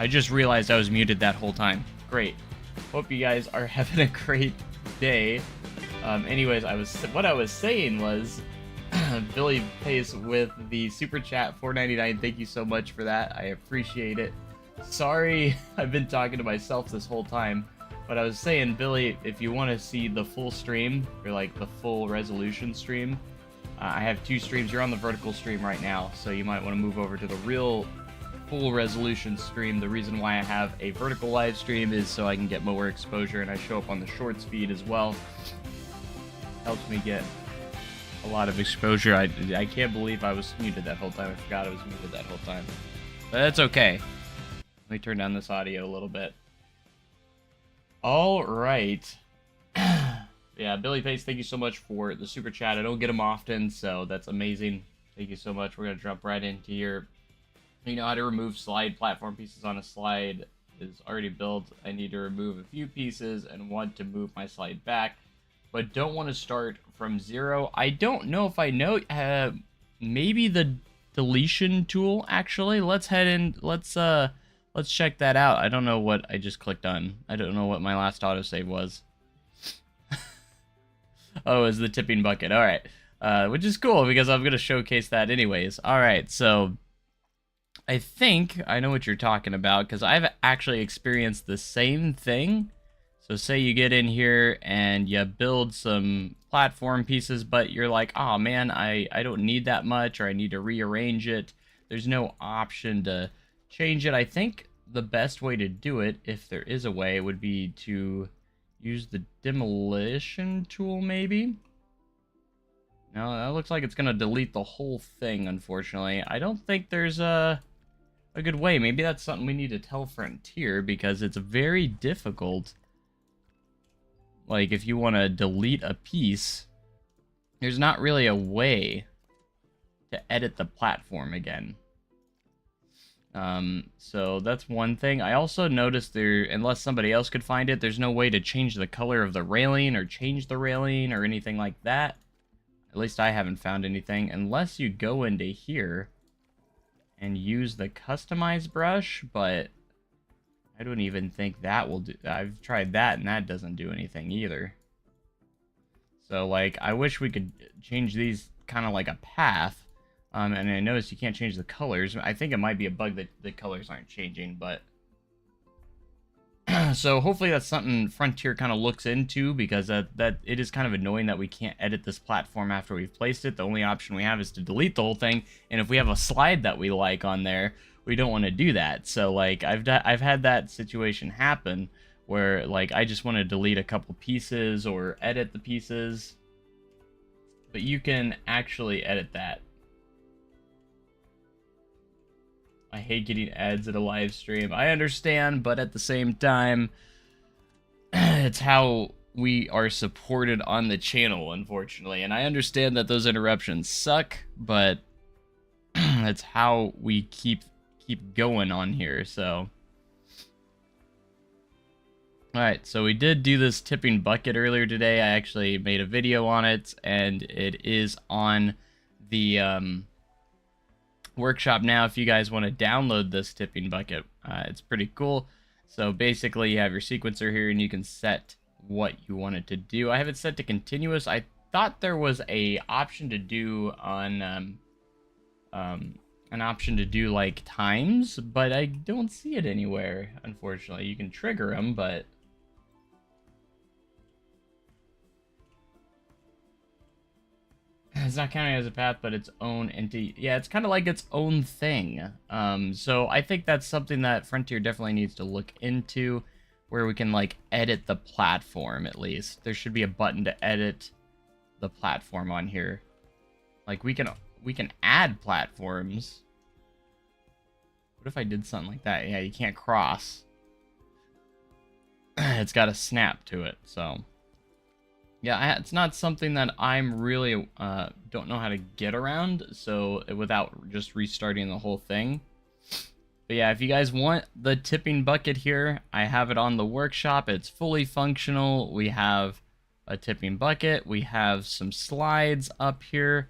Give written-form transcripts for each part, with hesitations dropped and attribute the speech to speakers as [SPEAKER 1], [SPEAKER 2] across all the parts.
[SPEAKER 1] I just realized I was muted that whole time. Great. Hope you guys are having a great day. Anyways, what I was saying was Billy Pace with the super chat $4.99. Thank you so much for that. I appreciate it. Sorry, I've been talking to myself this whole time, but I was saying, Billy, if you want to see the full stream or like the full resolution stream, I have 2 streams. You're on the vertical stream right now, so you might want to move over to the real full resolution stream. The reason why I have a vertical live stream is so I can get more exposure, and I show up on the shorts feed as well. Helps me get a lot of exposure. I can't believe I was muted that whole time. I forgot I was muted that whole time. But that's okay. Let me turn down this audio a little bit. All right. Yeah, Billy Pace, thank you so much for the super chat. I don't get them often, so that's amazing. Thank you so much. We're going to jump right into your... You know how to remove slide platform pieces on a slide is already built. I need to remove a few pieces and want to move my slide back, but don't want to start from 0. I don't know if I know. Maybe the deletion tool, actually. Let's head in. Let's check that out. I don't know what I just clicked on. I don't know what my last autosave was. Oh, it's the tipping bucket. All right. Which is cool because I'm going to showcase that anyways. All right. So I think I know what you're talking about because I've actually experienced the same thing. So say you get in here and you build some platform pieces, but you're like, oh man, I don't need that much, or I need to rearrange it. There's no option to change it. I think the best way to do it, if there is a way, would be to use the demolition tool, maybe? No, that looks like it's going to delete the whole thing, unfortunately. I don't think there's a good way. Maybe that's something we need to tell Frontier, because it's very difficult. Like, if you want to delete a piece, there's not really a way to edit the platform again. So that's one thing. I also noticed there, unless somebody else could find it, there's no way to change the color of the railing or change the railing or anything like that. At least I haven't found anything, unless you go into here and use the customize brush, but I don't even think that will do. I've tried that and that doesn't do anything either. So like, I wish we could change these kind of like a path. And I noticed you can't change the colors. I think it might be a bug that the colors aren't changing, but so hopefully that's something Frontier kind of looks into, because that it is kind of annoying that we can't edit this platform after we've placed it. The only option we have is to delete the whole thing, and if we have a slide that we like on there, we don't want to do that. So like, I've had that situation happen where like I just want to delete a couple pieces or edit the pieces, but you can actually edit that. I hate getting ads at a live stream. I understand, but at the same time, it's how we are supported on the channel, unfortunately. And I understand that those interruptions suck, but it's how we keep going on here, so. Alright, so we did do this tipping bucket earlier today. I actually made a video on it, and it is on the workshop now if you guys want to download this tipping bucket. It's pretty cool. So basically you have your sequencer here and you can set what you want it to do. I have it set to continuous. I thought there was a option to do on an option to do like times, but I don't see it anywhere, unfortunately. You can trigger them, but it's not counting as a path, but its own entity. Yeah, it's kind of like its own thing. So I think that's something that Frontier definitely needs to look into, where we can like edit the platform at least. There should be a button to edit the platform on here. Like we can add platforms. What if I did something like that? Yeah, you can't cross. It's got a snap to it, so. Yeah, it's not something that I'm really don't know how to get around, so without just restarting the whole thing. But yeah, if you guys want the tipping bucket here, I have it on the workshop. It's fully functional. We have a tipping bucket. We have some slides up here,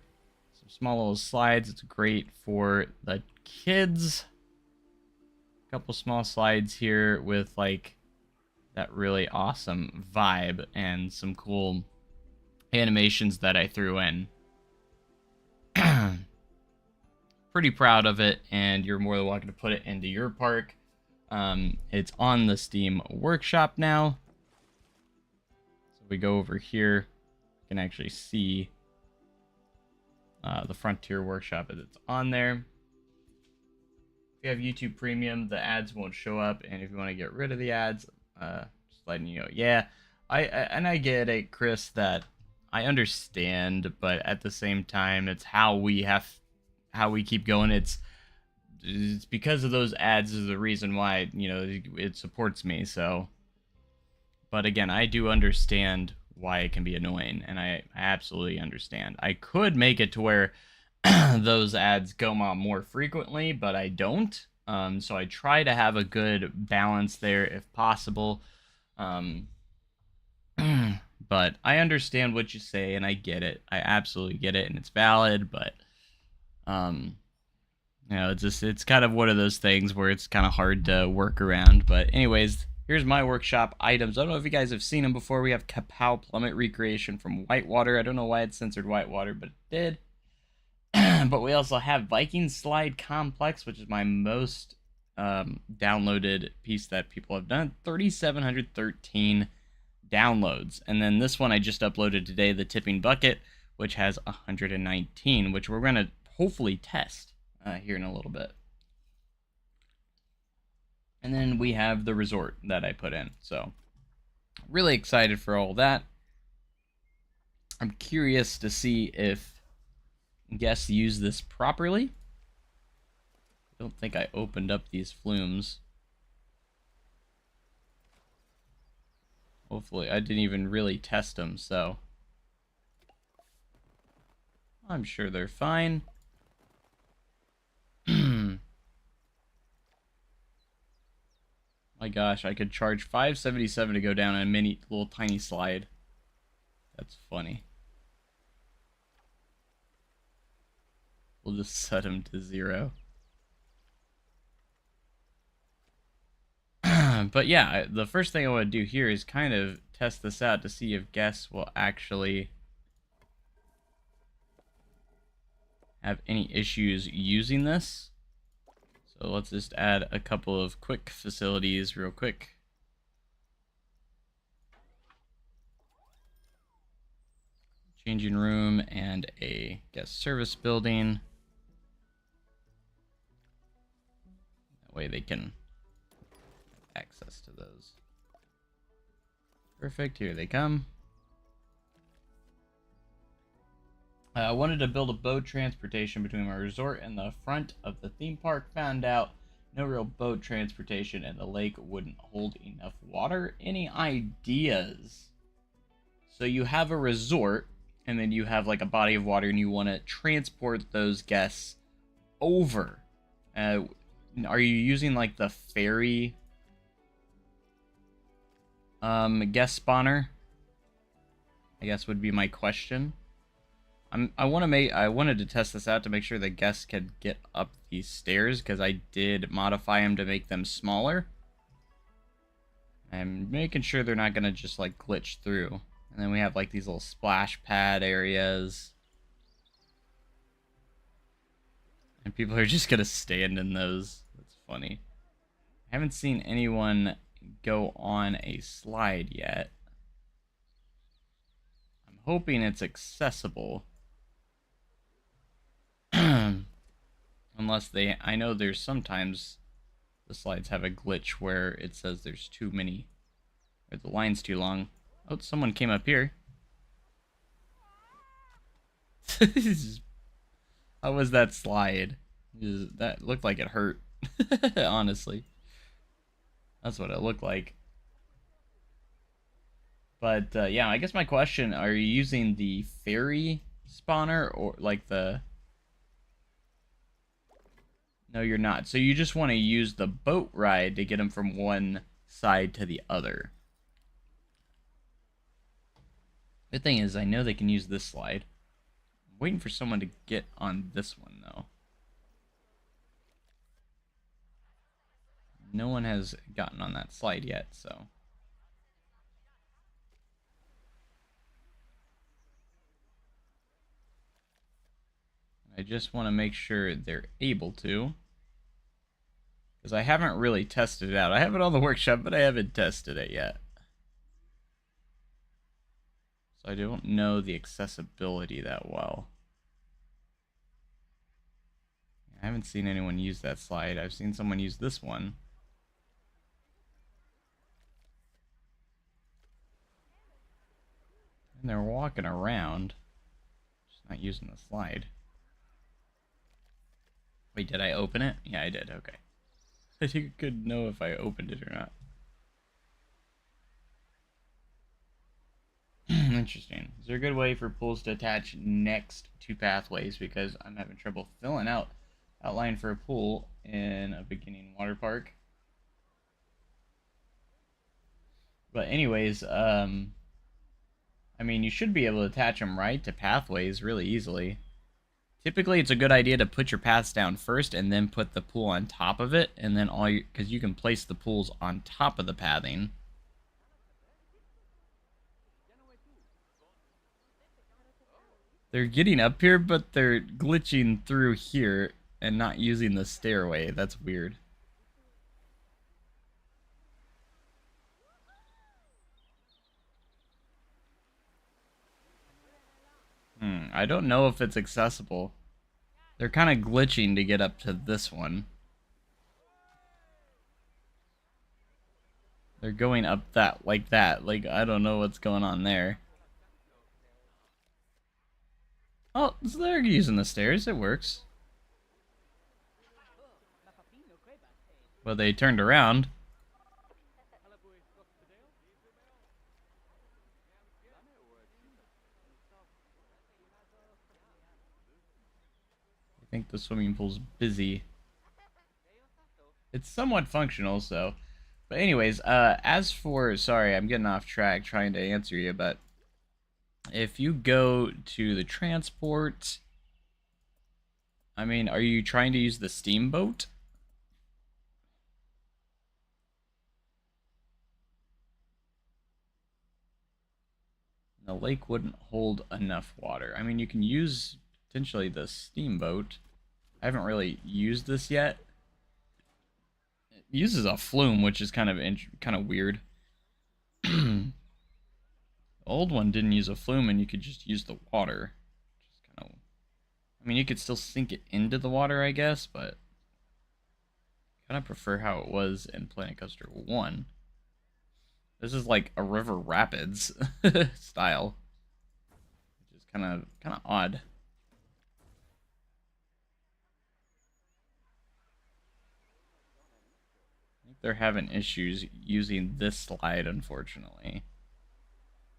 [SPEAKER 1] some small little slides. It's great for the kids, couple small slides here with like that really awesome vibe and some cool animations that I threw in. Pretty proud of it, and you're more than welcome to put it into your park. It's on the Steam Workshop now. So we go over here, you can actually see the Frontier Workshop as it's on there. If you have YouTube Premium, the ads won't show up, and if you want to get rid of the ads, just letting you know. Yeah, I get it, Chris, that I understand, but at the same time, it's how we keep going. It's because of those ads is the reason why, you know, it supports me. So, but again, I do understand why it can be annoying, and I absolutely understand. I could make it to where those ads go on more frequently, but I don't. So I try to have a good balance there if possible. But I understand what you say, and I get it. I absolutely get it, and it's valid, but you know, it's kind of one of those things where it's kind of hard to work around. But anyways, here's my workshop items. I don't know if you guys have seen them before. We have Kapow Plummet Recreation from Whitewater. I don't know why it censored Whitewater, but it did. But we also have Viking Slide Complex, which is my most downloaded piece that people have done. 3,713 downloads. And then this one I just uploaded today, the Tipping Bucket, which has 119, which we're going to hopefully test here in a little bit. And then we have the resort that I put in. So really excited for all that. I'm curious to see if guests use this properly. I don't think I opened up these flumes. Hopefully, I didn't even really test them, so I'm sure they're fine. My gosh, I could charge $5.77 to go down a mini little tiny slide. That's funny. We'll just set them to 0. But yeah, the first thing I want to do here is kind of test this out to see if guests will actually have any issues using this. So let's just add a couple of quick facilities real quick. Changing room and a guest service building. That way they can have access to those. Perfect, here they come. I wanted to build a boat transportation between my resort and the front of the theme park. Found out no real boat transportation and the lake wouldn't hold enough water. Any ideas? So you have a resort and then you have like a body of water and you want to transport those guests over. Are you using like the ferry guest spawner? I guess would be my question. I wanted to test this out to make sure the guests could get up these stairs because I did modify them to make them smaller. I'm making sure they're not gonna just like glitch through. And then we have like these little splash pad areas. And people are just gonna stand in those. That's funny. I haven't seen anyone go on a slide yet. I'm hoping it's accessible. Unless I know there's sometimes the slides have a glitch where it says there's too many, or the line's too long. Oh, someone came up here. How was that slide? That looked like it hurt. Honestly. That's what it looked like. But, yeah, I guess my question, are you using the ferry spawner or like the... No, you're not. So you just want to use the boat ride to get them from one side to the other. The thing is, I know they can use this slide. I'm waiting for someone to get on this one, though. No one has gotten on that slide yet, so. I just want to make sure they're able to. Because I haven't really tested it out. I have it on the workshop, but I haven't tested it yet. So I don't know the accessibility that well. I haven't seen anyone use that slide. I've seen someone use this one. And they're walking around. Just not using the slide. Wait, did I open it? Yeah, I did. Okay. I think I could know if I opened it or not. Interesting. Is there a good way for pools to attach next to pathways? Because I'm having trouble filling out outline for a pool in a beginning water park. But anyways, I mean, you should be able to attach them right to pathways really easily. Typically, it's a good idea to put your paths down first and then put the pool on top of it, and then because you can place the pools on top of the pathing. They're getting up here, but they're glitching through here and not using the stairway. That's weird. I don't know if it's accessible. They're kind of glitching to get up to this one. They're going up that, like that. Like, I don't know what's going on there. Oh, so they're using the stairs. It works. Well, they turned around. I think the swimming pool's busy. It's somewhat functional, so. But anyways, as for... Sorry, I'm getting off track trying to answer you, but... If you go to the transport... I mean, are you trying to use the steamboat? The lake wouldn't hold enough water. I mean, you can use potentially the steamboat. I haven't really used this yet. It uses a flume, which is kind of weird. The old one didn't use a flume, and you could just use the water. Just kind of. I mean, you could still sink it into the water, I guess, but I kind of prefer how it was in Planet Coaster 1. This is like a river rapids style, which is kind of odd. I think they're having issues using this slide, unfortunately.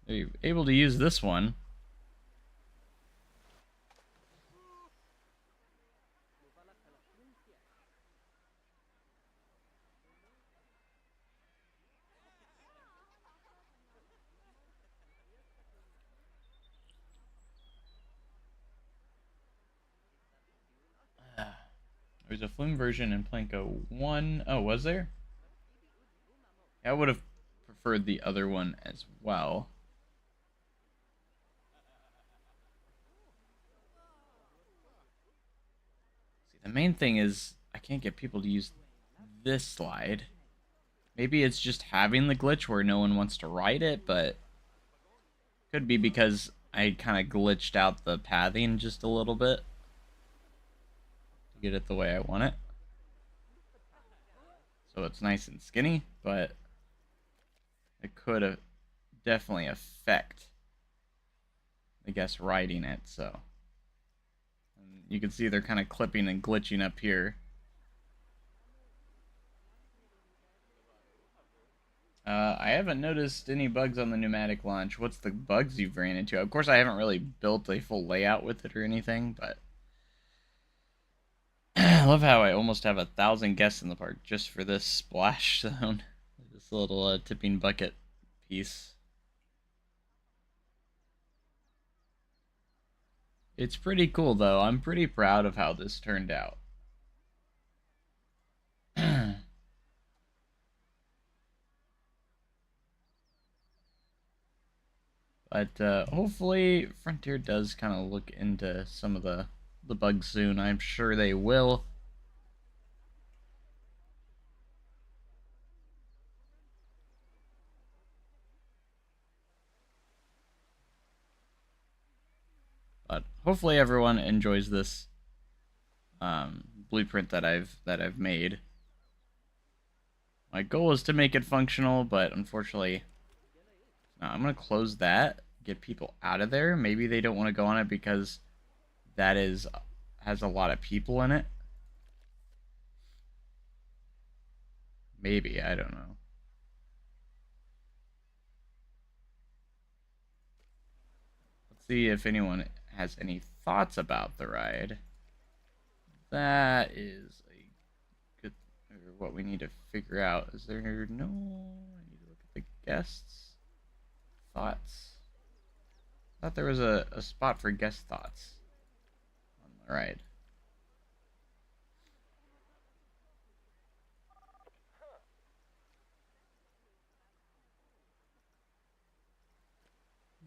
[SPEAKER 1] They're able to use this one. There's a flume version in Planko 1. Oh, was there? I would have preferred the other one as well. See, the main thing is I can't get people to use this slide. Maybe it's just having the glitch where no one wants to ride it, but could be because I kind of glitched out the pathing just a little bit to get it the way I want it. So it's nice and skinny, but it could definitely affect, I guess, riding it. So and you can see they're kind of clipping and glitching up here. I haven't noticed any bugs on the pneumatic launch. What's the bugs you've ran into? Of course, I haven't really built a full layout with it or anything, but I love how I almost have 1,000 guests in the park just for this splash zone. This little tipping bucket piece. It's pretty cool, though. I'm pretty proud of how this turned out. But hopefully Frontier does kind of look into some of the bugs soon. I'm sure they will. But hopefully everyone enjoys this blueprint that I've made. My goal is to make it functional, but unfortunately, no, I'm gonna close that. Get people out of there. Maybe they don't want to go on it because that has a lot of people in it. Maybe, I don't know. Let's see if anyone has any thoughts about the ride. That is a good, or what we need to figure out. Is there no, I need to look at the guests' thoughts. I thought there was a spot for guest thoughts on the ride.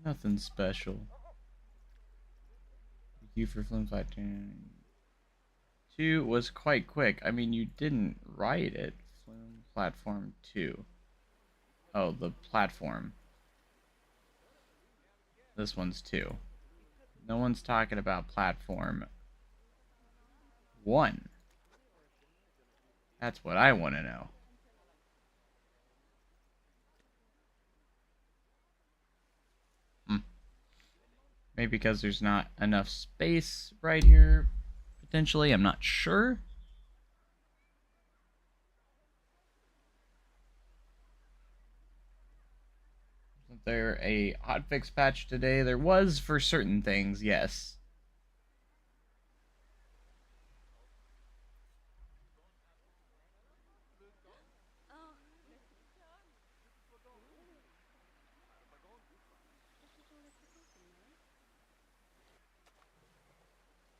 [SPEAKER 1] Nothing special. Thank you for Flume Platform 2 was quite quick. I mean, you didn't write it. Flume Platform 2. Oh, the platform. This one's 2. No one's talking about Platform 1. That's what I want to know. Maybe because there's not enough space right here, potentially. I'm not sure. Isn't there a hotfix patch today? There was for certain things, yes.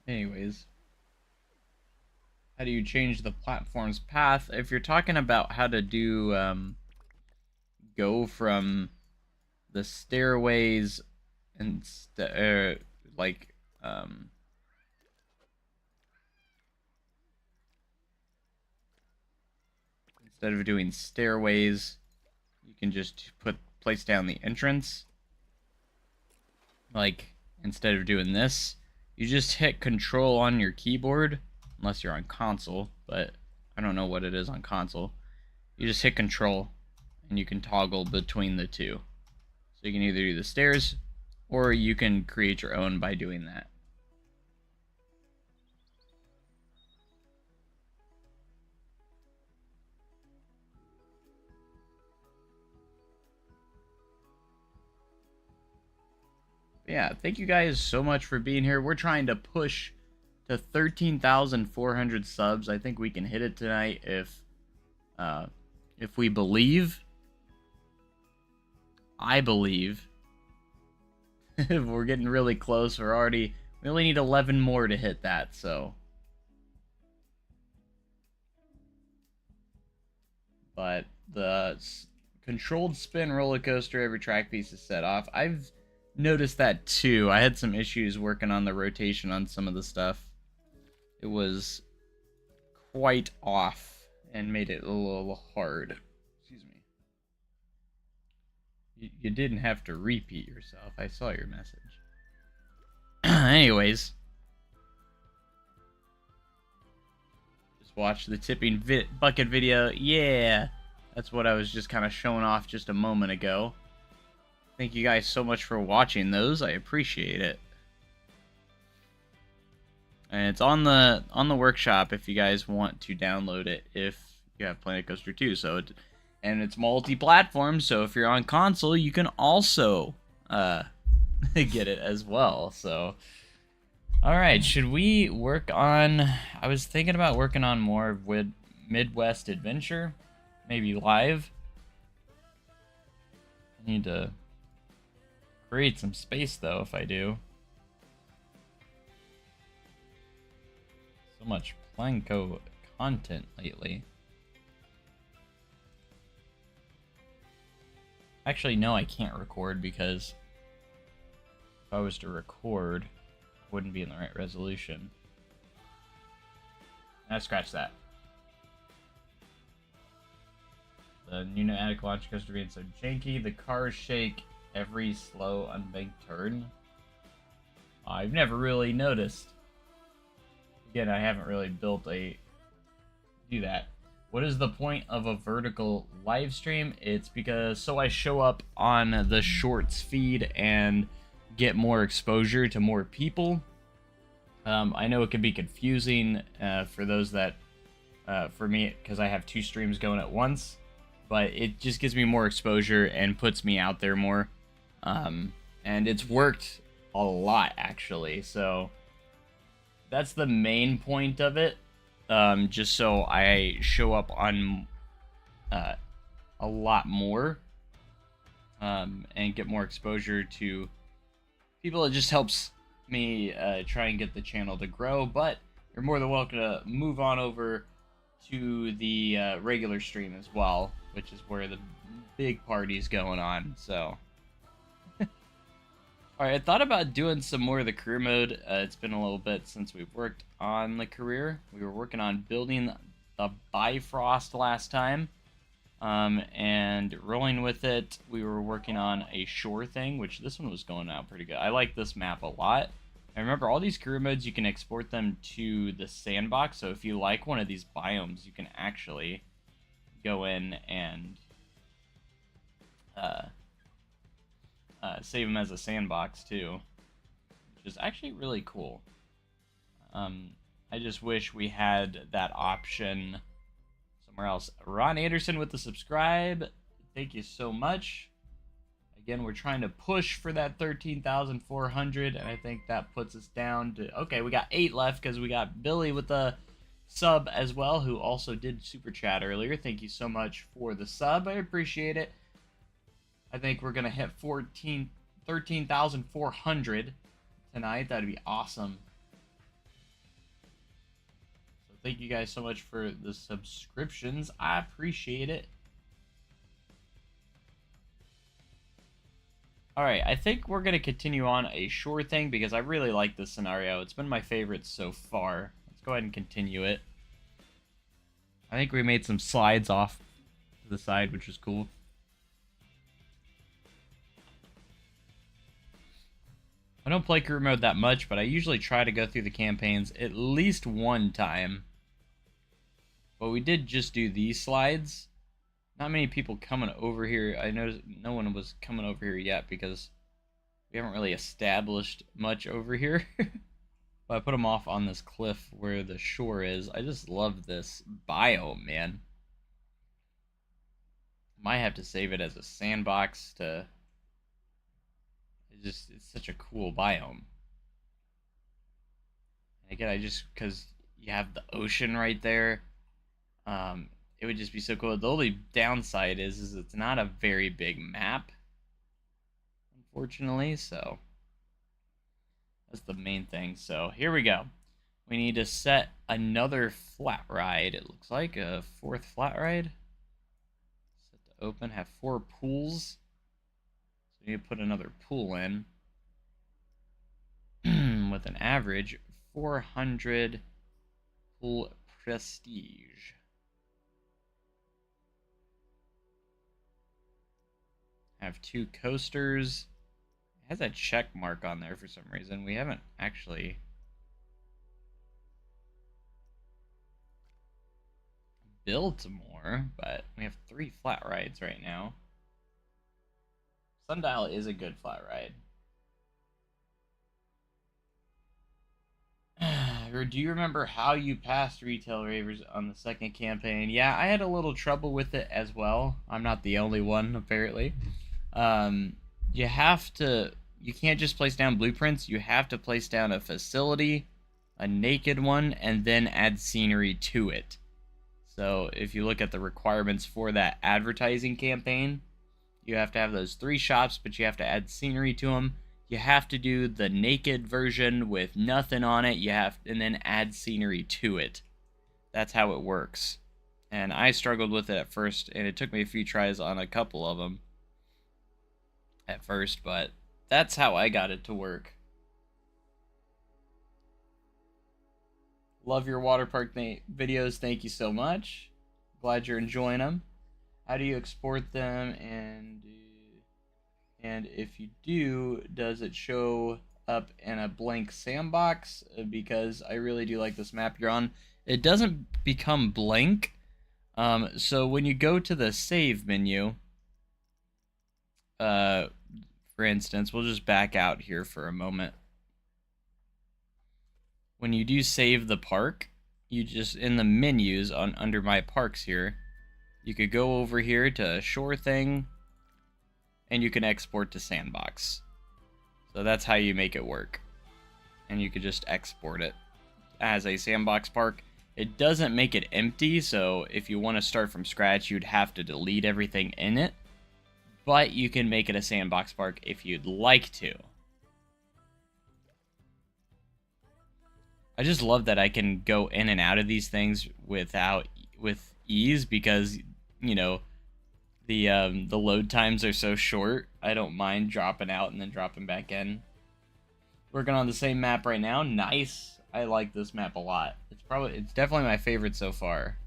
[SPEAKER 1] Anyways, how do you change the platform's path? If you're talking about how to do go from the stairways and like instead of doing stairways, you can just place down the entrance. Like instead of doing this, you just hit control on your keyboard, unless you're on console, but I don't know what it is on console. You just hit control and you can toggle between the two. So you can either do the stairs or you can create your own by doing that. But yeah, thank you guys so much for being here. We're trying to push to 13,400 subs. I think we can hit it tonight if we believe. I believe. We're getting really close. We only need 11 more to hit that, so. But the controlled spin roller coaster, every track piece is set off. I've noticed that too. I had some issues working on the rotation on some of the stuff. It was quite off and made it a little hard. Excuse me. You didn't have to repeat yourself. I saw your message. Anyways. Just watch the tipping bucket video. Yeah. That's what I was just kind of showing off just a moment ago. Thank you guys so much for watching those. I appreciate it. And it's on the workshop if you guys want to download it if you have Planet Coaster 2. And it's multi-platform, so if you're on console, you can also get it as well. So, all right, should we work on? I was thinking about working on more with Midwest Adventure, maybe live. I need to create some space though if I do. So much Planco content lately. Actually, no, I can't record because If I was to record, it wouldn't be in the right resolution. Now scratch that. The pneumatic launch coaster being so janky. The cars shake every slow unbanked turn. I've never really noticed. Again, I haven't really built a... do that. What is the point of a vertical live stream? It's because so I show up on the shorts feed and get more exposure to more people. I know it can be confusing for those that, for me, because I have 2 streams going at once, but it just gives me more exposure and puts me out there more. And it's worked a lot, actually, so that's the main point of it. Just so I show up on a lot more and get more exposure to people. It just helps me try and get the channel to grow, but you're more than welcome to move on over to the regular stream as well, which is where the big party's going on. So alright, I thought about doing some more of the career mode. It's been a little bit since we've worked on the career. We were working on building the Bifrost last time, and rolling with it. We were working on a shore thing, which this one was going out pretty good. I like this map a lot. And remember, all these career modes, you can export them to the sandbox, so if you like one of these biomes, you can actually go in and save them as a sandbox too, which is actually really cool. I just wish we had that option somewhere else. Ron Anderson with the subscribe. Thank you so much. Again, we're trying to push for that 13,400, and I think that puts us down to... okay, we got 8 left because we got Billy with the sub as well, who also did super chat earlier. Thank you so much for the sub. I appreciate it. I think we're going to hit 13,400 tonight. That'd be awesome. So thank you guys so much for the subscriptions. I appreciate it. Alright, I think we're going to continue on a shore thing because I really like this scenario. It's been my favorite so far. Let's go ahead and continue it. I think we made some slides off to the side, which is cool. I don't play career mode that much, but I usually try to go through the campaigns at least one time. But we did just do these slides. Not many people coming over here. I noticed no one was coming over here yet because we haven't really established much over here. But I put them off on this cliff where the shore is. I just love this biome, man. Might have to save it as a sandbox to... it's such a cool biome. And again, because you have the ocean right there, it would just be so cool. The only downside is it's not a very big map, unfortunately, so that's the main thing. So here we go. We need to set another flat ride, it looks like, a 4th flat ride. Set to open, have 4 pools. So we need to put another pool in with an average 400 pool prestige. Have 2 coasters. It has a check mark on there for some reason. We haven't actually built more, but we have 3 flat rides right now. Sundial is a good flat ride. Do you remember how you passed Retail Ravers on the 2nd campaign? Yeah, I had a little trouble with it as well. I'm not the only one, apparently. You can't just place down blueprints. You have to place down a facility, a naked one, and then add scenery to it. So if you look at the requirements for that advertising campaign, you have to have those 3 shops, but you have to add scenery to them. You have to do the naked version with nothing on it. And then add scenery to it. That's how it works. And I struggled with it at first, and it took me a few tries on a couple of them at first, but That's how I got it to work. Love your water park videos. Thank you so much. Glad you're enjoying them. How do you export them? And if you do, does it show up in a blank sandbox? Because I really do like this map you're on. It doesn't become blank. So when you go to the save menu, for instance, we'll just back out here for a moment. When you do save the park, you just, in the menus on under my parks here, you could go over here to Shore Thing, and you can export to Sandbox. So that's how you make it work. And you could just export it as a Sandbox park. It doesn't make it empty, so if you want to start from scratch, you'd have to delete everything in it. But you can make it a Sandbox park if you'd like to. I just love that I can go in and out of these things with ease because, you know, the load times are so short. I don't mind dropping out and then dropping back in. Working on the same map right now. Nice. I like this map a lot. It's definitely my favorite so far.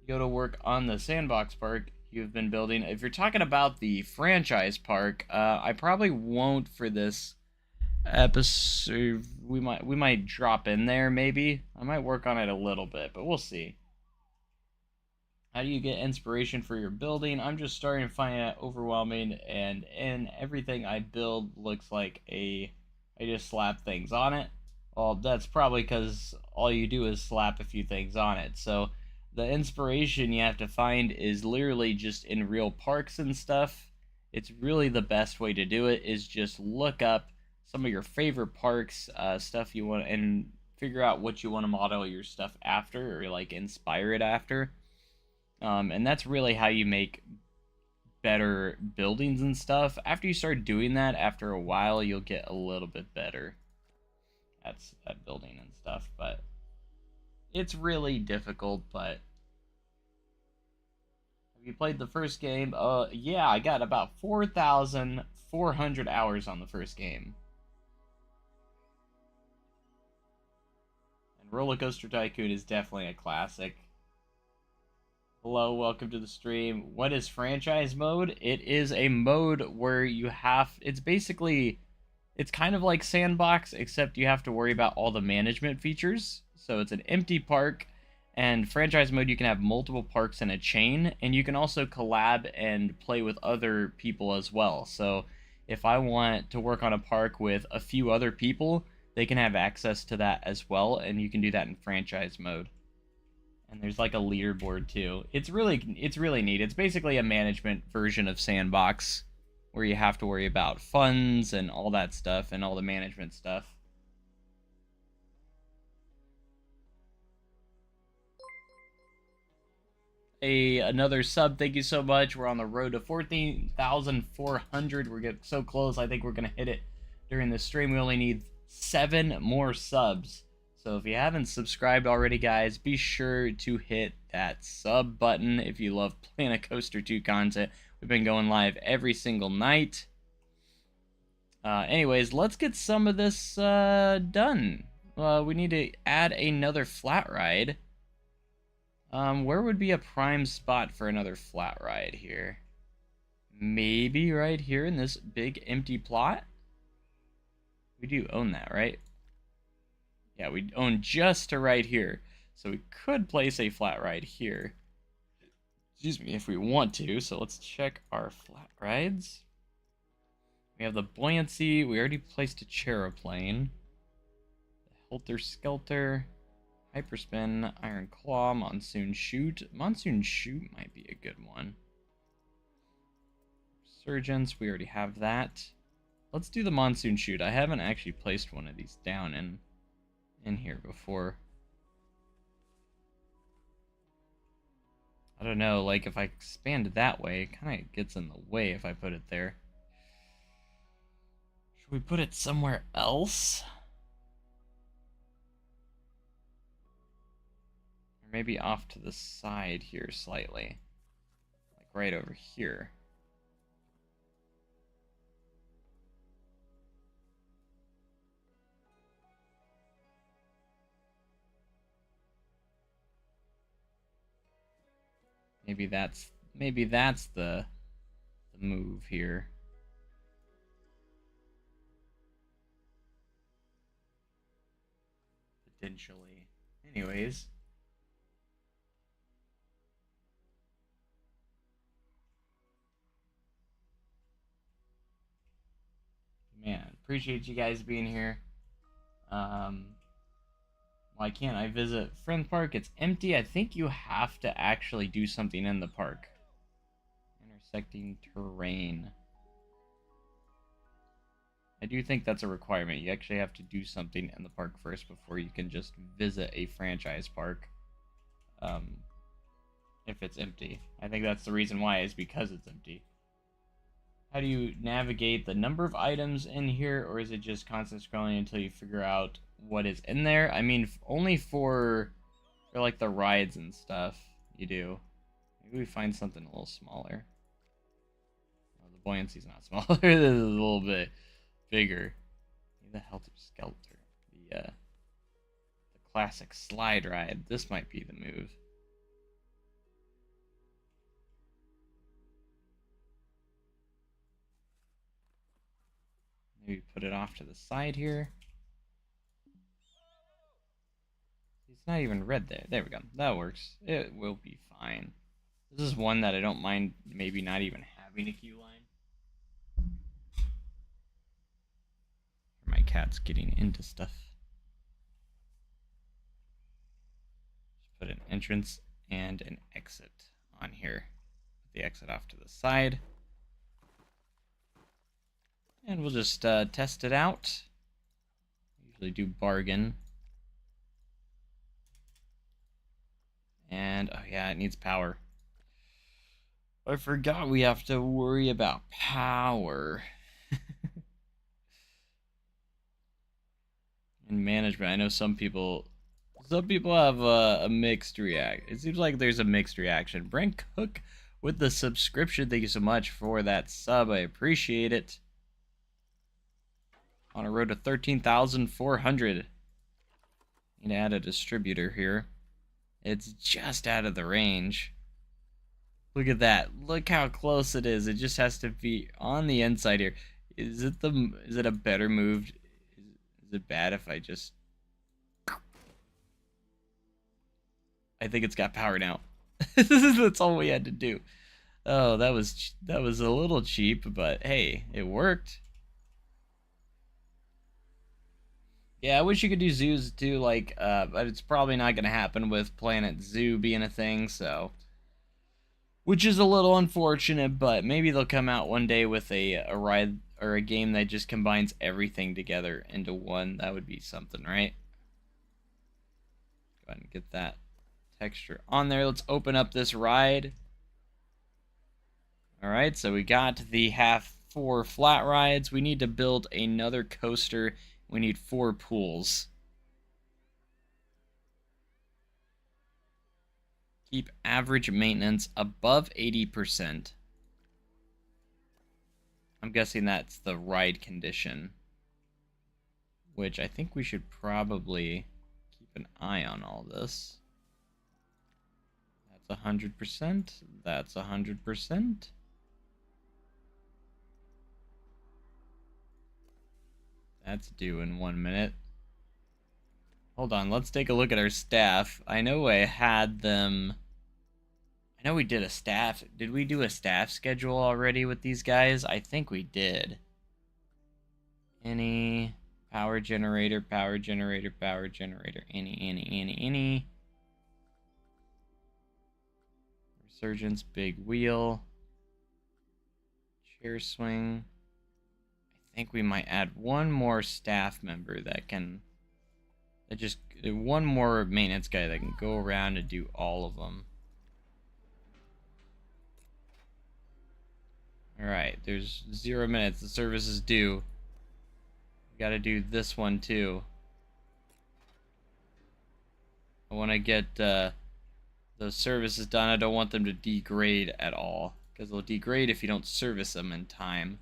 [SPEAKER 1] Go to work on the Sandbox park you've been building. If you're talking about the franchise park, I probably won't for this episode. We might drop in there maybe. I might work on it a little bit, but we'll see. How do you get inspiration for your building? I'm just starting to find it overwhelming, and everything I build looks like I just slap things on it. Well, that's probably because all you do is slap a few things on it. So the inspiration you have to find is literally just in real parks and stuff. It's really the best way to do it is just look up some of your favorite parks, stuff you want, and figure out what you want to model your stuff after or like inspire it after. And that's really how you make better buildings and stuff. After you start doing that, after a while, you'll get a little bit better at building and stuff. But it's really difficult. But have you played the first game? Yeah, I got about 4,400 hours on the first game. And Roller Coaster Tycoon is definitely a classic. Hello, welcome to the stream. What is franchise mode? It is a mode where it's kind of like Sandbox, except you have to worry about all the management features. So it's an empty park, and franchise mode, you can have multiple parks in a chain, and you can also collab and play with other people as well. So if I want to work on a park with a few other people, they can have access to that as well, and you can do that in franchise mode. And there's like a leaderboard too. It's really neat. It's basically a management version of Sandbox where you have to worry about funds and all that stuff and all the management stuff. Another sub, thank you so much. We're on the road to 14,400. We're getting so close. I think we're going to hit it during this stream. We only need 7 more subs. So if you haven't subscribed already, guys, be sure to hit that sub button if you love Planet Coaster 2 content. We've been going live every single night. Anyways, let's get some of this done. We need to add another flat ride. Where would be a prime spot for another flat ride here? Maybe right here in this big empty plot? We do own that, right? Yeah, we own just to right here. So we could place a flat ride here. Excuse me, if we want to. So let's check our flat rides. We have the Buoyancy. We already placed a Chaeroplane. The Helter Skelter. Hyperspin. Iron Claw. Monsoon Chute. Monsoon Chute might be a good one. Resurgence. We already have that. Let's do the Monsoon Chute. I haven't actually placed one of these down in here before. I don't know, like if I expand it that way, it kind of gets in the way if I put it there. Should we put it somewhere else? Or maybe off to the side here slightly. Like right over here. maybe that's the move here. Potentially. Anyways. Man, appreciate you guys being here. Why can't I visit Friend Park? It's empty. I think you have to actually do something in the park. Intersecting terrain. I do think that's a requirement. You actually have to do something in the park first before you can just visit a franchise park. If it's empty. I think that's the reason why, is because it's empty. How do you navigate the number of items in here, or is it just constant scrolling until you figure out what is in there? I mean, only for like the rides and stuff you do. Maybe we find something a little smaller. Oh, the buoyancy's not smaller. This is a little bit bigger. Maybe the Helter Skelter. The classic slide ride. This might be the move. Maybe put it off to the side here. It's not even red there. There we go. That works. It will be fine. This is one that I don't mind maybe not even having a queue line. My cat's getting into stuff. Just put an entrance and an exit on here. Put the exit off to the side. And we'll just test it out. Usually do bargain. And, oh yeah, it needs power. I forgot we have to worry about power. And management, I know some people have a mixed react. It seems like there's a mixed reaction. Brent Cook with the subscription. Thank you so much for that sub. I appreciate it. On a road to 13,400. Need to add a distributor here. It's just out of the range. Look at that. Look how close it is. It just has to be on the inside here. Is it a better move? Is it bad if I just... I think it's got power now. That's all we had to do. Oh, that was a little cheap, but hey, it worked. Yeah, I wish you could do zoos too, like, but it's probably not going to happen with Planet Zoo being a thing, so. Which is a little unfortunate, but maybe they'll come out one day with a ride or a game that just combines everything together into one. That would be something, right? Go ahead and get that texture on there. Let's open up this ride. Alright, so we got the 4 flat rides. We need to build another coaster. We need 4 pools. Keep average maintenance above 80%. I'm guessing that's the ride condition. Which I think we should probably keep an eye on all this. That's 100%. That's 100%. That's due in 1 minute. Hold on, let's take a look at our staff. I know I had them... I know we did a staff... Did we do a staff schedule already with these guys? I think we did. Any... Power generator, power generator, power generator. Any. Resurgence, big wheel. Chair swing. I think we might add one more staff member that can... one more maintenance guy that can go around and do all of them. Alright, there's 0 minutes. The service is due. We gotta do this one too. I want to get those services done. I don't want them to degrade at all, because they'll degrade if you don't service them in time.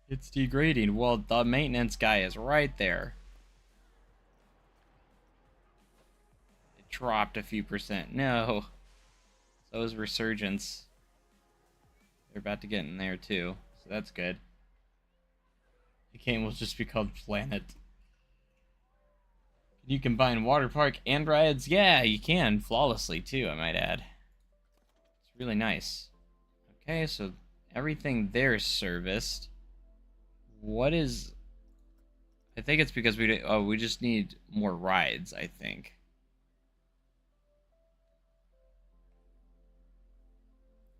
[SPEAKER 1] It's degrading. Well, the maintenance guy is right there. dropped a few percent. No. So is Resurgence. They're about to get in there too, so that's good. The game will just be called Planet. Can you combine water park and rides? Yeah, you can, flawlessly too, I might add. It's really nice. Okay, so everything there is serviced. What is... I think it's because we just need more rides, I think.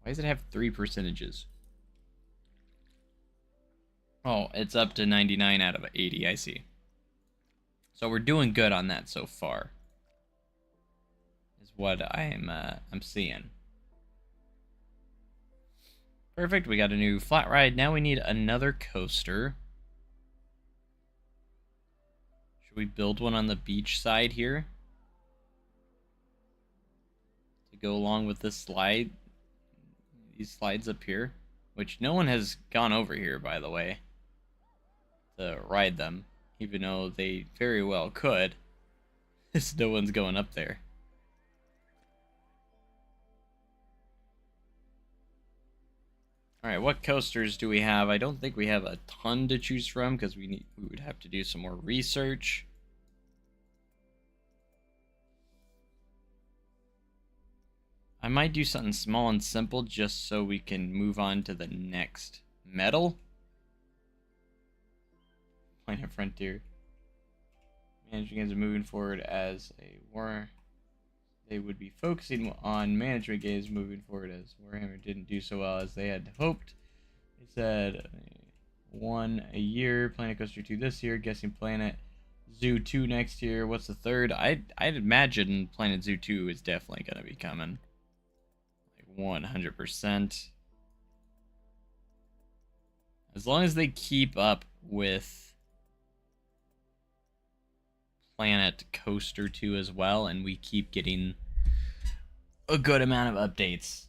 [SPEAKER 1] Why does it have 3 percentages? Oh, it's up to 99 out of 80, I see. So we're doing good on that so far. Is what I'm seeing. Perfect, we got a new flat ride. Now we need another coaster. Should we build one on the beach side here? To go along with this slide. These slides up here. Which no one has gone over here, by the way. To ride them. Even though they very well could. No one's going up there. Alright, what coasters do we have? I don't think we have a ton to choose from because we would have to do some more research. I might do something small and simple just so we can move on to the next metal. Planet Frontier. Managing games are moving forward as a war. They would be focusing on management games moving forward as Warhammer didn't do so well as they had hoped. They said 1 a year, Planet Coaster 2 this year, guessing Planet Zoo 2 next year. What's the third? I'd imagine Planet Zoo 2 is definitely going to be coming. Like 100%. As long as they keep up with Planet Coaster 2 as well, and we keep getting a good amount of updates,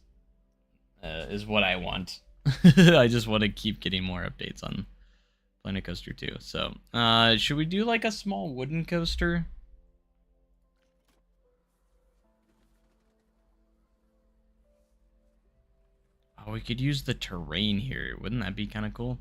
[SPEAKER 1] is what I want. I just want to keep getting more updates on Planet Coaster 2. So, should we do like a small wooden coaster? Oh, we could use the terrain here. Wouldn't that be kind of cool?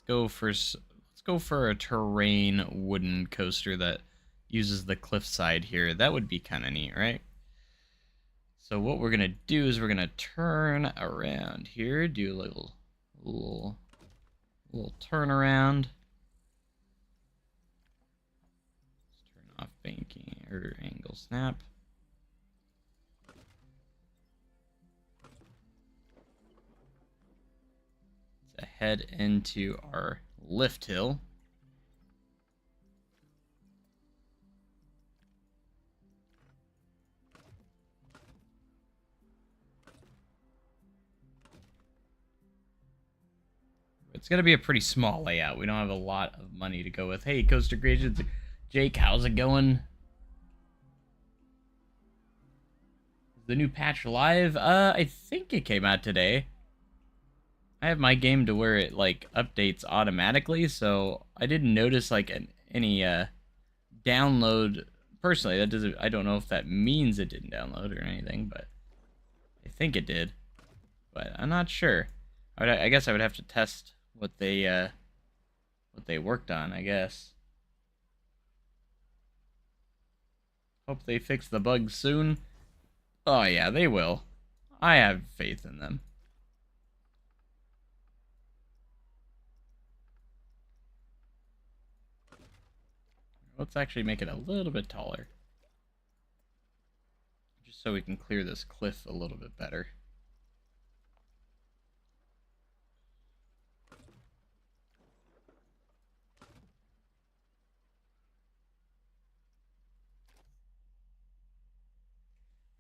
[SPEAKER 1] Let's go for a terrain wooden coaster that uses the cliffside here. That would be kind of neat, right? So what we're gonna do is we're gonna turn around here, do a little turn around. Let's turn off banking or angle snap. Head into our lift hill. It's going to be a pretty small layout. We don't have a lot of money to go with. Hey, Coaster Creations. Jake, how's it going? Is the new patch live? I think it came out today. I have my game to where it like updates automatically, so I didn't notice like any download. Personally, that doesn't. I don't know if that means it didn't download or anything, but I think it did. But I'm not sure. I guess I would have to test what they worked on. I guess. Hope they fix the bugs soon. Oh yeah, they will. I have faith in them. Let's actually make it a little bit taller. Just so we can clear this cliff a little bit better.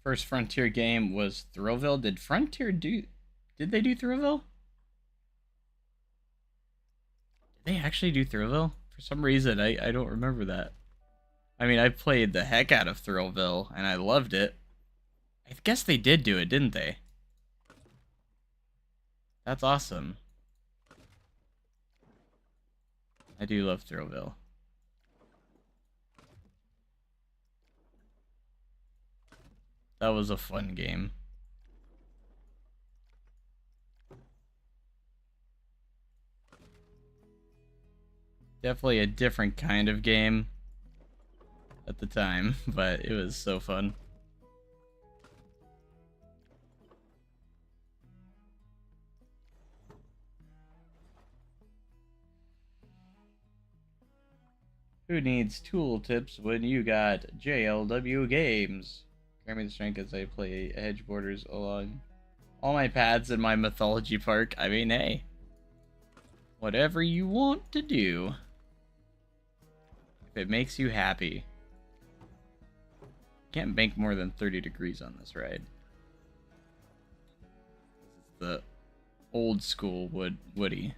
[SPEAKER 1] First Frontier game was Thrillville. Did they do Thrillville? Did they actually do Thrillville? For some reason, I don't remember that. I mean, I played the heck out of Thrillville, and I loved it. I guess they did do it, didn't they? That's awesome. I do love Thrillville. That was a fun game. Definitely a different kind of game at the time, but it was so fun. Who needs tool tips when you got JLW Games? Grant me the strength as I play hedge borders along all my paths in my mythology park. I mean, hey, whatever you want to do. If it makes you happy. Can't bank more than 30 degrees on this ride. This is the old school Woody.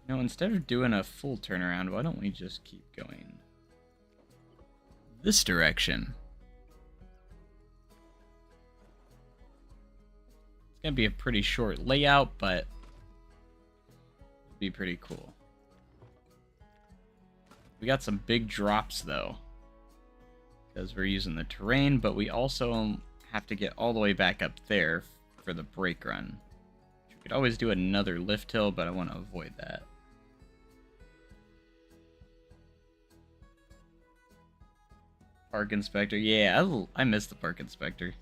[SPEAKER 1] You know, instead of doing a full turnaround, why don't we just keep going this direction? It's gonna be a pretty short layout, but it'll be pretty cool. We got some big drops though, because we're using the terrain, but we also have to get all the way back up there for the brake run. We could always do another lift hill, but I want to avoid that. Park inspector, yeah, I miss the park inspector.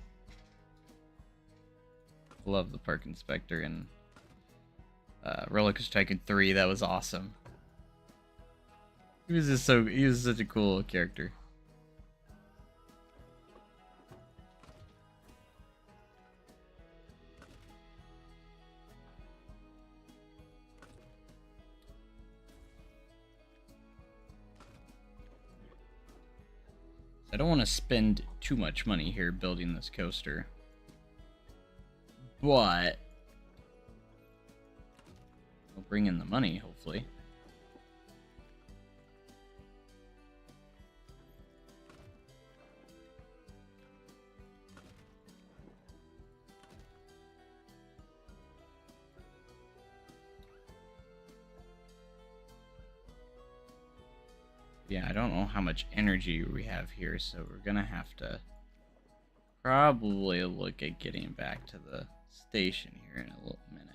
[SPEAKER 1] Love the park inspector in Roller Coaster Tycoon 3. That was awesome. He was such a cool character. I don't want to spend too much money here building this coaster. But we'll bring in the money, hopefully. Yeah, I don't know how much energy we have here, so we're gonna have to probably look at getting back to the station here in a little minute.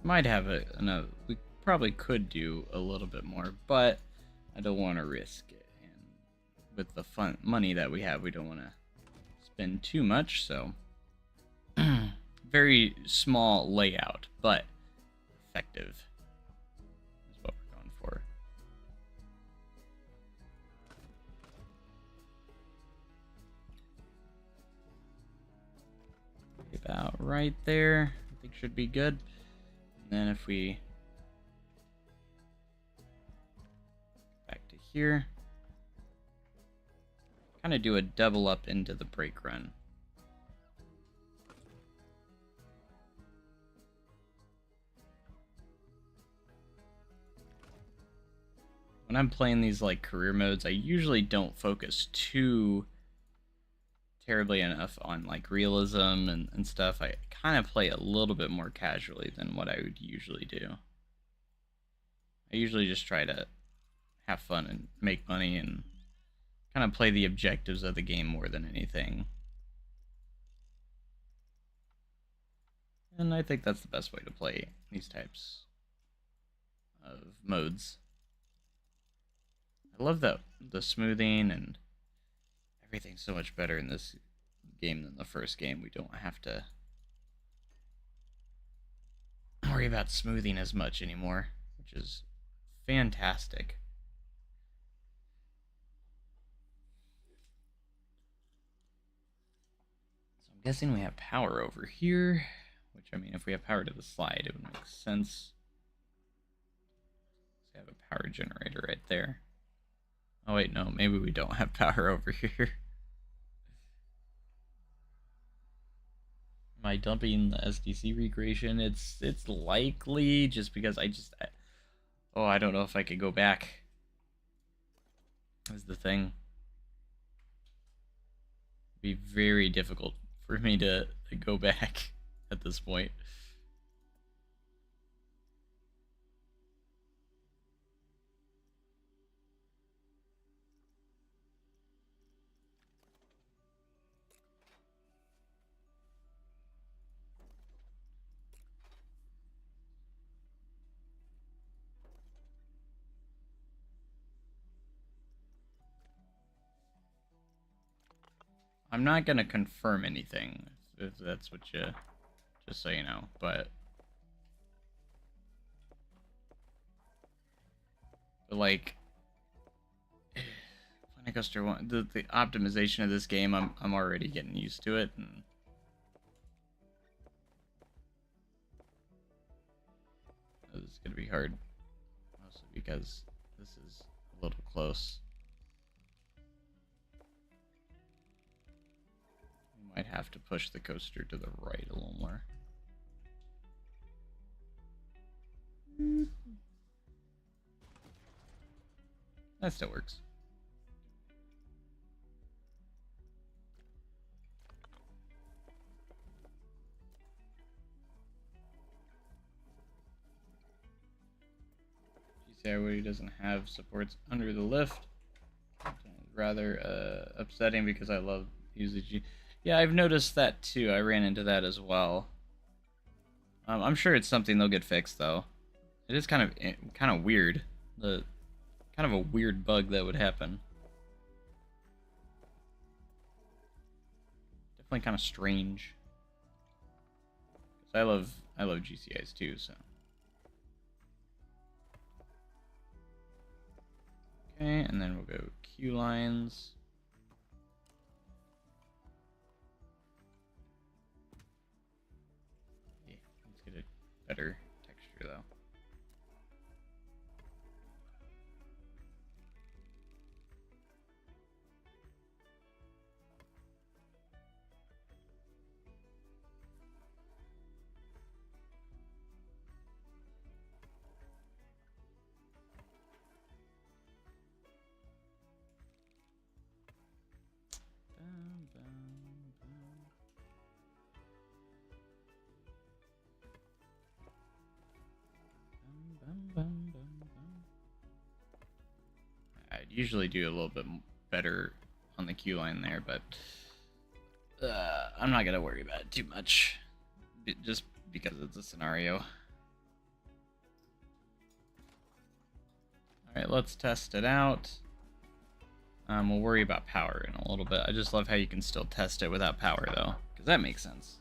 [SPEAKER 1] Might have we probably could do a little bit more, but I don't want to risk it. And with the money that we have, we don't want to spend too much, so very small layout, but effective is what we're going for. About right there, I think should be good. And then if we back to here, kind of do a double up into the brake run. When I'm playing these like career modes, I usually don't focus too terribly enough on like realism and stuff. I kind of play a little bit more casually than what I would usually do. I usually just try to have fun and make money and kind of play the objectives of the game more than anything. And I think that's the best way to play these types of modes. I love the smoothing and everything's so much better in this game than the first game. We don't have to worry about smoothing as much anymore, which is fantastic. So I'm guessing we have power over here. Which, I mean, if we have power to the slide, it would make sense. So we have a power generator right there. Oh wait, no, maybe we don't have power over here. Am I dumping the SDC recreation? It's likely, just because oh, I don't know if I could go back. Is the thing. It'd be very difficult for me to go back at this point. I'm not gonna confirm anything, if that's what you, just so you know, but like, Planet Coaster 1, the optimization of this game, I'm already getting used to it, and this is gonna be hard, mostly because this is a little close. Might have to push the coaster to the right a little more. That still works. GCI doesn't have supports under the lift. Rather upsetting because I love using Yeah, I've noticed that too. I ran into that as well. I'm sure it's something they'll get fixed though. It is kind of weird. The kind of a weird bug that would happen. Definitely kind of strange. I love GCIs too, so. Okay, and then we'll go Q lines. Yeah, let's get a better texture though. I'd usually do a little bit better on the queue line there, but I'm not gonna worry about it too much, just because it's a scenario. All right, let's test it out. We'll worry about power in a little bit. I just love how you can still test it without power, though, because that makes sense.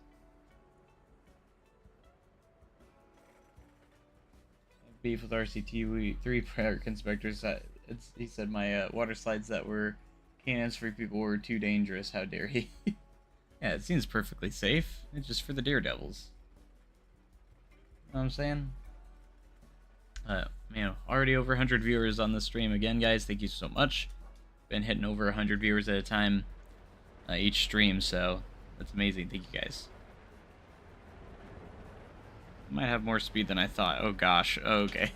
[SPEAKER 1] Beef with RCT3 park inspectors. He said my water slides that were cannons for people were too dangerous. How dare he? Yeah, it seems perfectly safe. It's just for the daredevils. You know what I'm saying? Man, already over 100 viewers on the stream. Again, guys, thank you so much. Been hitting over 100 viewers at a time each stream, so that's amazing. Thank you, guys. Might have more speed than I thought. Oh gosh, okay.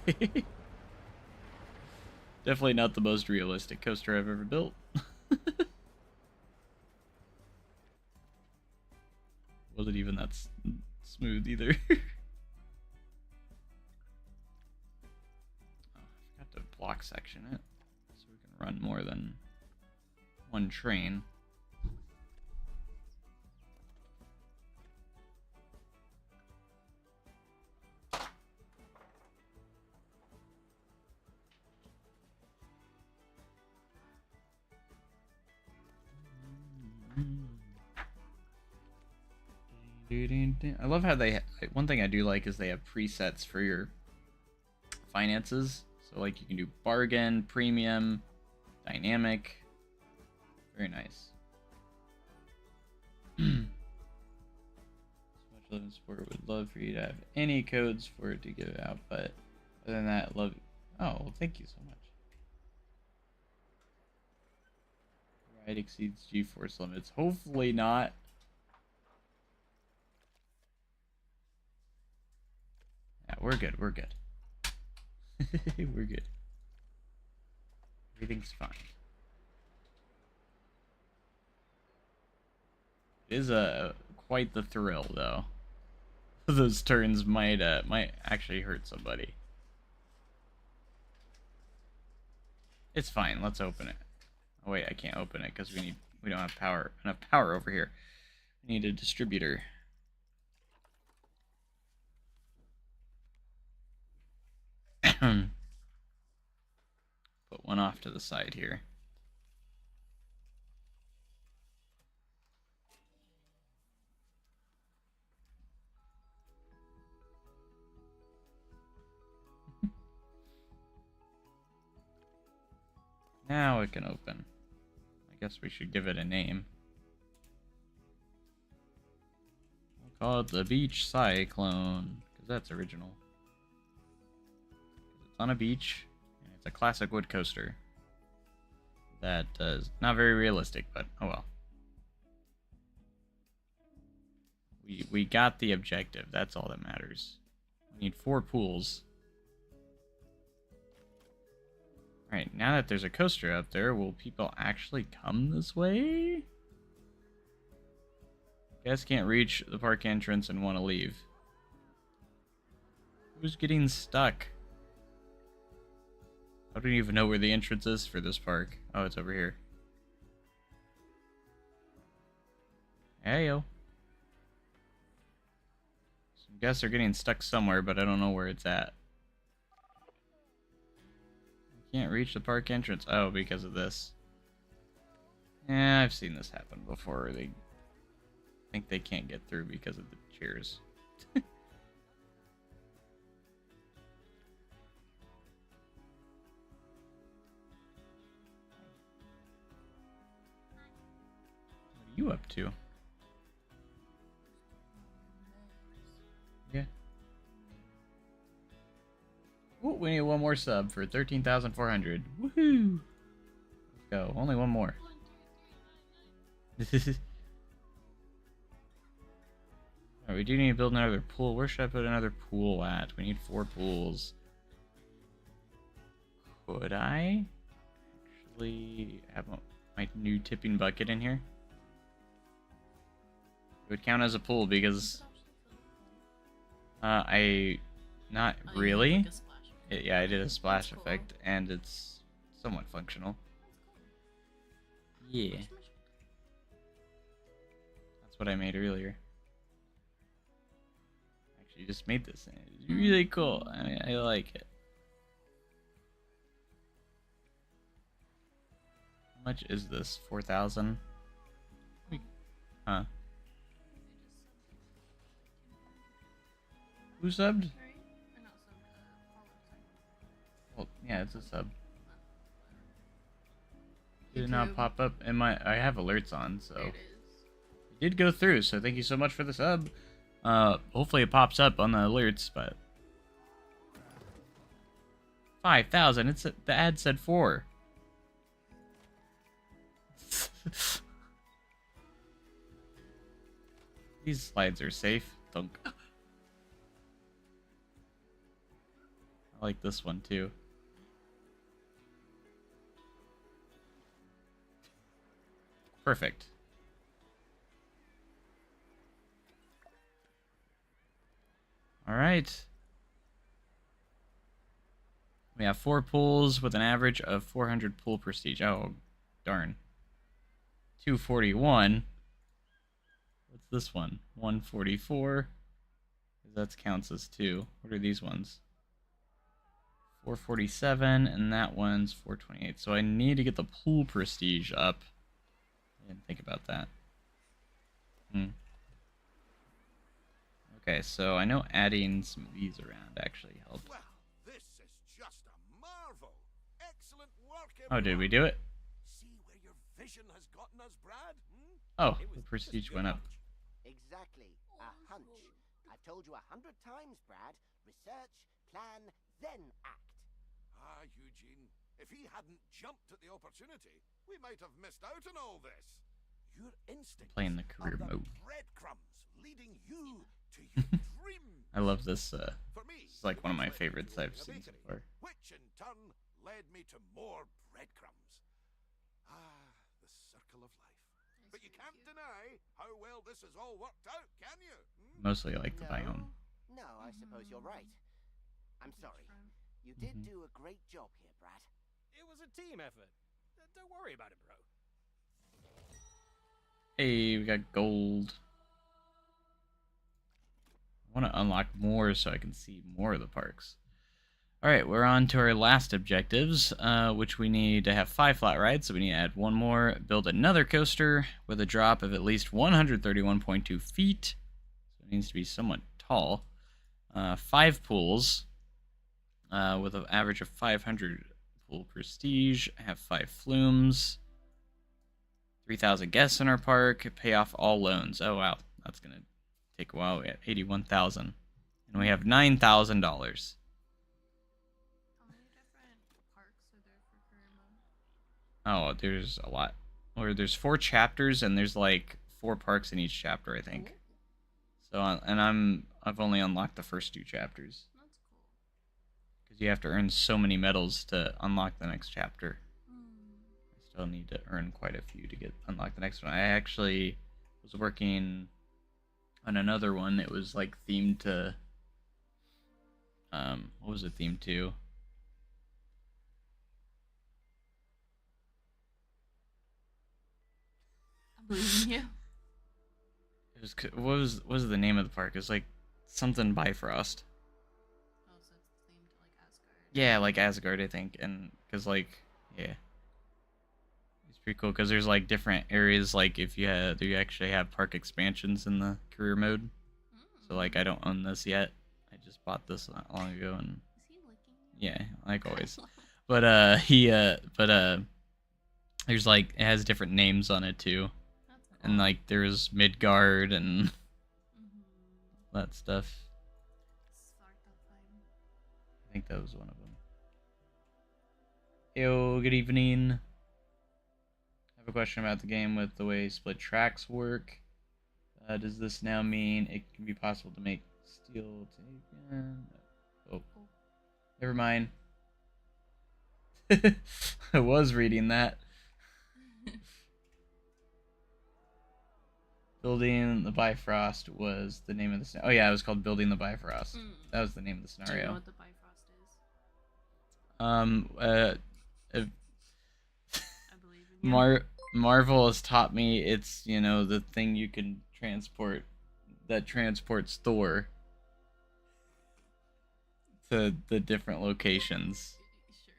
[SPEAKER 1] Definitely not the most realistic coaster I've ever built. Wasn't even that smooth either. Oh, I forgot to block section it, so we can run more than one train. I love how they. One thing I do like is they have presets for your finances. So like you can do bargain, premium, dynamic. Very nice. So much Sport would love for you to have any codes for it to give out, but other than that, love. Oh, well, thank you so much. Ride exceeds G-force limits. Hopefully not. Yeah, we're good. We're good. We're good. Everything's fine. It is quite the thrill, though. Those turns might actually hurt somebody. It's fine. Let's open it. Oh wait, I can't open it because we don't have enough power over here. We need a distributor. Put one off to the side here. Now it can open. I guess we should give it a name. We'll call it the Beach Cyclone, because that's original. It's on a beach, and it's a classic wood coaster. That is not very realistic, but oh well. We got the objective, that's all that matters. We need 4 pools. Alright, now that there's a coaster up there, will people actually come this way? Guests can't reach the park entrance and want to leave. Who's getting stuck? I don't even know where the entrance is for this park. Oh, it's over here. Heyo. Some guests are getting stuck somewhere, but I don't know where it's at. Can't reach the park entrance. Oh, because of this. Yeah, I've seen this happen before. They think they can't get through because of the chairs. What are you up to? Yeah. Ooh, we need one more sub for 13,400. Woohoo! Let's go. Only one more. Alright, we do need to build another pool. Where should I put another pool at? We need 4 pools. Could I actually have my new tipping bucket in here? It would count as a pool because not really. Yeah, I did a splash effect, and it's somewhat functional. Yeah. That's what I made earlier. Actually, just made this, and it's really cool. I mean, I like it. How much is this? 4,000? Huh. Who subbed? Well, yeah, it's a sub. Did it not pop up in my... I have alerts on, so... It did go through, so thank you so much for the sub. Hopefully it pops up on the alerts, but... 5,000, the ad said 4. These slides are safe. Thunk. I like this one too. Perfect. All right. We have 4 pools with an average of 400 pool prestige. Oh, darn. 241. What's this one? 144. That counts as 2. What are these ones? 447, and that one's 428. So I need to get the pool prestige up. I didn't think about that. Okay, so I know adding some of these around actually helped.
[SPEAKER 2] Well, this is just a marvel. Excellent work,
[SPEAKER 1] Oh, did we do it?
[SPEAKER 2] See where your vision has gotten us, Brad?
[SPEAKER 1] Oh, the prestige went up.
[SPEAKER 3] Exactly. A hunch. I've told you 100 times, Brad. Research, plan, then act.
[SPEAKER 2] Ah, Eugene, if he hadn't jumped at the opportunity, we might have missed out on all this. Your instincts
[SPEAKER 1] Playing the
[SPEAKER 2] are
[SPEAKER 1] career
[SPEAKER 2] the
[SPEAKER 1] mode.
[SPEAKER 2] breadcrumbs leading you to your dreams.
[SPEAKER 1] I love this.
[SPEAKER 2] For me,
[SPEAKER 1] It's like one of my
[SPEAKER 2] which led me to
[SPEAKER 1] favorites I've
[SPEAKER 2] opening a
[SPEAKER 1] seen so
[SPEAKER 2] bakery,
[SPEAKER 1] far.
[SPEAKER 2] which in turn led me to more breadcrumbs. Ah, the circle of life. But you can't deny how well this has all worked out, can you? Hmm?
[SPEAKER 1] Mostly like the biome.
[SPEAKER 3] No, I suppose you're right. I'm sorry. You did do a great job here, Brad.
[SPEAKER 4] It was a team effort. Don't worry about it, bro.
[SPEAKER 1] Hey, we got gold. I want to unlock more so I can see more of the parks. Alright, we're on to our last objectives, which we need to have 5 flat rides, so we need to add one more, build another coaster with a drop of at least 131.2 feet, so it needs to be somewhat tall, 5 pools, with an average of 500 pool prestige, have 5 flumes, 3,000 guests in our park, pay off all loans. Oh wow, that's going to take a while. We have 81,000, and we have $9,000.
[SPEAKER 5] How many different parks are there for career mode?
[SPEAKER 1] Oh, there's a lot. Or there's 4 chapters, and there's like 4 parks in each chapter, I think. So, and I've only unlocked the first 2 chapters.
[SPEAKER 5] That's cool.
[SPEAKER 1] Because you have to earn so many medals to unlock the next chapter. I still need to earn quite a few to unlock the next one. I actually was working on another one. It was like themed to... what was it themed to?
[SPEAKER 5] I believe in you.
[SPEAKER 1] It was what was the name of the park? It was like something Bifrost.
[SPEAKER 5] Oh, so it's themed to like Asgard.
[SPEAKER 1] Yeah, like Asgard, I think, and because like yeah, it's pretty cool because there's like different areas. Like if you actually have park expansions in the career mode. So like I don't own this yet. I just bought this not long ago, and
[SPEAKER 5] Is he licking you?
[SPEAKER 1] yeah, like always. But there's like it has different names on it too,
[SPEAKER 5] That's cool.
[SPEAKER 1] and like there's Midgard and that stuff.
[SPEAKER 5] Svartalfheim.
[SPEAKER 1] I think that was one of them. Yo, good evening. I have a question about the game with the way split tracks work. Does this now mean it can be possible to make steel tape? Oh, never mind. I was reading that. Building the Bifrost was the name of the scenario. Oh yeah, it was called Building the Bifrost. That was the name of the
[SPEAKER 5] Do you
[SPEAKER 1] scenario.
[SPEAKER 5] know what the Bifrost is? I believe in you.
[SPEAKER 1] Marvel has taught me it's, you know, the thing you can transport that transports Thor to the different locations.
[SPEAKER 5] Sure.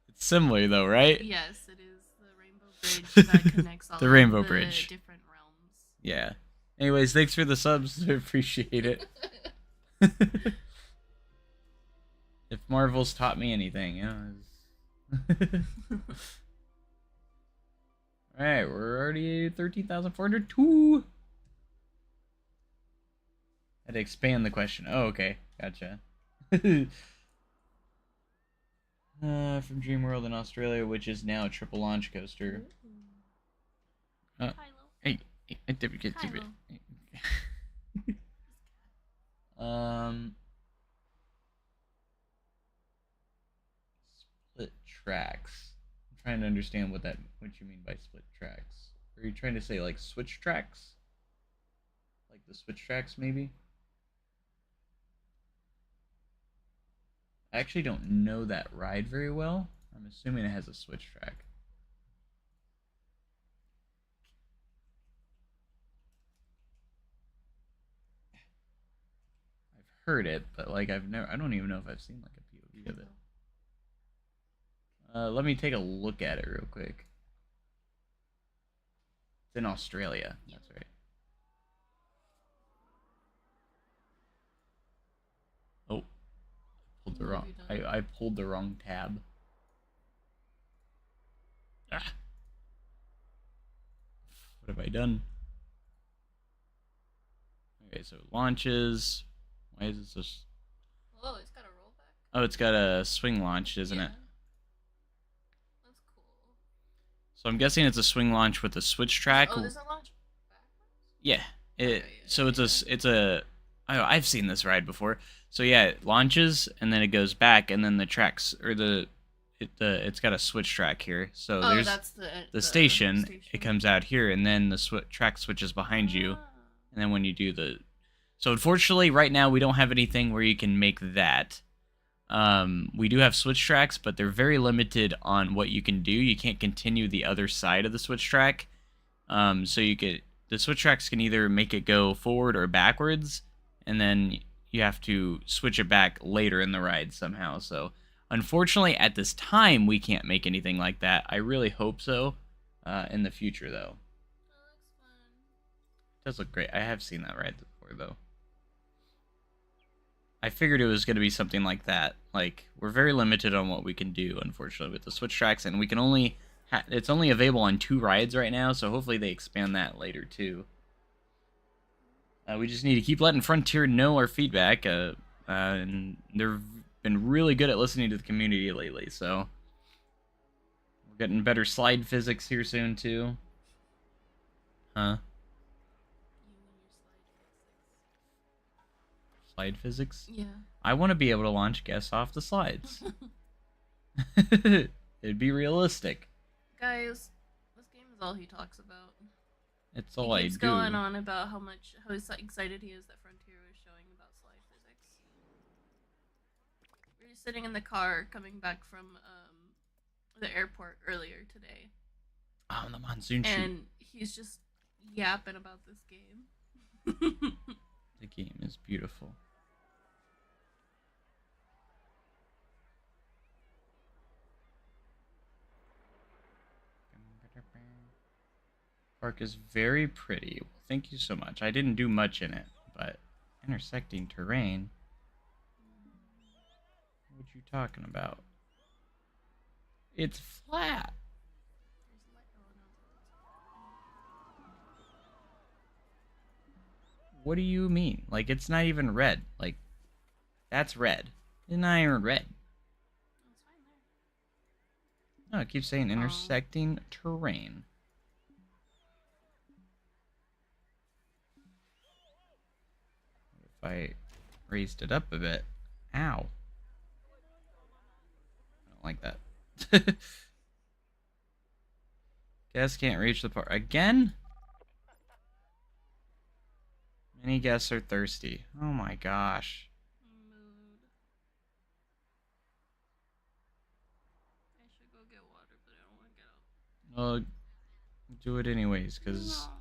[SPEAKER 1] It's similar though, right?
[SPEAKER 5] Yes, it is the Rainbow Bridge that connects all
[SPEAKER 1] The
[SPEAKER 5] of
[SPEAKER 1] Rainbow
[SPEAKER 5] the
[SPEAKER 1] Bridge.
[SPEAKER 5] different realms.
[SPEAKER 1] Yeah. Anyways, thanks for the subs. I appreciate it. If Marvel's taught me anything, you know. Alright, we're already at 13,402. Had to expand the question. Oh, okay. Gotcha. From Dreamworld in Australia, which is now a triple launch coaster.
[SPEAKER 5] Kylo.
[SPEAKER 1] Hey, I did get to it. Split tracks. I'm trying to understand what you mean by split tracks. Are you trying to say like switch tracks? Like the switch tracks, maybe? I actually don't know that ride very well. I'm assuming it has a switch track. I've heard it, but like I don't even know if I've seen like a POV of it. Let me take a look at it real quick. It's in Australia. That's right. Oh, pulled the wrong. I pulled the wrong tab. Ah. What have I done? Okay, so launches. Why is this just...
[SPEAKER 5] Oh, it's got a rollback.
[SPEAKER 1] Oh, it's got a swing launch, isn't
[SPEAKER 5] Yeah.
[SPEAKER 1] it?
[SPEAKER 5] That's cool.
[SPEAKER 1] So I'm guessing it's a swing launch with a switch track.
[SPEAKER 5] Oh, does it launch backwards?
[SPEAKER 1] Yeah. It.
[SPEAKER 5] Okay,
[SPEAKER 1] So it's a. Oh, I've seen this ride before. So yeah, it launches and then it goes back, and then the tracks or it's got a switch track here. So
[SPEAKER 5] Oh,
[SPEAKER 1] there's
[SPEAKER 5] that's
[SPEAKER 1] the station. It comes out here, and then the track switches behind you,
[SPEAKER 5] Ah.
[SPEAKER 1] and then when you do the. So unfortunately, right now we don't have anything where you can make that. We do have switch tracks, but they're very limited on what you can do. You can't continue the other side of the switch track. So the switch tracks can either make it go forward or backwards, and then you have to switch it back later in the ride somehow. So unfortunately, at this time, we can't make anything like that. I really hope so in the future, though.
[SPEAKER 5] That looks fun.
[SPEAKER 1] It does look great. I have seen that ride before, though. I figured it was going to be something like that. Like, we're very limited on what we can do, unfortunately, with the switch tracks, and we can only... it's only available on 2 rides right now, so hopefully they expand that later, too. We just need to keep letting Frontier know our feedback, and they've been really good at listening to the community lately, so... We're getting better slide physics here soon, too. Huh?
[SPEAKER 5] You and your
[SPEAKER 1] Slide physics?
[SPEAKER 5] Yeah.
[SPEAKER 1] I want to be able to launch guests off the slides. It'd be realistic.
[SPEAKER 5] Guys, this game is all he talks about.
[SPEAKER 1] It's all
[SPEAKER 5] He keeps
[SPEAKER 1] I do.
[SPEAKER 5] going on about how excited he is that Frontier is showing about slide physics. We were sitting in the car coming back from the airport earlier today,
[SPEAKER 1] Oh, the monsoon shoot.
[SPEAKER 5] and he's just yapping about this game.
[SPEAKER 1] The game is beautiful. Park is very pretty. Well, thank you so much. I didn't do much in it, but intersecting terrain. What you talking about? It's flat. What do you mean? Like, it's not even red. Like, that's red. It's not even red.
[SPEAKER 5] It's fine there.
[SPEAKER 1] No, it keeps saying intersecting terrain. If I raised it up a bit. Ow. I don't like that. Guests can't reach the park. Again? Many guests are thirsty. Oh my gosh.
[SPEAKER 5] Mood. I should go get water, but I don't want to get up.
[SPEAKER 1] Well, do it anyways, because
[SPEAKER 5] No.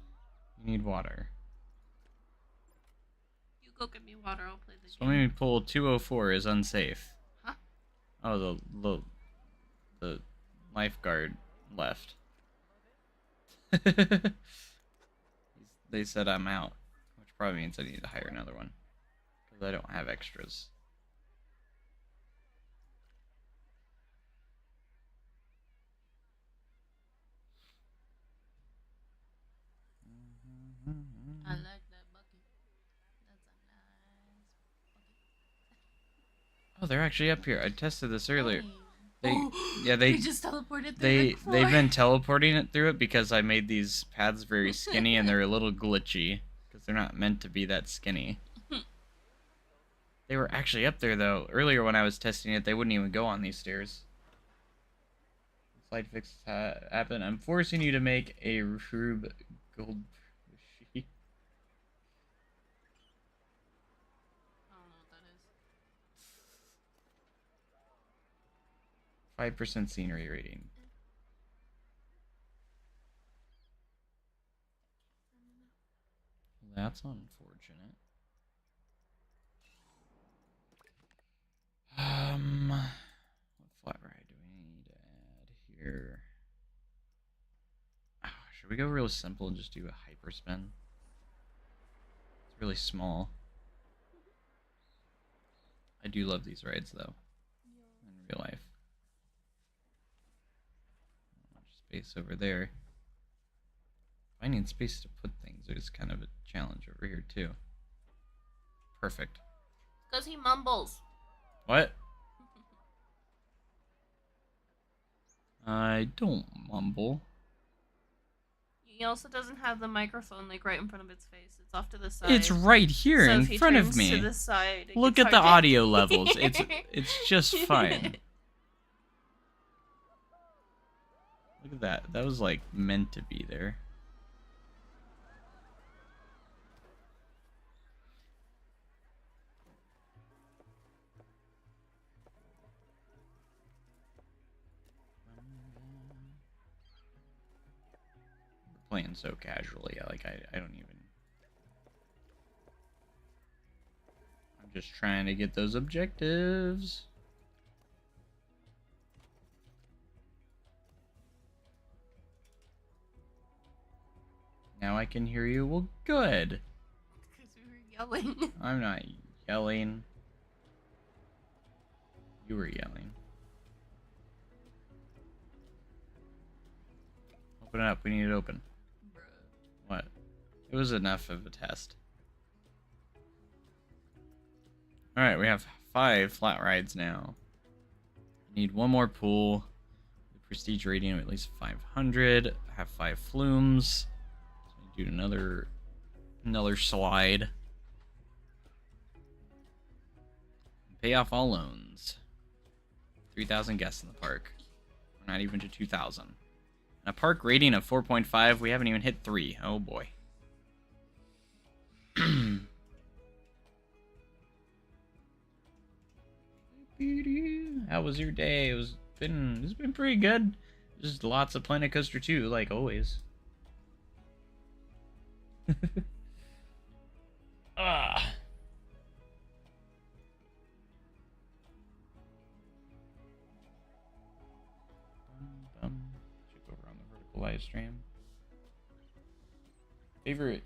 [SPEAKER 1] you need water.
[SPEAKER 5] You go get me water, I'll play the game.
[SPEAKER 1] Swimming pool 204 is unsafe.
[SPEAKER 5] Huh?
[SPEAKER 1] Oh, the lifeguard left. They said I'm out, which probably means I need to hire another one, because I don't have extras.
[SPEAKER 5] I like that bucket. That's a nice bucket.
[SPEAKER 1] Oh, they're actually up here. I tested this earlier. They,
[SPEAKER 5] Oh,
[SPEAKER 1] yeah, they
[SPEAKER 5] just teleported through
[SPEAKER 1] they've
[SPEAKER 5] it before.
[SPEAKER 1] been teleporting it through it because I made these paths very skinny and they're a little glitchy because they're not meant to be that skinny. They were actually up there though. Earlier when I was testing it, they wouldn't even go on these stairs. Slide fix happen. I'm forcing you to make a Rube Gold.
[SPEAKER 5] I don't know what that is.
[SPEAKER 1] 5% scenery rating. That's unfortunate. What flat ride do we need to add here? Oh, should we go real simple and just do a hyper spin? It's really small. I do love these rides though. In real life. Not much space over there. Finding space to put things is kind of a challenge over here too. Perfect.
[SPEAKER 5] Because he mumbles.
[SPEAKER 1] What? I don't mumble.
[SPEAKER 5] He also doesn't have the microphone like right in front of its face. It's off to the side.
[SPEAKER 1] It's right here
[SPEAKER 5] so
[SPEAKER 1] in
[SPEAKER 5] if he
[SPEAKER 1] front of
[SPEAKER 5] turns
[SPEAKER 1] me.
[SPEAKER 5] to the side, it
[SPEAKER 1] Look
[SPEAKER 5] gets
[SPEAKER 1] at the
[SPEAKER 5] hard to-
[SPEAKER 1] audio levels. It's just fine. Look at that. That was like meant to be there. We're playing so casually. I don't even. I'm just trying to get those objectives. Now I can hear you. Well, good.
[SPEAKER 5] Because we were yelling.
[SPEAKER 1] I'm not yelling. You were yelling. Open it up. We need it open. What? It was enough of a test. Alright, we have 5 flat rides now. Need one more pool. Prestige rating of at least 500. Have 5 flumes. So do another slide. Pay off all loans. 3,000 guests in the park. We're not even to 2,000. A park rating of 4.5. We haven't even hit 3. Oh boy. How was your day? It's been pretty good. Just lots of Planet Coaster 2, like always. Ah. Should go around the vertical live stream. Favorite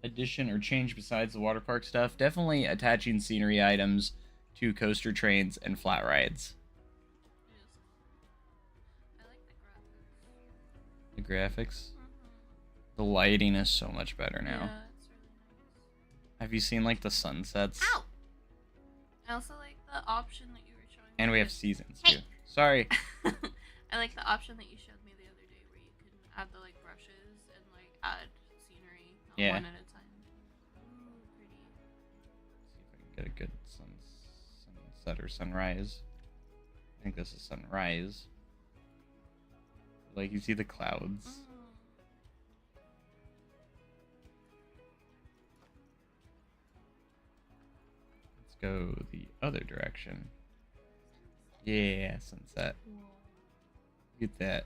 [SPEAKER 1] addition or change besides the water park stuff? Definitely attaching scenery items to coaster trains and flat rides.
[SPEAKER 5] I like the graphics.
[SPEAKER 1] The graphics. The lighting is so much better now.
[SPEAKER 5] Yeah, it's really nice.
[SPEAKER 1] Have you seen like the sunsets?
[SPEAKER 5] Ow! I also like the option that you were showing me.
[SPEAKER 1] And we have
[SPEAKER 5] with-
[SPEAKER 1] seasons
[SPEAKER 5] Hey!
[SPEAKER 1] too. Sorry.
[SPEAKER 5] I like the option that you showed me the other day where you can add the like brushes and like add scenery
[SPEAKER 1] Yeah.
[SPEAKER 5] one at a time. Ooh, pretty.
[SPEAKER 1] See if I can get a good sunset or sunrise. I think this is sunrise. Like you see the clouds.
[SPEAKER 5] Mm.
[SPEAKER 1] Let's go the other direction. Yeah, sunset. Look at that.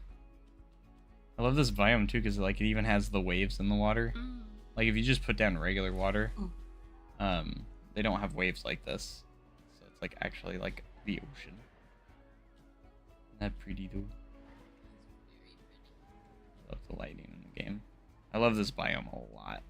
[SPEAKER 1] I love this biome too because like it even has the waves in the water.
[SPEAKER 5] Mm.
[SPEAKER 1] Like if you just put down regular water,
[SPEAKER 5] Mm.
[SPEAKER 1] they don't have waves like this. So it's like actually like the ocean. Isn't that pretty though?
[SPEAKER 5] Very pretty.
[SPEAKER 1] I love the lighting in the game. I love this biome a lot.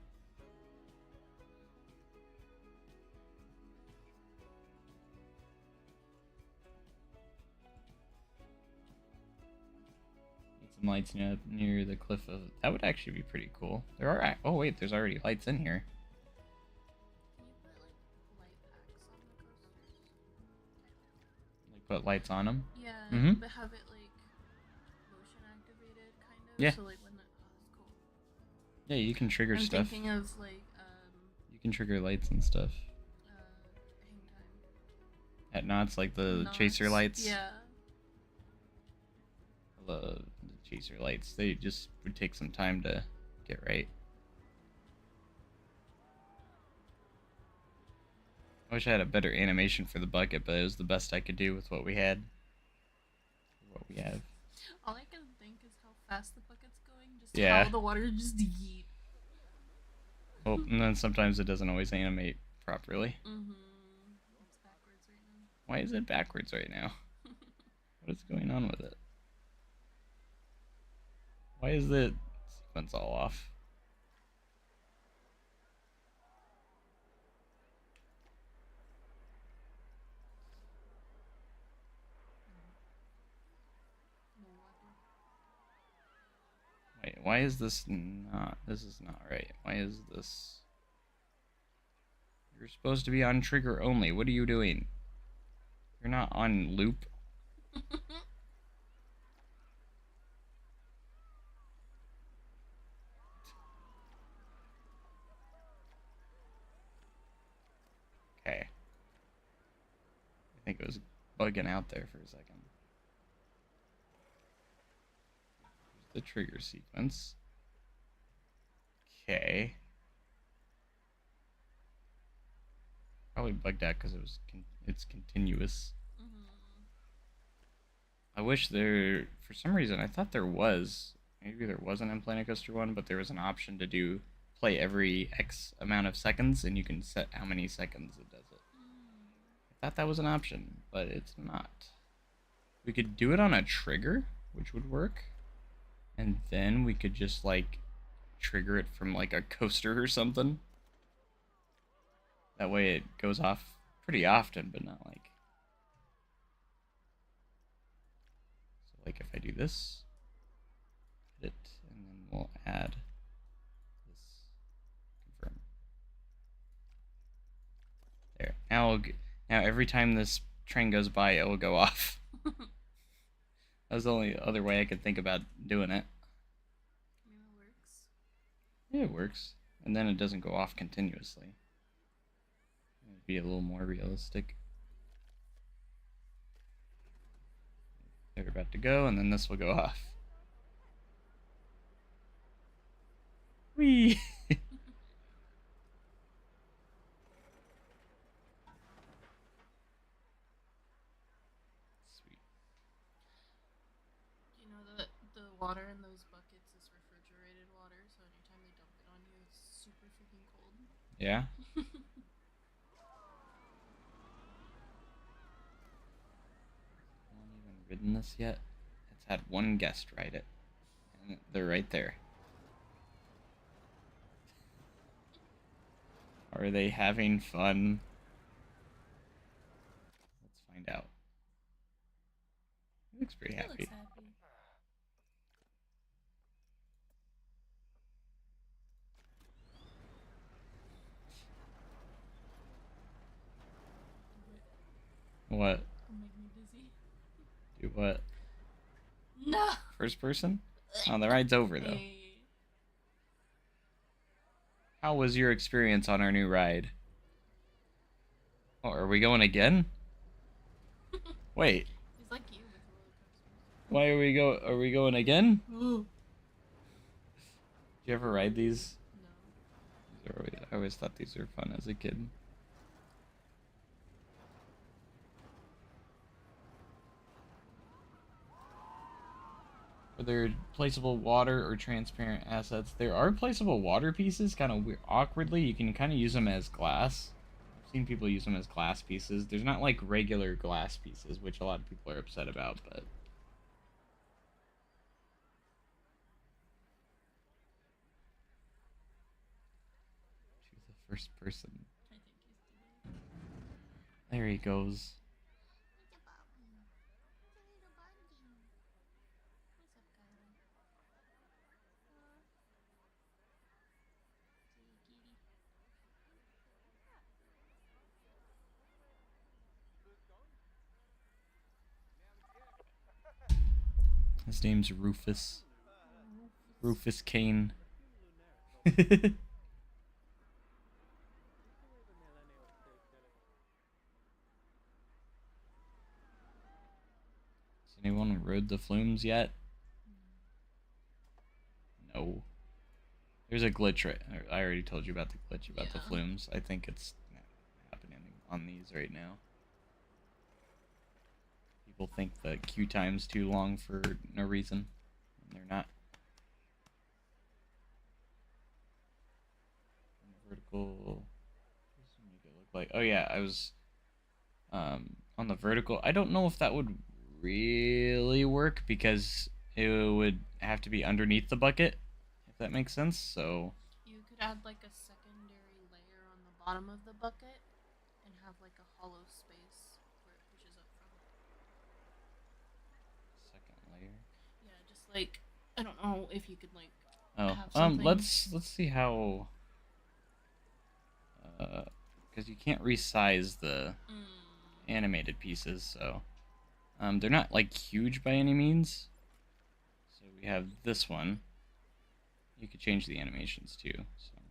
[SPEAKER 1] Need some lights near the cliff of. That would actually be pretty cool. There are. Oh wait, there's already lights in here.
[SPEAKER 5] Can you put like light packs on the coasters?
[SPEAKER 1] Like put lights on them.
[SPEAKER 5] Yeah,
[SPEAKER 1] Mhm.
[SPEAKER 5] but have it like motion activated kind of.
[SPEAKER 1] Yeah.
[SPEAKER 5] So like when the that's cool.
[SPEAKER 1] Yeah, you can trigger
[SPEAKER 5] I'm
[SPEAKER 1] stuff.
[SPEAKER 5] thinking of like
[SPEAKER 1] You can trigger lights and stuff.
[SPEAKER 5] hang time.
[SPEAKER 1] At knots, like the chaser
[SPEAKER 5] Knots.
[SPEAKER 1] lights.
[SPEAKER 5] Yeah.
[SPEAKER 1] I love the chaser lights. They just would take some time to get right. I wish I had a better animation for the bucket, but it was the best I could do with what we had. What we have.
[SPEAKER 5] All I can think is how fast the bucket's going. Just
[SPEAKER 1] Yeah.
[SPEAKER 5] how the water just yeet.
[SPEAKER 1] Well, and then sometimes it doesn't always animate properly.
[SPEAKER 5] Mm-hmm. It's backwards right now.
[SPEAKER 1] Why is it backwards right now? What is going on with it? Why is the sequence all off?
[SPEAKER 5] No water.
[SPEAKER 1] Wait, why is this not... This is not right. Why is this You're supposed to be on trigger only. What are you doing? You're not on loop. Okay. I think it was bugging out there for a second. Here's the trigger sequence. Okay. Probably bugged out because it's continuous. I wish there, for some reason, I thought there was. Maybe there wasn't in Planet Coaster 1, but there was an option to do play every X amount of seconds, and you can set how many seconds it does it. I thought that was an option, but it's not. We could do it on a trigger, which would work, and then we could just like trigger it from like a coaster or something. That way it goes off pretty often, but not like. So like if I do this, hit it, and then we'll add this confirm. There. Now every time this train goes by, it will go off. That's the only other way I could think about doing it.
[SPEAKER 5] Yeah, it works.
[SPEAKER 1] Yeah, it works. And then it doesn't go off continuously. It'd be a little more realistic. They're about to go, and then this will go off. Whee! Sweet.
[SPEAKER 5] You know the water in those buckets is refrigerated water, so anytime they dump it on you, it's super freaking cold.
[SPEAKER 1] Yeah? Haven't even ridden this yet. It's had one guest ride it. And they're right there. Are they having fun? Let's find out. He looks pretty
[SPEAKER 5] He
[SPEAKER 1] happy.
[SPEAKER 5] looks happy.
[SPEAKER 1] What?
[SPEAKER 5] It'll make me dizzy.
[SPEAKER 1] Do what?
[SPEAKER 5] No.
[SPEAKER 1] First person? Oh, the ride's over though.
[SPEAKER 5] Hey.
[SPEAKER 1] How was your experience on our new ride? Oh, are we going again? Wait,
[SPEAKER 5] He's like you with roller coasters.
[SPEAKER 1] why are we going again?
[SPEAKER 5] Ooh.
[SPEAKER 1] Did you ever ride these?
[SPEAKER 5] No.
[SPEAKER 1] I always thought these were fun as a kid. Are there placeable water or transparent assets? There are placeable water pieces, kind of awkwardly. You can kind of use them as glass. I've seen people use them as glass pieces. There's not like regular glass pieces, which a lot of people are upset about, but... To the first person.
[SPEAKER 5] I think he's dead.
[SPEAKER 1] There he goes. His name's Rufus. Rufus Kane. Has anyone rode the flumes yet? No. There's a glitch, right? I already told you about the glitch about the
[SPEAKER 5] Yeah.
[SPEAKER 1] flumes. I think it's happening on these right now. People think the queue time's too long for no reason, and they're not. Vertical. What does it make it look like? Oh yeah, I was on the vertical. I don't know if that would really work because it would have to be underneath the bucket, if that makes sense. So
[SPEAKER 5] You could add like a secondary layer on the bottom of the bucket and have like a hollow space where it pushes up from.
[SPEAKER 1] second layer.
[SPEAKER 5] Yeah, just like I don't know if you could like
[SPEAKER 1] Oh,
[SPEAKER 5] have something.
[SPEAKER 1] let's see how because you can't resize the
[SPEAKER 5] Mm.
[SPEAKER 1] animated pieces, so they're not like huge by any means. So we have this one. You could change the animations too. So,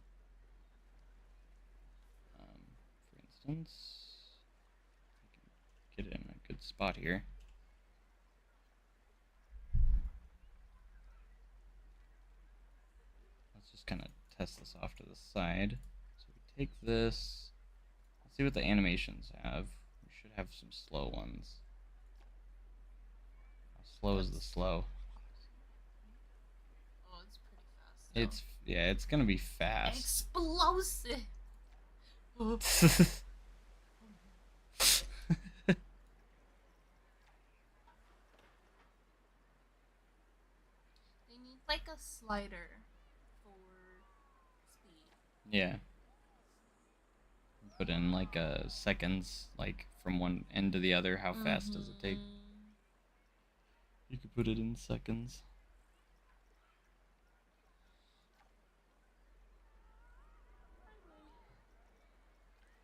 [SPEAKER 1] for instance, I can get it in a good spot here. Let's just kind of test this off to the side. So we take this. Let's see what the animations have. We should have some slow ones. How slow is the slow?
[SPEAKER 5] Oh, it's pretty fast. Still.
[SPEAKER 1] It's gonna be fast.
[SPEAKER 5] Explosive. Oh. They need like a slider for speed.
[SPEAKER 1] Yeah. Put in like seconds, like from one end to the other. How fast does it take? You could put it in seconds.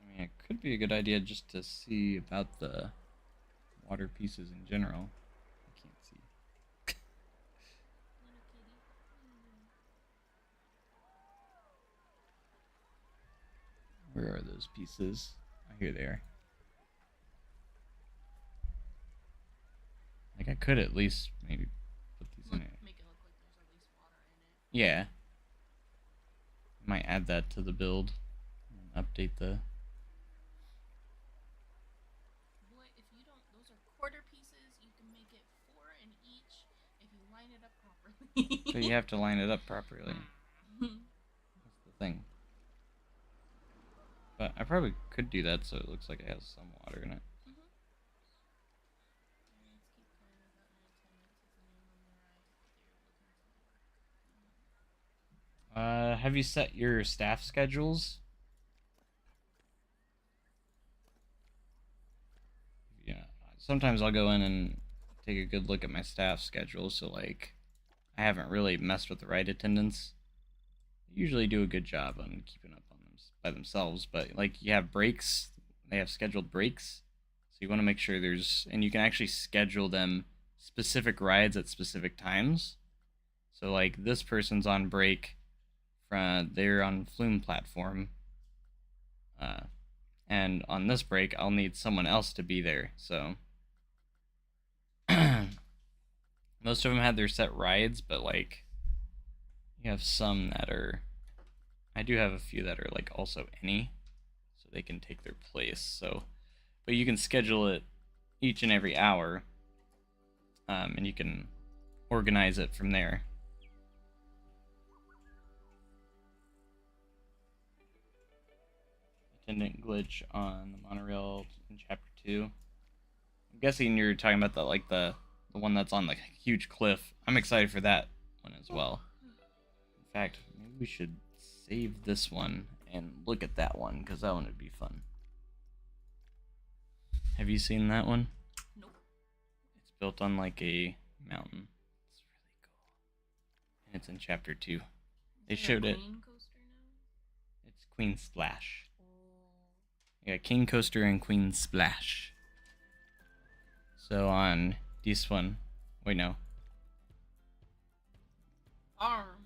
[SPEAKER 1] I mean, it could be a good idea just to see about the water pieces in general. I can't see.
[SPEAKER 5] Little kitty.
[SPEAKER 1] Where are those pieces? Oh, here they are. Like, I could at least maybe put these in it.
[SPEAKER 5] Make it look like there's at least water in it.
[SPEAKER 1] Yeah. Might add that to the build and update the.
[SPEAKER 5] Boy, if you don't, those are quarter pieces. You can make it 4 in each if you line it up properly.
[SPEAKER 1] So you have to line it up properly. That's the thing. But I probably could do that so it looks like it has some water in it.
[SPEAKER 5] Let's keep playing with that in attendance.
[SPEAKER 1] Have you set your staff schedules? Yeah. Sometimes I'll go in and take a good look at my staff schedule. So like, I haven't really messed with the ride attendants. They usually do a good job on keeping up on them by themselves. But like, you have breaks. They have scheduled breaks. So you want to make sure and you can actually schedule them specific rides at specific times. So like, this person's on break. They're on Flume platform, and on this break I'll need someone else to be there. So most of them had their set rides, but like, you have some that are. I do have a few that are like also any, so they can take their place. So, but you can schedule it each and every hour, and you can organize it from there. Attendant glitch on the monorail in chapter 2. I'm guessing you're talking about the one that's on the huge cliff. I'm excited for that one as well. In fact, maybe we should save this one and look at that one, because that one would be fun. Have you seen that one?
[SPEAKER 5] Nope.
[SPEAKER 1] It's built on like a mountain. It's really cool. And it's in chapter 2. They showed it.
[SPEAKER 5] Queen coaster now?
[SPEAKER 1] It's Queen Splash.
[SPEAKER 5] Oh.
[SPEAKER 1] Yeah, King Coaster and Queen Splash. So on this one, wait, no,
[SPEAKER 5] Armland.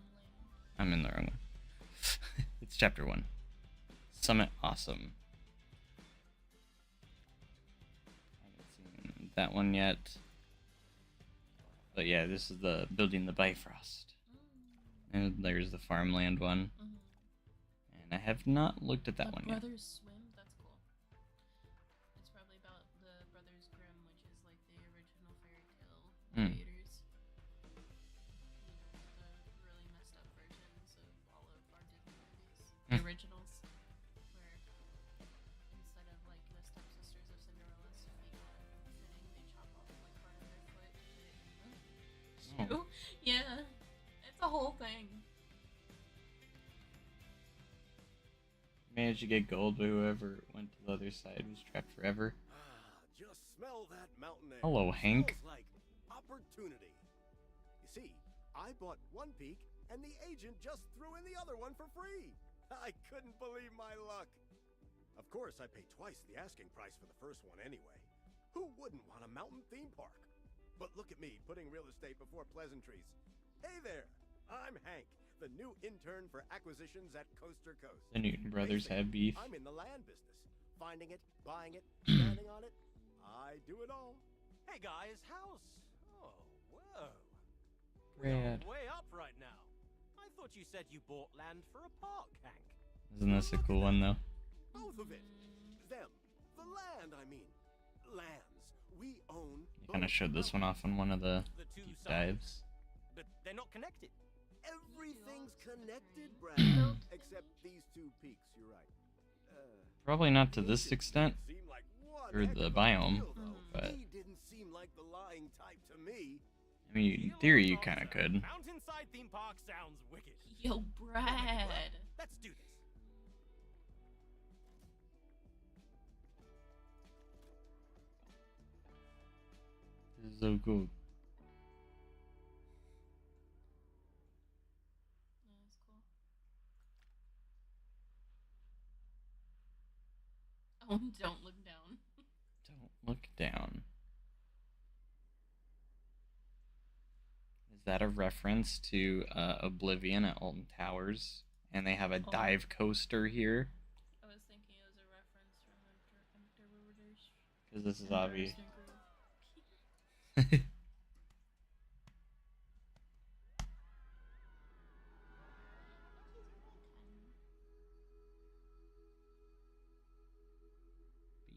[SPEAKER 1] I'm in the wrong one. It's chapter 1. Summit Awesome. I haven't seen that one yet. But yeah, this is the Building the Bifrost. And there's the Farmland one. And I have not looked at that
[SPEAKER 5] The
[SPEAKER 1] one yet.
[SPEAKER 5] Brothers Swim? That's cool. It's probably about the Brothers Grimm, which is like the original fairy tale creators. You know, the really messed up versions of all of our Disney movies. The originals. Where instead of like the stepsisters of Cinderella sitting, they chop off like part of their foot to fit it in the shoe.
[SPEAKER 1] Oh.
[SPEAKER 5] Yeah. It's a whole thing.
[SPEAKER 1] Managed to get gold, but whoever went to the other side was trapped forever.
[SPEAKER 2] Just smell that mountain air.
[SPEAKER 1] Hello, Hank.
[SPEAKER 2] Smells like opportunity. You see, I bought one peak, and the agent just threw in the other one for free. I couldn't believe my luck.
[SPEAKER 6] Of course, I pay twice the asking price for the first one anyway. Who wouldn't want a mountain theme park? But look at me, putting real estate before pleasantries. Hey there, I'm Hank, the new intern for acquisitions at Coast to Coast.
[SPEAKER 1] The Newton brothers have beef.
[SPEAKER 6] I'm in the land business. Finding it, buying it, standing on it. I do it all.
[SPEAKER 4] Hey guys, how's... Oh, whoa.
[SPEAKER 1] Brad.
[SPEAKER 4] Way up right now. I thought you said you bought land for a park, Hank.
[SPEAKER 1] Isn't this a cool one though?
[SPEAKER 6] Both of it. Them. The land, I mean. Lands. We own.
[SPEAKER 1] You kind of showed this one off on one of the
[SPEAKER 4] The two
[SPEAKER 1] deep
[SPEAKER 4] sides.
[SPEAKER 1] dives.
[SPEAKER 4] But they're not connected.
[SPEAKER 6] Everything's connected, Brad. Except these two peaks, you're right.
[SPEAKER 1] Probably not to this extent,
[SPEAKER 6] Seem like one
[SPEAKER 1] or
[SPEAKER 6] heck
[SPEAKER 1] the
[SPEAKER 6] of a
[SPEAKER 1] biome,
[SPEAKER 6] deal, though.
[SPEAKER 1] but
[SPEAKER 6] He didn't seem like the lying type to me.
[SPEAKER 1] I mean, in theory, you kind of could.
[SPEAKER 4] Mountainside theme park sounds wicked.
[SPEAKER 5] Yo, Brad.
[SPEAKER 4] Let's do this.
[SPEAKER 1] This is so cool.
[SPEAKER 5] Yeah, that's cool. Oh, don't look down.
[SPEAKER 1] Don't look down. Is that a reference to Oblivion at Alton Towers? And they have a dive coaster here?
[SPEAKER 5] I was thinking it was a reference from Afterburners.
[SPEAKER 1] Because this is obvious.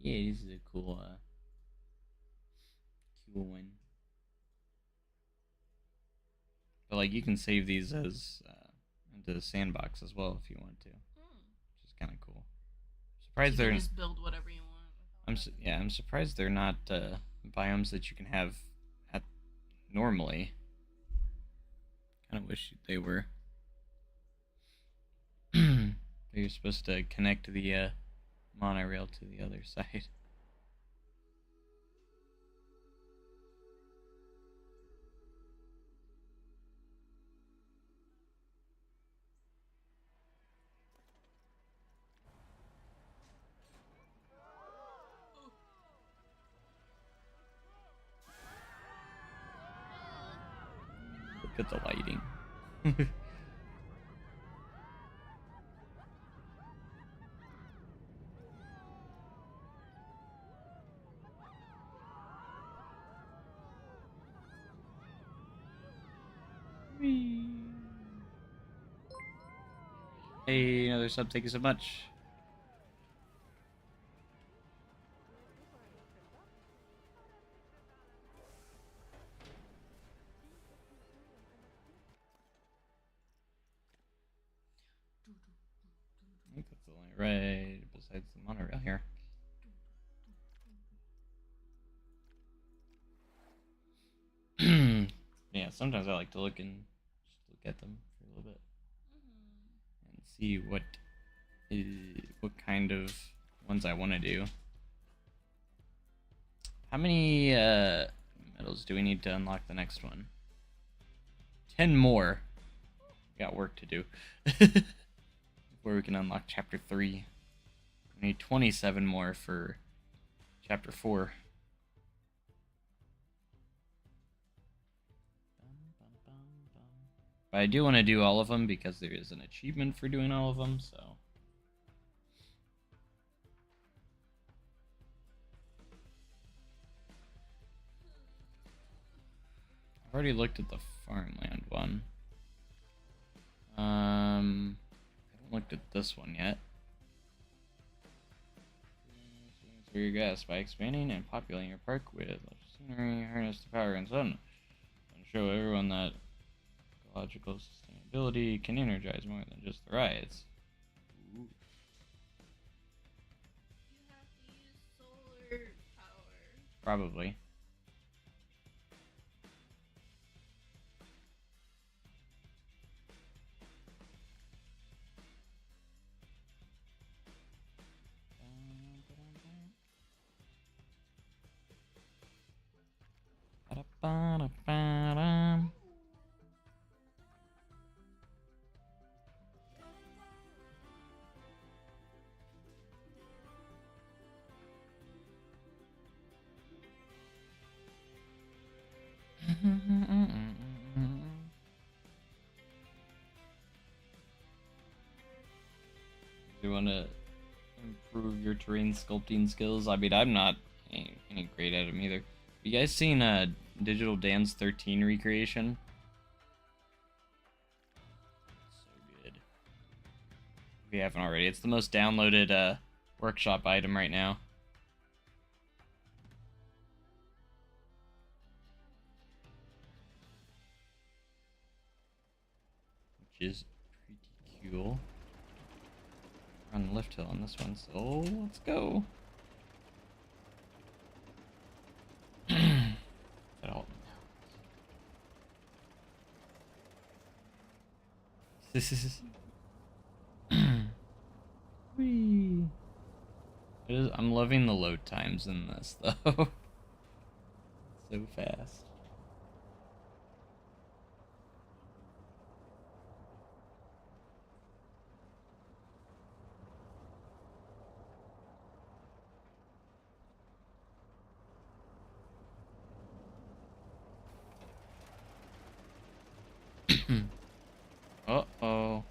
[SPEAKER 1] Yeah, this is a cool one. But like, you can save these as into the sandbox as well if you want to, which is kind of cool. Surprised
[SPEAKER 5] You
[SPEAKER 1] they're.
[SPEAKER 5] can just build whatever you want.
[SPEAKER 1] I'm surprised they're not biomes that you can have at normally. Kind of wish they were. You're supposed to connect the monorail to the other side. Look at the lighting. Hey, another sub, thank you so much. I think that's the only right besides the monorail here. Yeah, sometimes I like to look and just look at them for a little bit and see what kind of ones I want to do. How many medals do we need to unlock the next one? 10 more. Got work to do before we can unlock chapter 3. We need 27 more for chapter 4. But I do want to do all of them because there is an achievement for doing all of them, so. I've already looked at the farmland one. I haven't looked at this one yet. For your guests by expanding and populating your park with scenery, harness the power and sun, and show everyone that ecological sustainability can energize more than just the rides. Ooh.
[SPEAKER 5] You have to use solar power.
[SPEAKER 1] Probably. Ba-da-ba-da-ba-dum. You want to improve your terrain sculpting skills? I mean, I'm not any great at them either. You guys seen Digital Dance 13 recreation? So good. If you haven't already, it's the most downloaded workshop item right now. Which is pretty cool. We're on the lift hill on this one, so let's go. This is. Whee. I'm loving the load times in this though. So fast. Uh-oh.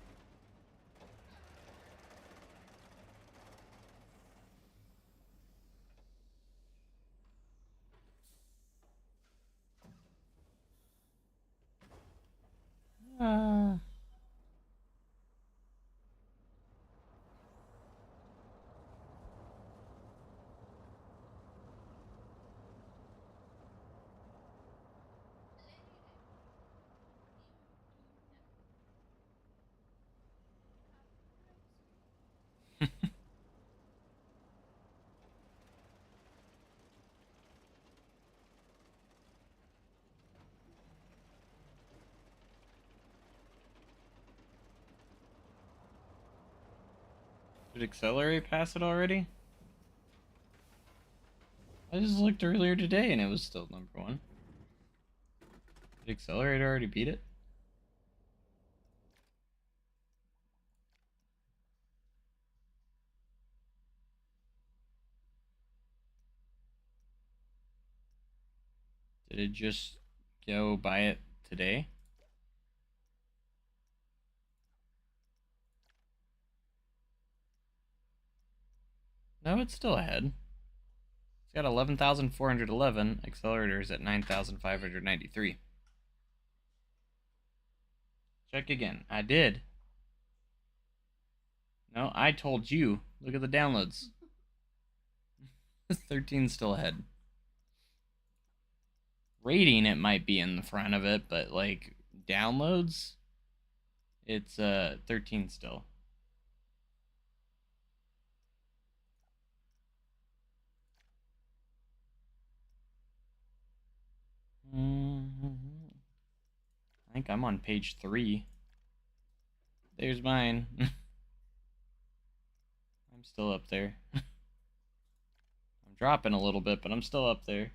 [SPEAKER 1] Ah. Did Accelerate pass it already? I just looked earlier today and it was still #1. Did Accelerate already beat it? Did it just go buy it today? No, it's still ahead. It's got 11,411. Accelerators at 9,593. Check again. I did. No, I told you. Look at the downloads. 13 still ahead. Rating, it might be in the front of it, but like downloads, it's 13 still. I think I'm on page 3. There's mine. I'm still up there. I'm dropping a little bit, but I'm still up there.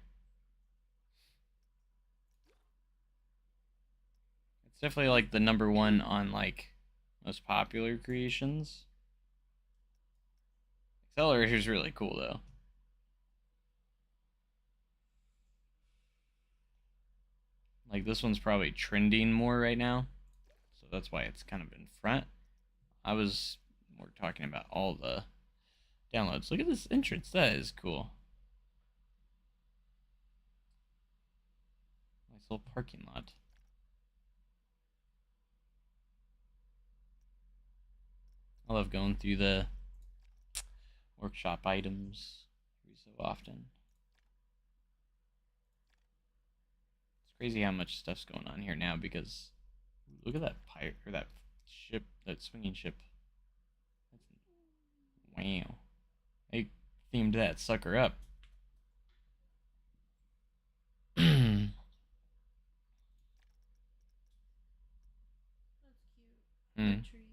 [SPEAKER 1] It's definitely like the #1 on like most popular creations. Accelerator's really cool though. Like this one's probably trending more right now, so that's why it's kind of in front. I was more talking about all the downloads. Look at this entrance. That is cool. Nice little parking lot. I love going through the workshop items every so often. It's crazy how much stuff's going on here now because look at that pirate or that ship, that swinging ship. Wow. They themed that sucker up.
[SPEAKER 5] That's cute.
[SPEAKER 1] Hmm.
[SPEAKER 5] The tree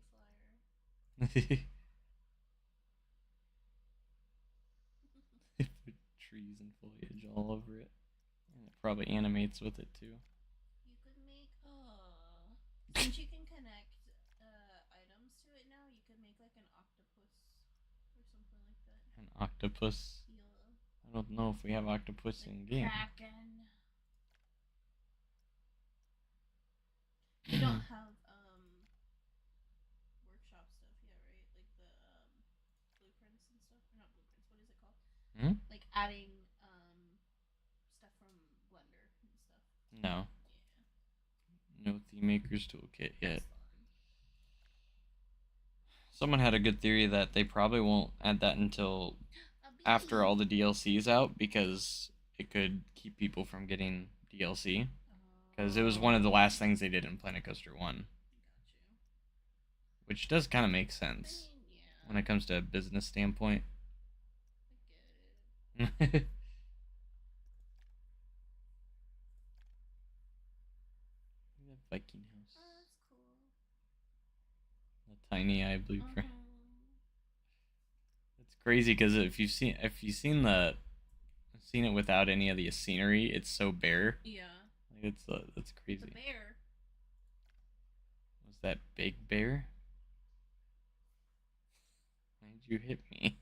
[SPEAKER 5] flyer.
[SPEAKER 1] Put trees and foliage all over it. And it probably animates with it too.
[SPEAKER 5] You could make since you can connect items to it now, you could make like an octopus or something like that.
[SPEAKER 1] An octopus.
[SPEAKER 5] Yeah.
[SPEAKER 1] I don't know if we have octopus in game.
[SPEAKER 5] Kraken. don't have workshop stuff yet, right? Like the blueprints and stuff. Or not blueprints. What is it called?
[SPEAKER 1] Hmm?
[SPEAKER 5] Like adding stuff from Blender and stuff.
[SPEAKER 1] No.
[SPEAKER 5] Yeah.
[SPEAKER 1] No Theme Maker's Toolkit yet.
[SPEAKER 5] That's fun.
[SPEAKER 1] Someone had a good theory that they probably won't add that until
[SPEAKER 5] A bee.
[SPEAKER 1] after all the DLC's out because it could keep people from getting DLC. Because it was one of the last things they did in Planet Coaster 1.
[SPEAKER 5] Got you.
[SPEAKER 1] Which does kind of make sense
[SPEAKER 5] I mean, yeah.
[SPEAKER 1] when it comes to a business standpoint.
[SPEAKER 5] I get it.
[SPEAKER 1] Viking house.
[SPEAKER 5] Oh, that's cool.
[SPEAKER 1] A tiny eye blueprint.
[SPEAKER 5] Uh-huh.
[SPEAKER 1] It's crazy because if you've seen it without any of the scenery, it's so bare.
[SPEAKER 5] Yeah.
[SPEAKER 1] Like that's crazy.
[SPEAKER 5] The bear.
[SPEAKER 1] Was that big bear? Why did you hit me?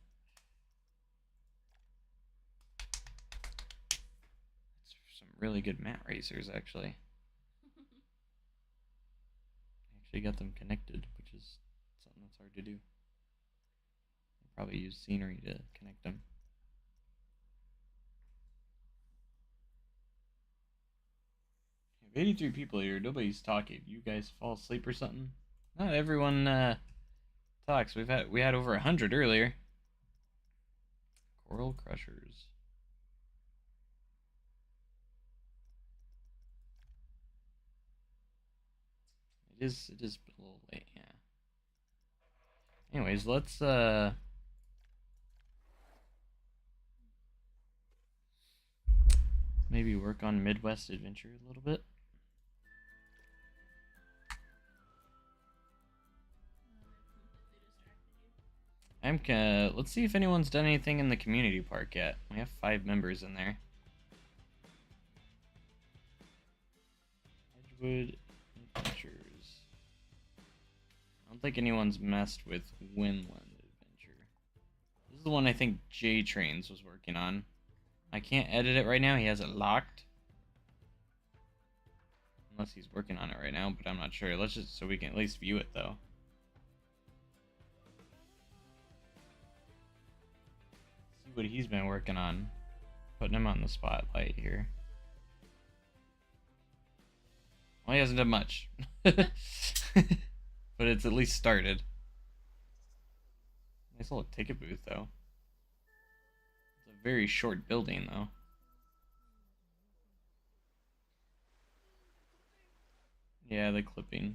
[SPEAKER 1] It's some really good mat racers, actually. I actually got them connected, which is something that's hard to do. I'll probably use scenery to connect them. We have 83 people here. Nobody's talking. You guys fall asleep or something? Not everyone talks. We had over 100 earlier. Coral Crushers. It is a little late, yeah. Anyways, let's maybe work on Midwest Adventure a little bit. Let's see if anyone's done anything in the community park yet. We have 5 members in there. Edgewood Adventures. I don't think anyone's messed with Winland Adventure. This is the one I think J Trains was working on. I can't edit it right now. He has it locked. Unless he's working on it right now, but I'm not sure. Let's just so we can at least view it though. See what he's been working on. Putting him on the spotlight here. Well, he hasn't done much. But it's at least started. Nice little ticket booth though. It's a very short building though. Yeah, the clipping.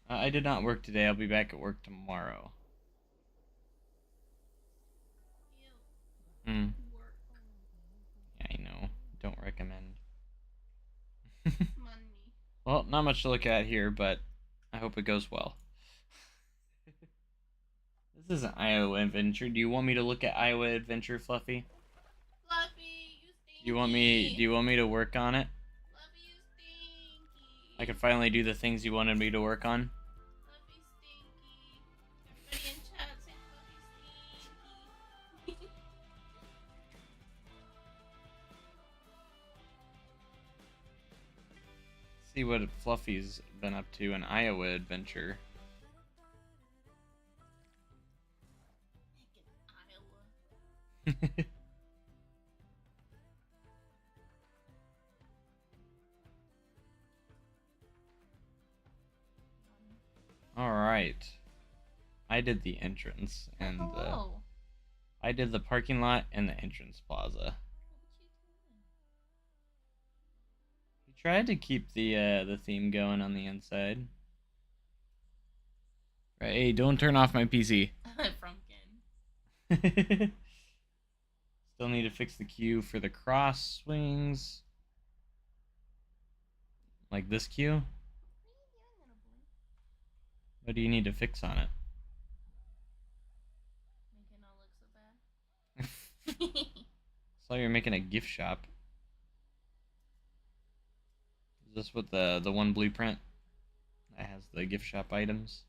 [SPEAKER 1] I did not work today. I'll be back at work tomorrow. Hmm.
[SPEAKER 5] Work.
[SPEAKER 1] Yeah, I know. Don't recommend.
[SPEAKER 5] Money.
[SPEAKER 1] Well, not much to look at here, but I hope it goes well. This isn't Iowa Adventure. Do you want me to look at Iowa Adventure, Fluffy?
[SPEAKER 5] Fluffy, you stinky.
[SPEAKER 1] Do you want me to work on it?
[SPEAKER 5] Fluffy, you stinky.
[SPEAKER 1] I can finally do the things you wanted me to work on.
[SPEAKER 5] Fluffy stinky. Everybody in chat say Fluffy stinky.
[SPEAKER 1] See what Fluffy's been up to in Iowa Adventure.
[SPEAKER 5] Iowa.
[SPEAKER 1] All right. I did the entrance and
[SPEAKER 5] Hello.
[SPEAKER 1] I did the parking lot and the entrance plaza.
[SPEAKER 5] What you doing?
[SPEAKER 1] We tried to keep the theme going on the inside. Right, hey, don't turn off my PC.
[SPEAKER 5] Frumpkin.
[SPEAKER 1] Still need to fix the queue for the cross swings. Like this queue?
[SPEAKER 5] What are you doing, little boy?
[SPEAKER 1] What do you need to fix on it?
[SPEAKER 5] Make it not look so bad.
[SPEAKER 1] Saw you're making a gift shop. Is this what the one blueprint that has the gift shop items?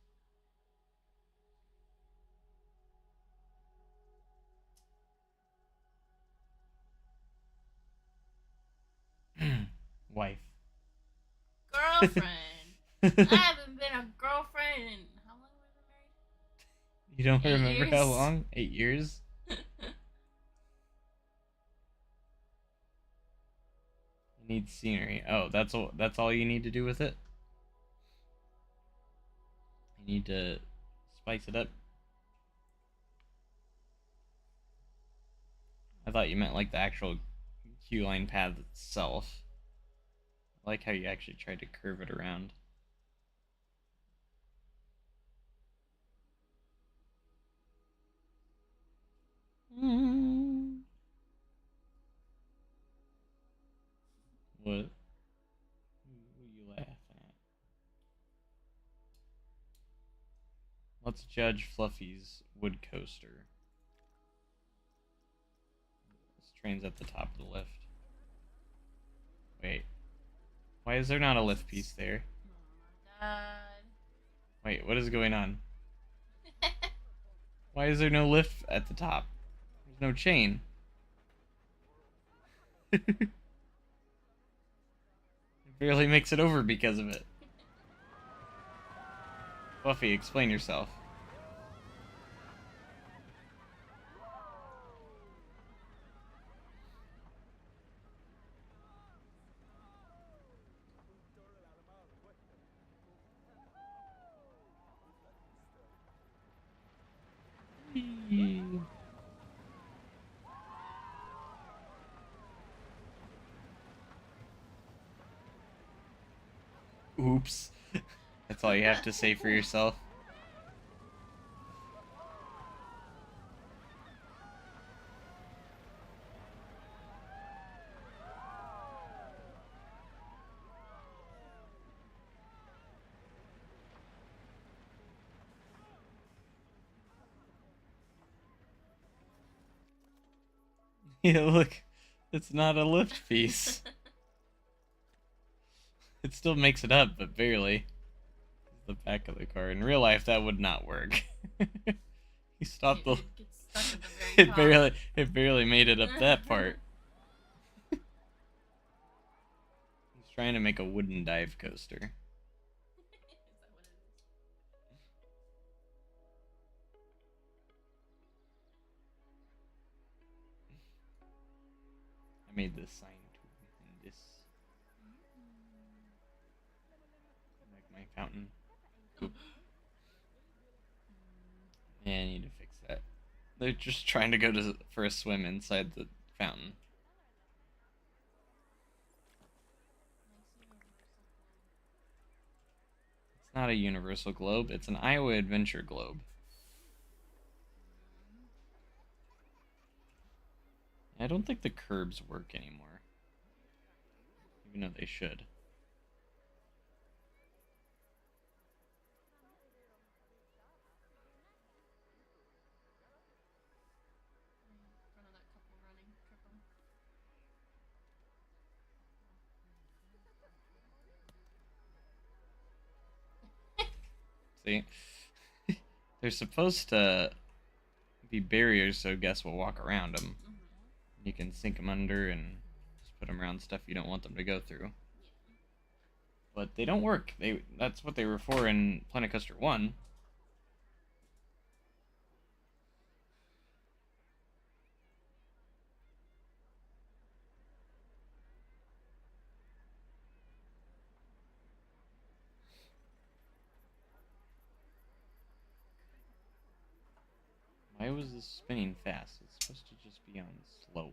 [SPEAKER 1] Wife.
[SPEAKER 5] girlfriend. I haven't been a girlfriend in how long have we been married?
[SPEAKER 1] You don't
[SPEAKER 5] 8
[SPEAKER 1] remember how
[SPEAKER 5] years.
[SPEAKER 1] long? 8 years? You need scenery. Oh, that's all you need to do with it? You need to spice it up. I thought you meant like the actual queue line path itself. I like how you actually tried to curve it around. What? What are you laughing at? Let's judge Fluffy's wood coaster. This train's at the top of the lift. Wait. Why is there not a lift piece there?
[SPEAKER 5] Oh my god.
[SPEAKER 1] Wait, what is going on? Why is there no lift at the top? There's no chain. It barely makes it over because of it. Fluffy, explain yourself. Oops. That's all you have to say for yourself. Yeah, look. It's not a lift piece. It still makes it up, but barely. The back of the car. In real life, that would not work. He stopped the.
[SPEAKER 5] It gets stuck at the very top.
[SPEAKER 1] It barely made it up that part. He's trying to make a wooden dive coaster.
[SPEAKER 5] Is that what it is?
[SPEAKER 1] I made this sign too, and this. Like my fountain. Oop. Yeah, I need to fix that. They're just trying to go for a swim inside the fountain. It's not a universal globe, it's an Iowa Adventure globe. I don't think the curbs work anymore. Even though they should.
[SPEAKER 5] In front of that couple running, trip 'em.
[SPEAKER 1] See? They're supposed to be barriers so guests will walk around them. You can sink them under and just put them around stuff you don't want them to go through. But they don't work. That's what they were for in Planet Coaster 1. Why was this spinning fast? It's supposed to just be on slow.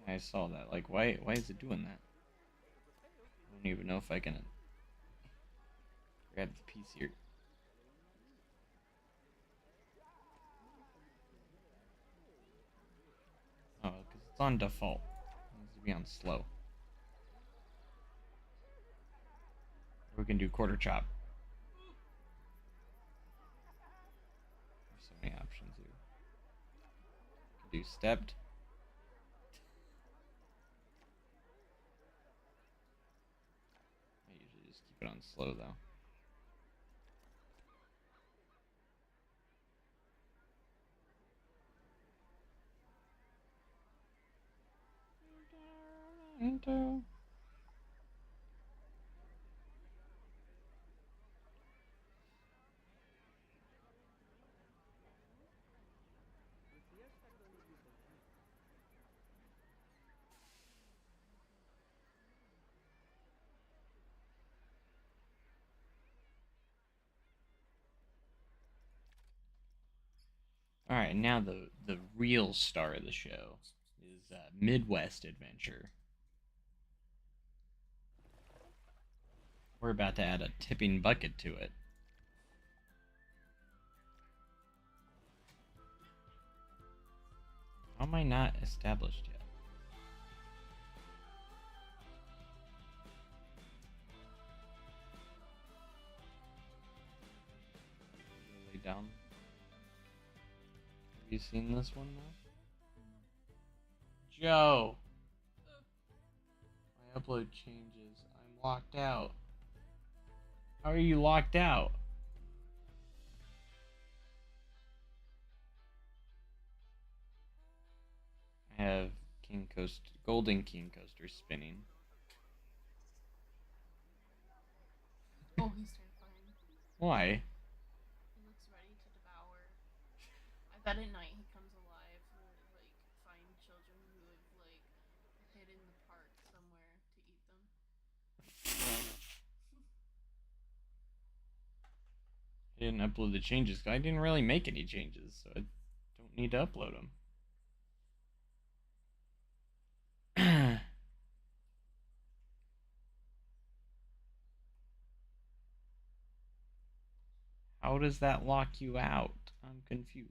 [SPEAKER 1] I saw that. Like, why is it doing that? I don't even know if I can grab the piece here. Oh, because it's on default. It needs to be on slow. Or we can do quarter chop. There's so many options here. We can do stepped. I usually just keep it on slow though. All right, now the real star of the show is Midwest Adventure. We're about to add a tipping bucket to it. How am I not established yet? Lay down. Have you seen this one now? Joe! My upload changes. I'm locked out. How are you locked out? I have Golden King Coaster spinning.
[SPEAKER 5] Oh, he's terrifying.
[SPEAKER 1] Why?
[SPEAKER 5] He looks ready to devour. I bet at night he comes alive to like find children who have like hid in the park somewhere to eat them.
[SPEAKER 1] I didn't upload the changes because I didn't really make any changes, so I don't need to upload them. How does that lock you out? I'm confused.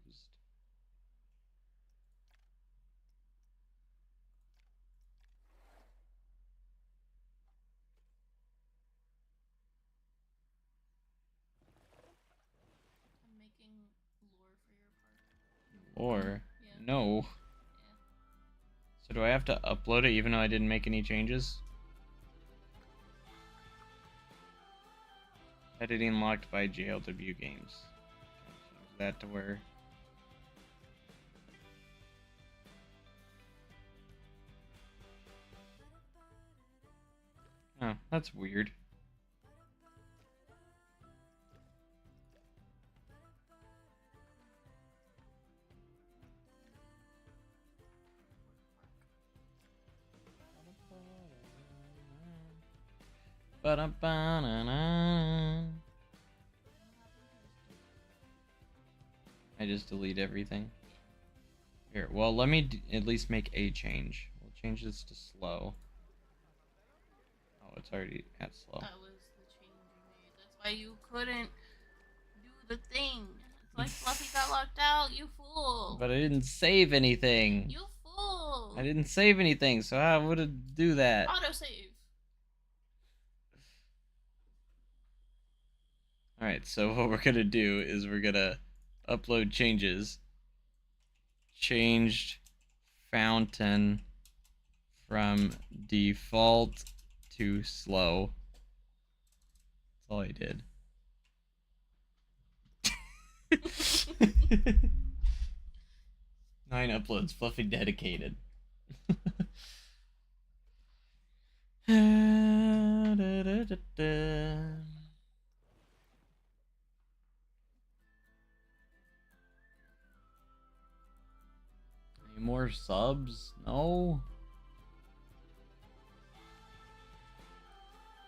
[SPEAKER 5] I'm making lore for your park.
[SPEAKER 1] Or
[SPEAKER 5] Yeah.
[SPEAKER 1] no.
[SPEAKER 5] Yeah.
[SPEAKER 1] So do I have to upload it even though I didn't make any changes? Editing locked by JLW Games. Change that to where. Oh, that's weird. I just delete everything. Here, well, let me at least make a change. We'll change this to slow. Oh, it's already at slow.
[SPEAKER 5] That was the change you made. That's why you couldn't do the thing. It's like Fluffy got locked out, you fool.
[SPEAKER 1] But I didn't save anything.
[SPEAKER 5] You fool.
[SPEAKER 1] I didn't save anything, so how would it do that?
[SPEAKER 5] Autosave.
[SPEAKER 1] Alright, so what we're gonna do is we're gonna upload changes. Changed fountain from default to slow. That's all I did. 9 uploads, Fluffy dedicated. Any more subs? No.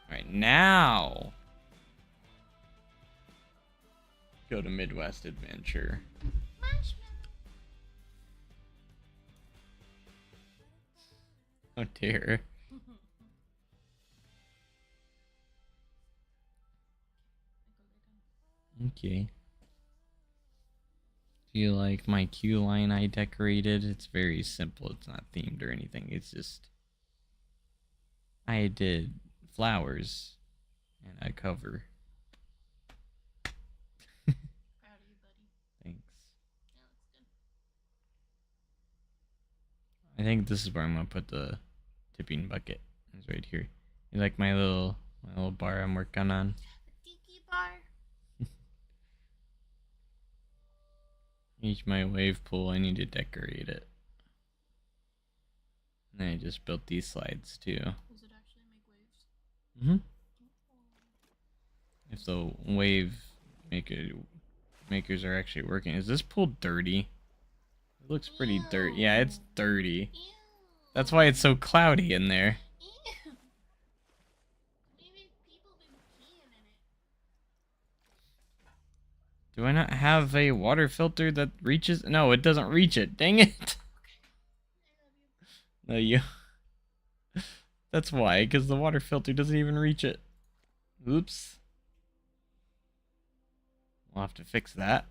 [SPEAKER 1] Alright, now go to Midwest Adventure. Oh dear. Okay. Do you like my queue line I decorated? It's very simple. It's not themed or anything. It's just I did flowers and a cover.
[SPEAKER 5] Proud of you, buddy.
[SPEAKER 1] Thanks.
[SPEAKER 5] Yeah, that's good.
[SPEAKER 1] I think this is where I'm gonna put the tipping bucket. It's right here. You like my little bar I'm working on?
[SPEAKER 5] The tiki bar.
[SPEAKER 1] Here's my wave pool. I need to decorate it. And I just built these slides too.
[SPEAKER 5] Does it actually make waves?
[SPEAKER 1] Mm-hmm. If the wave makers are actually working. Is this pool dirty? It looks pretty dirty. Yeah, it's dirty.
[SPEAKER 5] Ew.
[SPEAKER 1] That's why it's so cloudy in there.
[SPEAKER 5] Ew. Maybe people been peeing in it.
[SPEAKER 1] Do I not have a water filter that reaches? No, it doesn't reach it. Dang it. No, you. That's why, because the water filter doesn't even reach it. Oops. We'll have to fix that.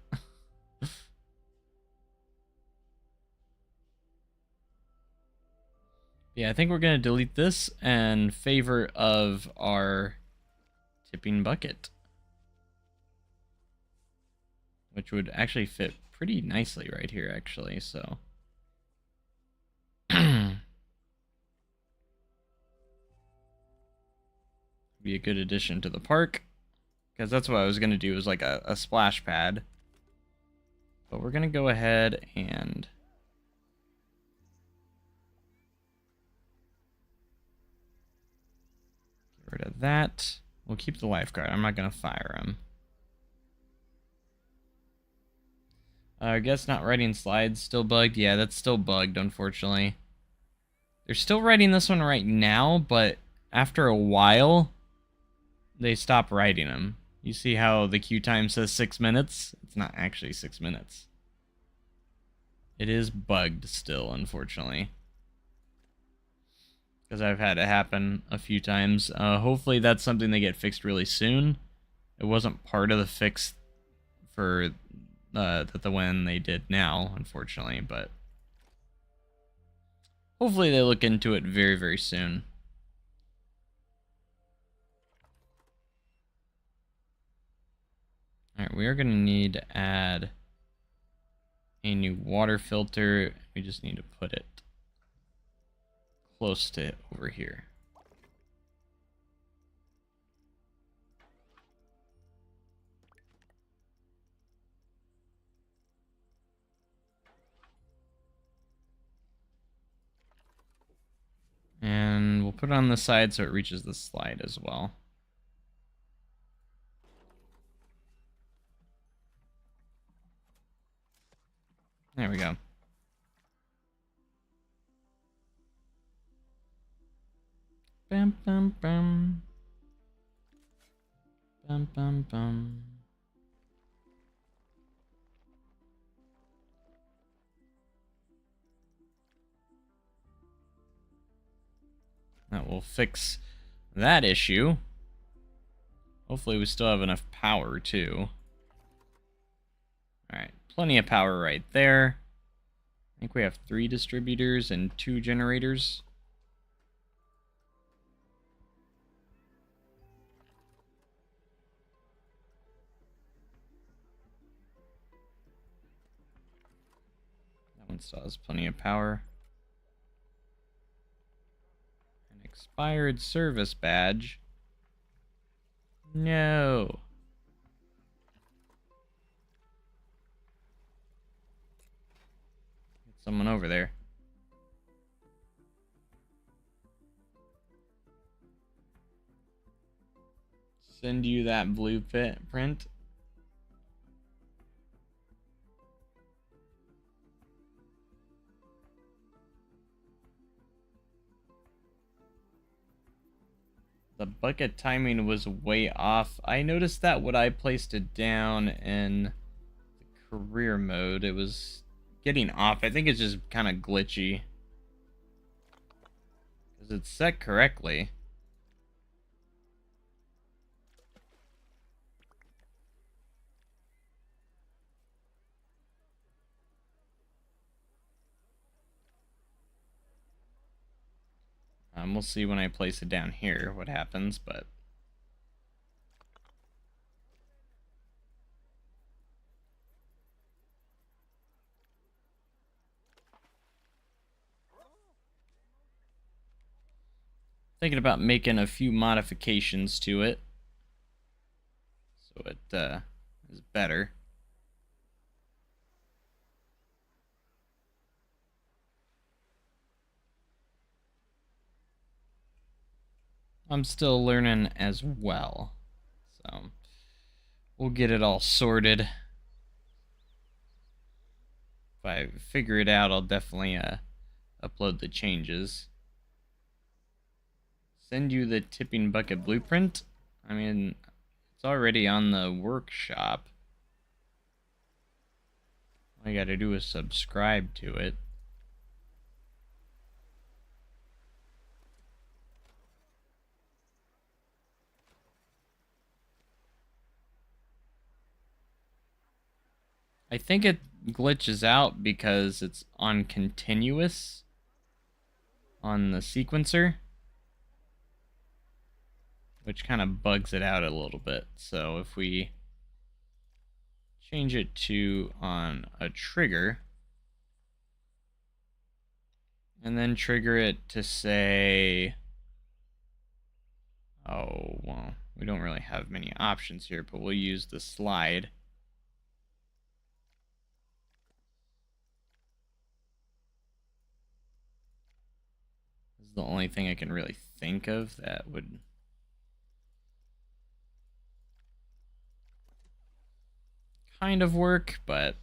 [SPEAKER 1] Yeah, I think we're going to delete this in favor of our tipping bucket, which would actually fit pretty nicely right here, actually, so. Be a good addition to the park, because that's what I was going to do, is like a splash pad. But we're going to go ahead and get rid of that. We'll keep the lifeguard. I'm not going to fire him. I guess not writing slides still bugged. Yeah, that's still bugged, unfortunately. They're still writing this one right now, but after a while, they stop writing them. You see how the queue time says 6 minutes? It's not actually 6 minutes. It is bugged still, unfortunately. Because I've had it happen a few times. Hopefully that's something they get fixed really soon. It wasn't part of the fix for the one they did now, unfortunately, but hopefully they look into it very, very soon. Alright, we are going to need to add a new water filter. We just need to put it close to over here. And we'll put it on the side so it reaches the slide as well. There we go. Bam, bam, bam. Bam, bam, bam. That will fix that issue. Hopefully we still have enough power, too. Alright, plenty of power right there. I think we have 3 distributors and 2 generators. That one still has plenty of power. An expired service badge. No. Get someone over there. Send you that blueprint. The bucket timing was way off. I noticed that when I placed it down in the career mode, it was getting off. I think it's just kind of glitchy. Because it's set correctly. We'll see when I place it down here what happens, but thinking about making a few modifications to it so it is better. I'm still learning as well, so we'll get it all sorted. If I figure it out, I'll definitely upload the changes. Send you the tipping bucket blueprint. I mean, it's already on the workshop. All you gotta do is subscribe to it. I think it glitches out because it's on continuous on the sequencer, which kind of bugs it out a little bit. So if we change it to on a trigger, and then trigger it to say, oh, well, we don't really have many options here, but we'll use the slide. This is the only thing I can really think of that would kind of work, but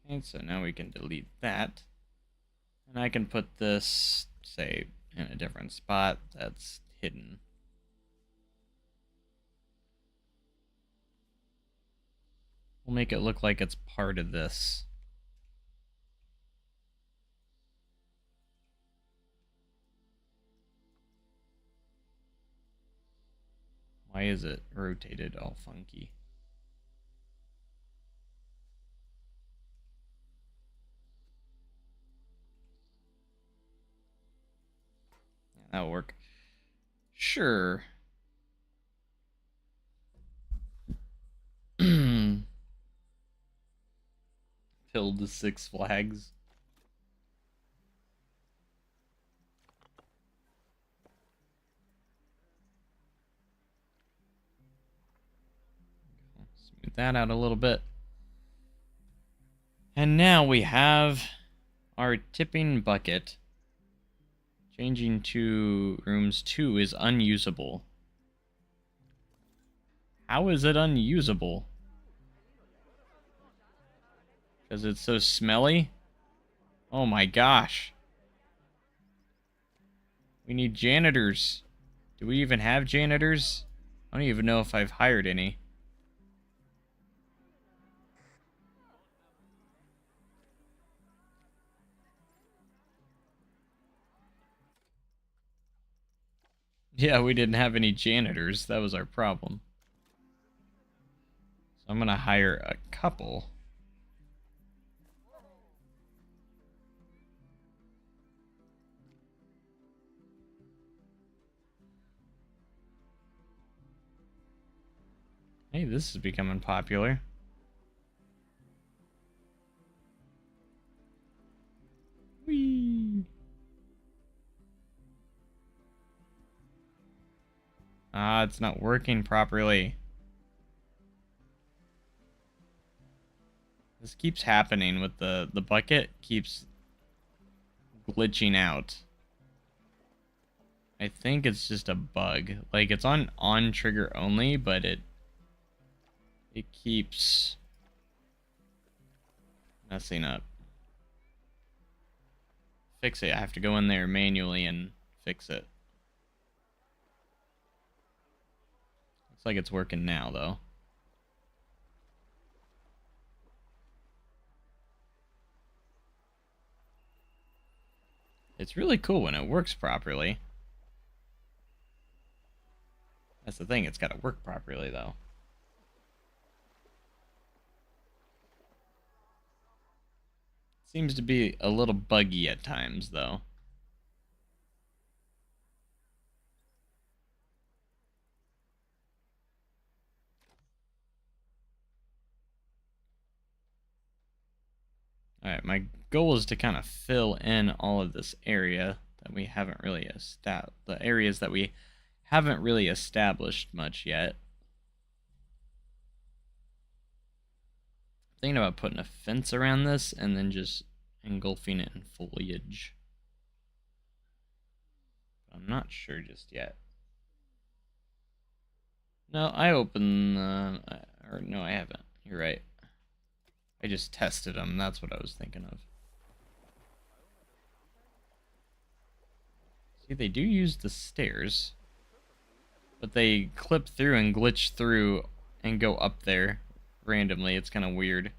[SPEAKER 1] okay, so now we can delete that, and I can put this, say, in a different spot that's hidden. We'll make it look like it's part of this. Why is it rotated all funky? Yeah, that'll work. Sure. Filled the Six Flags. Smooth that out a little bit. And now we have our tipping bucket. Changing to rooms 2 is unusable. How is it unusable? Because it's so smelly? Oh my gosh. We need janitors. Do we even have janitors? I don't even know if I've hired any. Yeah, we didn't have any janitors. That was our problem. So I'm gonna hire a couple. Hey, this is becoming popular. Whee! Ah, it's not working properly. This keeps happening with the bucket keeps glitching out. I think it's just a bug. Like, it's on trigger only, but it keeps messing up. Fix it. I have to go in there manually and fix it. Looks like it's working now, though. It's really cool when it works properly. That's the thing, it's got to work properly, though. Seems to be a little buggy at times, though. Alright, my goal is to kind of fill in all of this area that we haven't really established. The areas that we haven't really established much yet. Thinking about putting a fence around this and then just engulfing it in foliage. I'm not sure just yet. No, I opened or no, I haven't. You're right. I just tested them. That's what I was thinking of. See, they do use the stairs, but they clip through and glitch through and go up there randomly. It's kind of weird.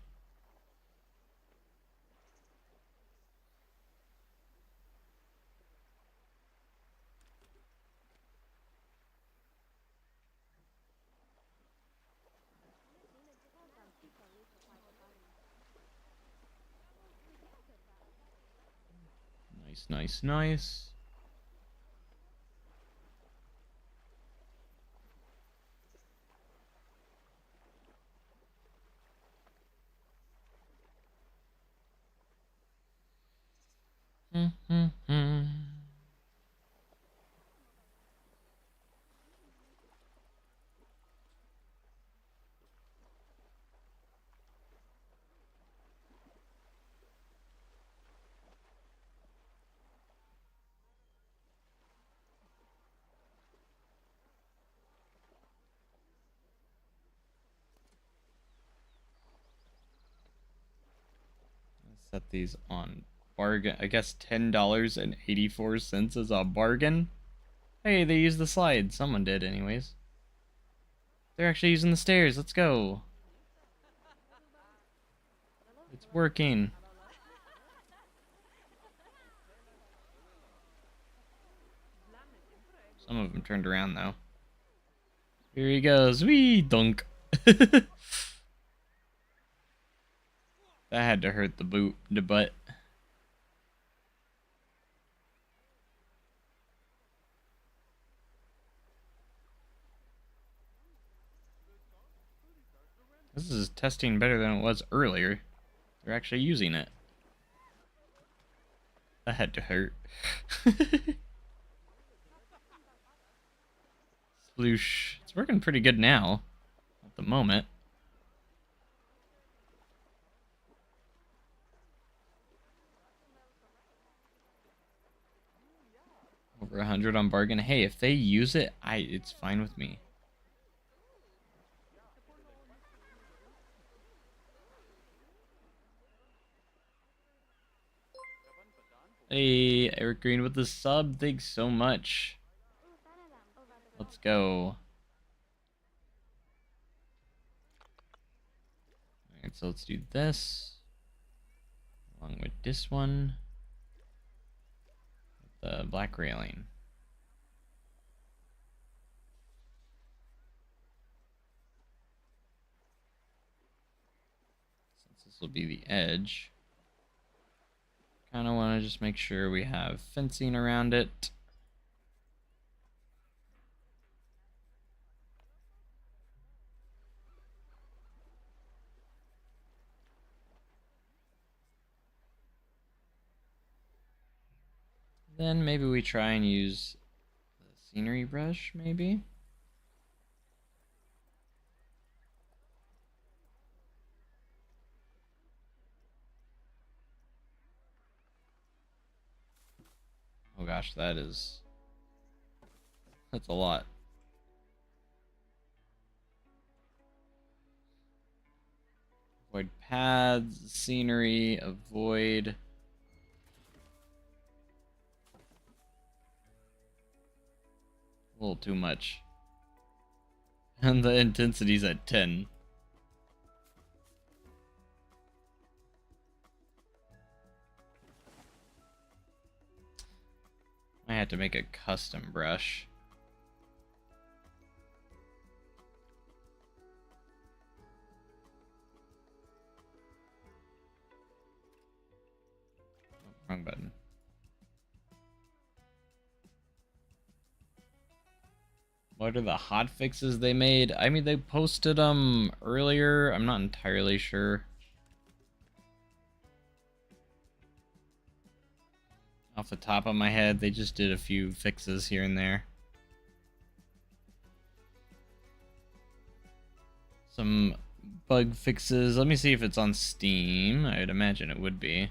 [SPEAKER 1] Nice, nice, nice. Set these on bargain. I guess $10.84 is a bargain. Hey, they used the slide. Someone did, anyways. They're actually using the stairs. Let's go. It's working. Some of them turned around, though. Here he goes. Wee dunk. That had to hurt the butt. This is testing better than it was earlier. They're actually using it. That had to hurt. Sploosh. It's working pretty good now. At the moment. Over 100 on bargain. Hey, if they use it, it's fine with me. Hey, Eric Green with the sub. Thanks so much. Let's go. Alright, so let's do this. Along with this one. The black railing. Since this will be the edge, kind of want to just make sure we have fencing around it. Then maybe we try and use the scenery brush, maybe? Oh gosh, that's a lot. Avoid paths, scenery, avoid... A little too much. And the intensity's at 10. I had to make a custom brush. Oh, wrong button. What are the hot fixes they made? I mean, they posted them earlier. I'm not entirely sure. Off the top of my head, they just did a few fixes here and there. Some bug fixes. Let me see if it's on Steam. I'd imagine it would be.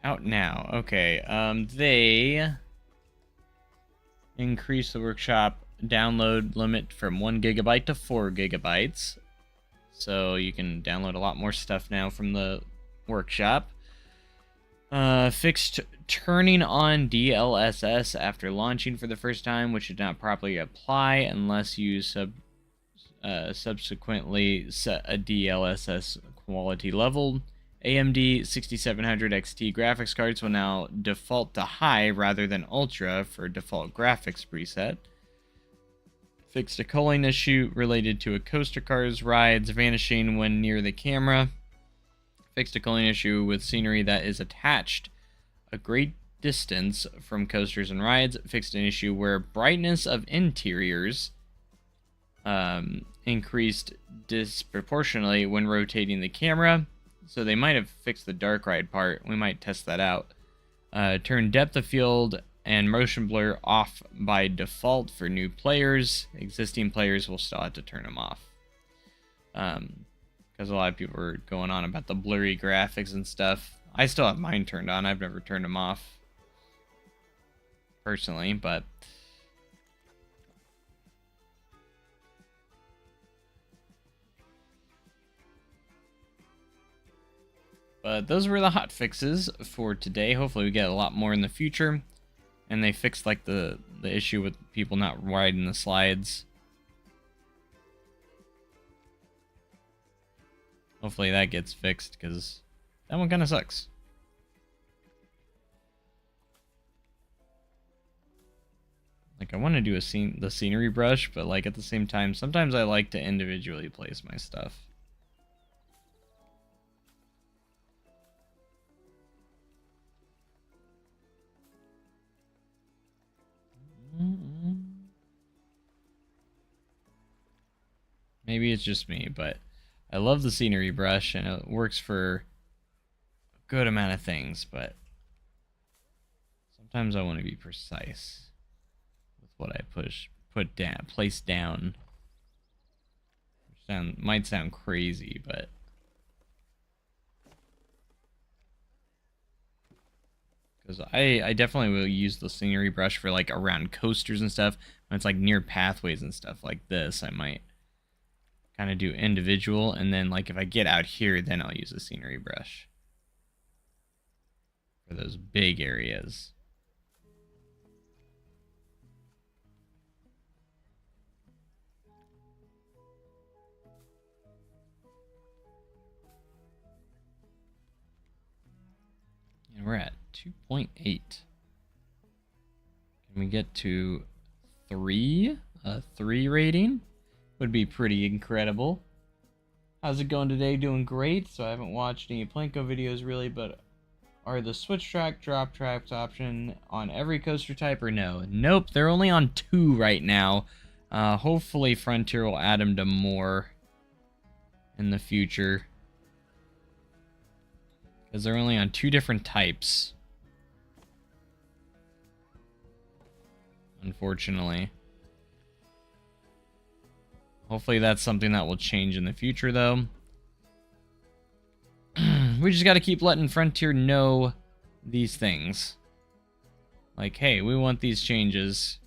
[SPEAKER 1] Out now. Okay. They increase the workshop download limit from 1 gigabyte to 4 gigabytes. So you can download a lot more stuff now from the workshop. Fixed turning on DLSS after launching for the first time, which did not properly apply unless you subsequently set a DLSS quality level. AMD 6700 XT graphics cards will now default to high rather than ultra for default graphics preset. Fixed a culling issue related to a coaster car's rides vanishing when near the camera. Fixed a culling issue with scenery that is attached a great distance from coasters and rides. Fixed an issue where brightness of interiors increased disproportionately when rotating the camera. So they might have fixed the dark ride part. We might test that out. Turn depth of field and motion blur off by default for new players. Existing players will still have to turn them off. Because a lot of people are going on about the blurry graphics and stuff. I still have mine turned on. I've never turned them off personally, but those were the hot fixes for today. Hopefully we get a lot more in the future. And they fixed like the issue with people not riding the slides. Hopefully that gets fixed, because that one kind of sucks. Like, I want to do the scenery brush, but like at the same time, sometimes I like to individually place my stuff. Maybe it's just me, but I love the scenery brush, and it works for a good amount of things, but sometimes I want to be precise with what I place down. Which might sound crazy, but because I definitely will use the scenery brush for like around coasters and stuff. When it's like near pathways and stuff like this, I might kind of do individual, and then like if I get out here, then I'll use a scenery brush for those big areas. And we're at 2.8. Can we get to 3? A 3 rating would be pretty incredible. How's it going today? Doing great. So I haven't watched any Planko videos really, but are the switch track drop tracks option on every coaster type or no? Nope, they're only on 2 right now. Hopefully Frontier will add them to more in the future, because they're only on 2 different types, unfortunately. Hopefully that's something that will change in the future, though. We just got to keep letting Frontier know these things. Like, hey, we want these changes.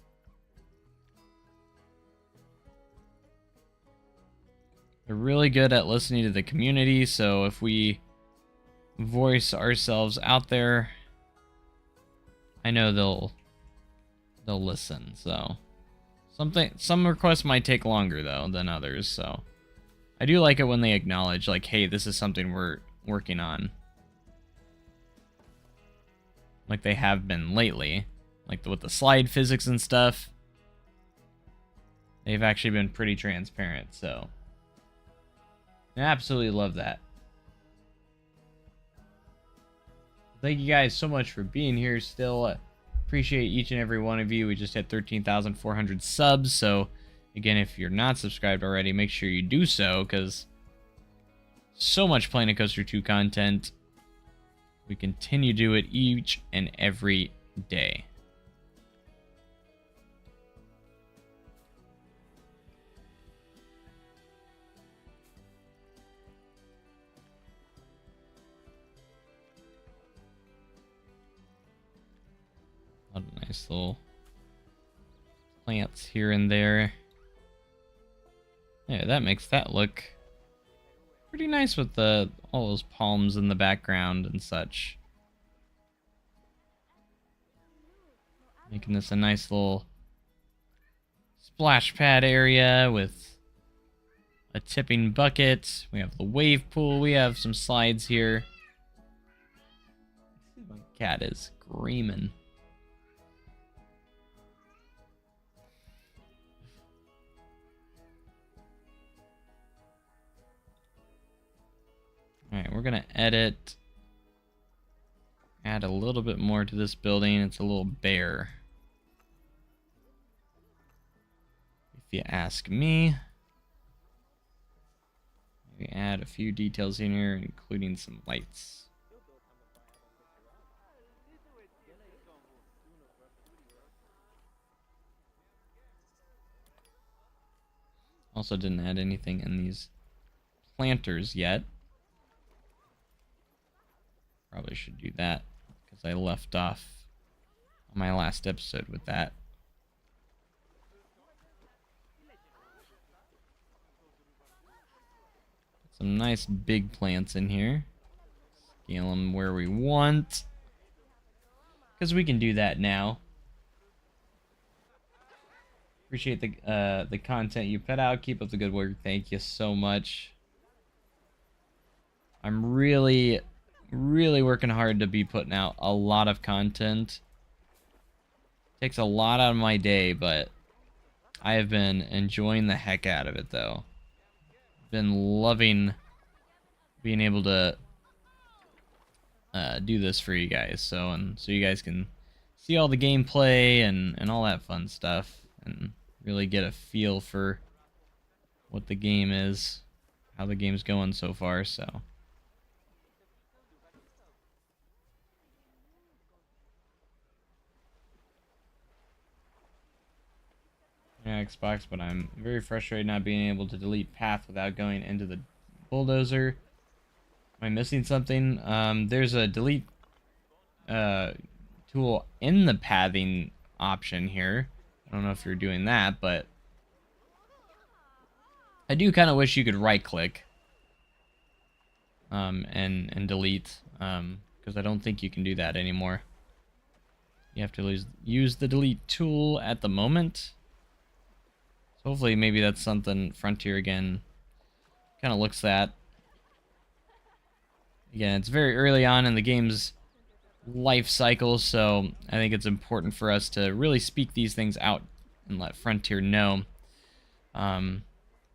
[SPEAKER 1] They're really good at listening to the community, so if we voice ourselves out there, I know they'll listen. So some requests might take longer though than others, so I do like it when they acknowledge like, hey, this is something we're working on, like they have been lately, like with the slide physics and stuff. They've actually been pretty transparent, so I absolutely love that. Thank you guys so much for being here still. Appreciate each and every one of you. We just hit 13,400 subs, so again, if you're not subscribed already, make sure you do so, because so much Planet Coaster 2 content. We continue to do it each and every day. A nice little plants here and there. Yeah, that makes that look pretty nice with all those palms in the background and such. Making this a nice little splash pad area with a tipping bucket. We have the wave pool. We have some slides here. My cat is screaming. Alright, we're gonna edit. Add a little bit more to this building. It's a little bare, if you ask me. Maybe add a few details in here, including some lights. Also didn't add anything in these planters yet. Probably should do that, because I left off on my last episode with that. Some nice big plants in here. Scale them where we want, because we can do that now. Appreciate the content you put out. Keep up the good work. Thank you so much. I'm really working hard to be putting out a lot of content. Takes a lot out of my day, but I have been enjoying the heck out of it, though. Been loving being able to do this for you guys, so you guys can see all the gameplay and all that fun stuff, and really get a feel for what the game is, how the game's going so far. So yeah, Xbox, but I'm very frustrated not being able to delete path without going into the bulldozer. Am I missing something? There's a delete tool in the pathing option here. I don't know if you're doing that, but I do kind of wish you could right-click and delete, because I don't think you can do that anymore. You have to use the delete tool at the moment. Hopefully, maybe that's something Frontier again kind of looks at. Again, it's very early on in the game's life cycle, so I think it's important for us to really speak these things out and let Frontier know.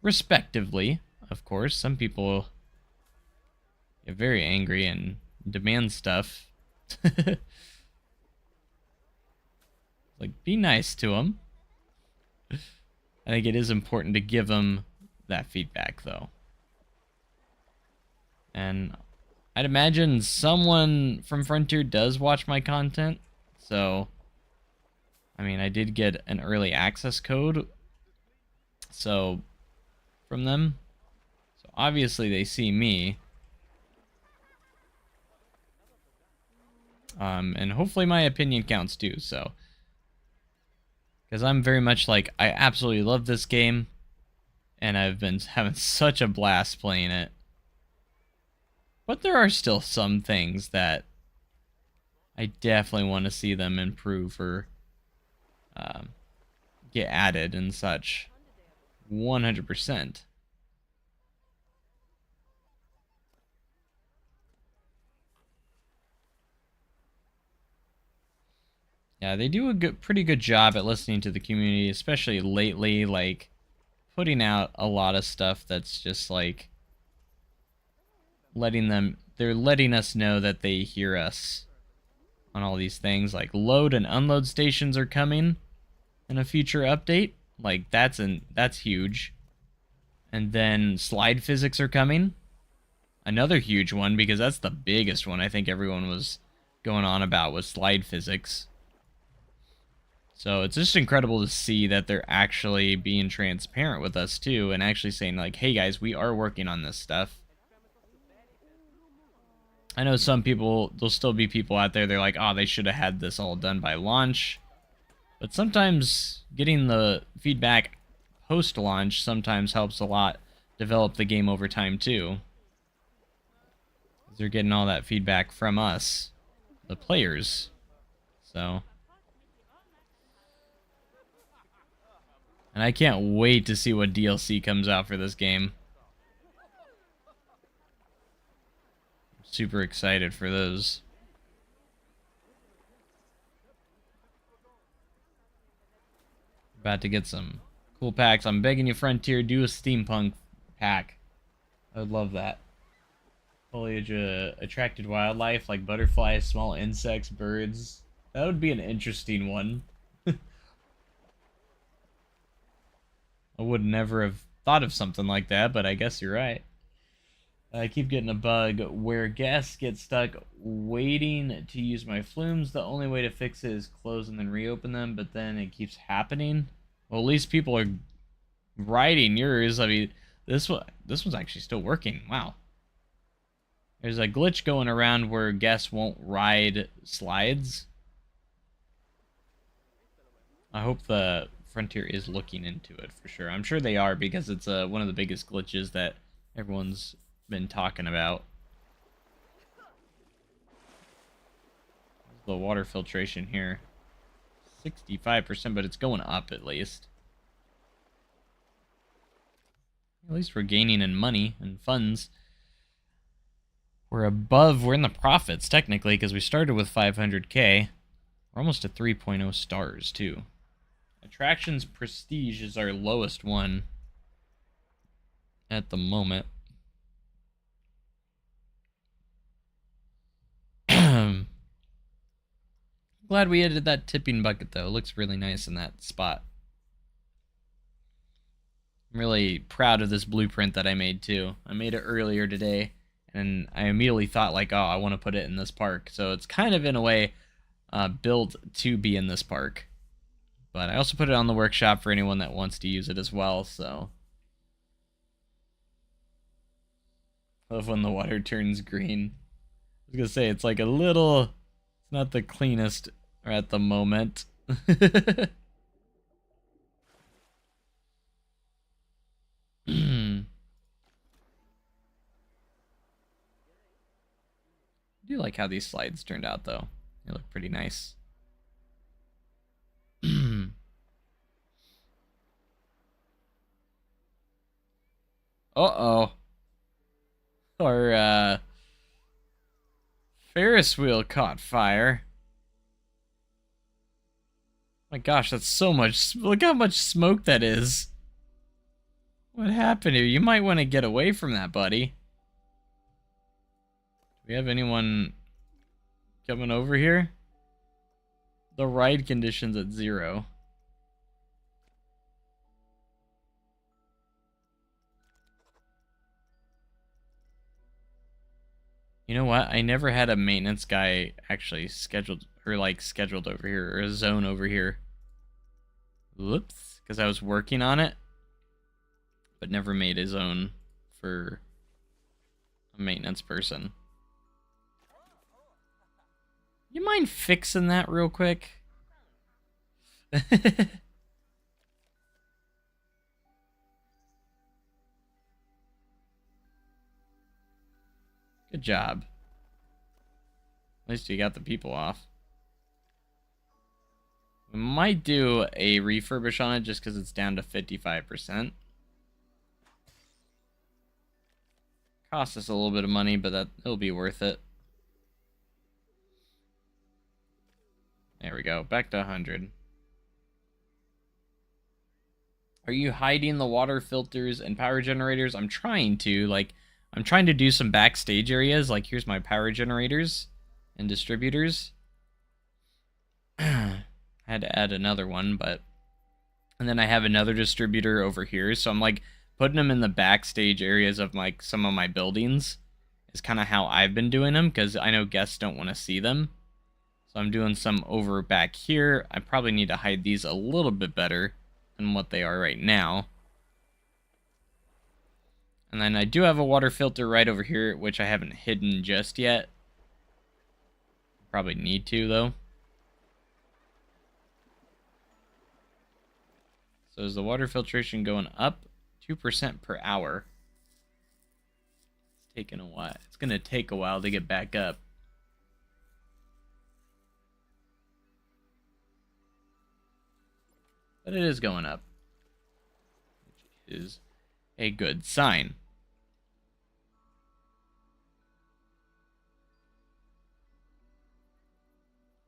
[SPEAKER 1] Respectively, of course. Some people get very angry and demand stuff. Like, be nice to them. I think it is important to give them that feedback, though. And I'd imagine someone from Frontier does watch my content. So, I mean, I did get an early access code from them. So, obviously, they see me. And hopefully my opinion counts, too, so... Because I'm very much like, I absolutely love this game, and I've been having such a blast playing it. But there are still some things that I definitely want to see them improve or get added and such. 100%. Yeah, they do a pretty good job at listening to the community, especially lately, like, putting out a lot of stuff that's just, like, they're letting us know that they hear us on all these things. Like, load and unload stations are coming in a future update. Like, that's huge. And then slide physics are coming. Another huge one, because that's the biggest one I think everyone was going on about, was slide physics. So it's just incredible to see that they're actually being transparent with us too, and actually saying like, hey guys, we are working on this stuff. I know some people, there'll still be people out there, they're like, oh, they should have had this all done by launch. But sometimes getting the feedback post-launch sometimes helps a lot develop the game over time too. They're getting all that feedback from us, the players. So, and I can't wait to see what DLC comes out for this game. I'm super excited for those. About to get some cool packs. I'm begging you, Frontier, do a steampunk pack. I would love that. Foliage attracted wildlife like butterflies, small insects, birds. That would be an interesting one. I would never have thought of something like that, but I guess you're right. I keep getting a bug where guests get stuck waiting to use my flumes. The only way to fix it is close and then reopen them, but then it keeps happening. Well, at least people are riding yours. I mean, this one's actually still working. Wow. There's a glitch going around where guests won't ride slides. I hope the Frontier is looking into it for sure. I'm sure they are because it's one of the biggest glitches that everyone's been talking about. The water filtration here. 65%, but it's going up at least. At least we're gaining in money and funds. We're in the profits, technically, because we started with 500k. We're almost at 3.0 stars, too. Attractions Prestige is our lowest one at the moment. Glad we added that tipping bucket, though. It looks really nice in that spot. I'm really proud of this blueprint that I made, too. I made it earlier today. And I immediately thought, like, oh, I want to put it in this park. So it's kind of, in a way, built to be in this park. But I also put it on the workshop for anyone that wants to use it as well, so. I love when the water turns green. I was going to say, it's like a little. It's not the cleanest at the moment. I do like how these slides turned out, though. They look pretty nice. Uh-oh. Our, Ferris wheel caught fire. My gosh, that's so much. Look how much smoke that is. What happened here? You might want to get away from that, buddy. Do we have anyone coming over here? The ride condition's at 0. You know what? I never had a maintenance guy actually scheduled over here, or a zone over here. Whoops, because I was working on it, but never made a zone for a maintenance person. You mind fixing that real quick? Good job. At least you got the people off. We might do a refurbish on it just because it's down to 55%. Costs us a little bit of money, but it'll be worth it. There we go. Back to 100. Are you hiding the water filters and power generators? I'm trying to. I'm trying to do some backstage areas. Like, here's my power generators and distributors. I had to add another one, but... And then I have another distributor over here. So I'm, putting them in the backstage areas of, some of my buildings. Is kind of how I've been doing them, because I know guests don't want to see them. So I'm doing some over back here. I probably need to hide these a little bit better than what they are right now. And then I do have a water filter right over here, which I haven't hidden just yet. Probably need to, though. So is the water filtration going up 2% per hour? It's taking a while. It's going to take a while to get back up. But it is going up, which is a good sign.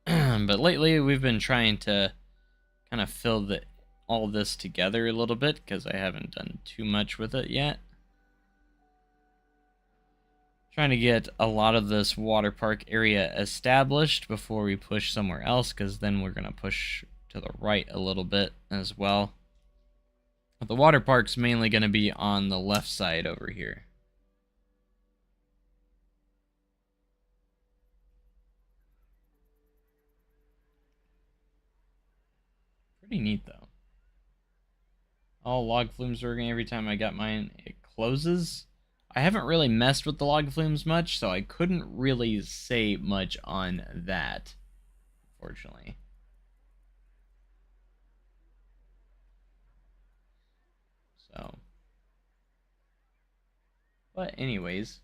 [SPEAKER 1] But lately we've been trying to kind of fill all this together a little bit because I haven't done too much with it yet. Trying to get a lot of this water park area established before we push somewhere else, because then we're going to push to the right a little bit as well. But the water park's mainly going to be on the left side over here. Pretty neat, though. All log flumes working every time I got mine. It closes. I haven't really messed with the log flumes much, so I couldn't really say much on that, unfortunately. So, but anyways,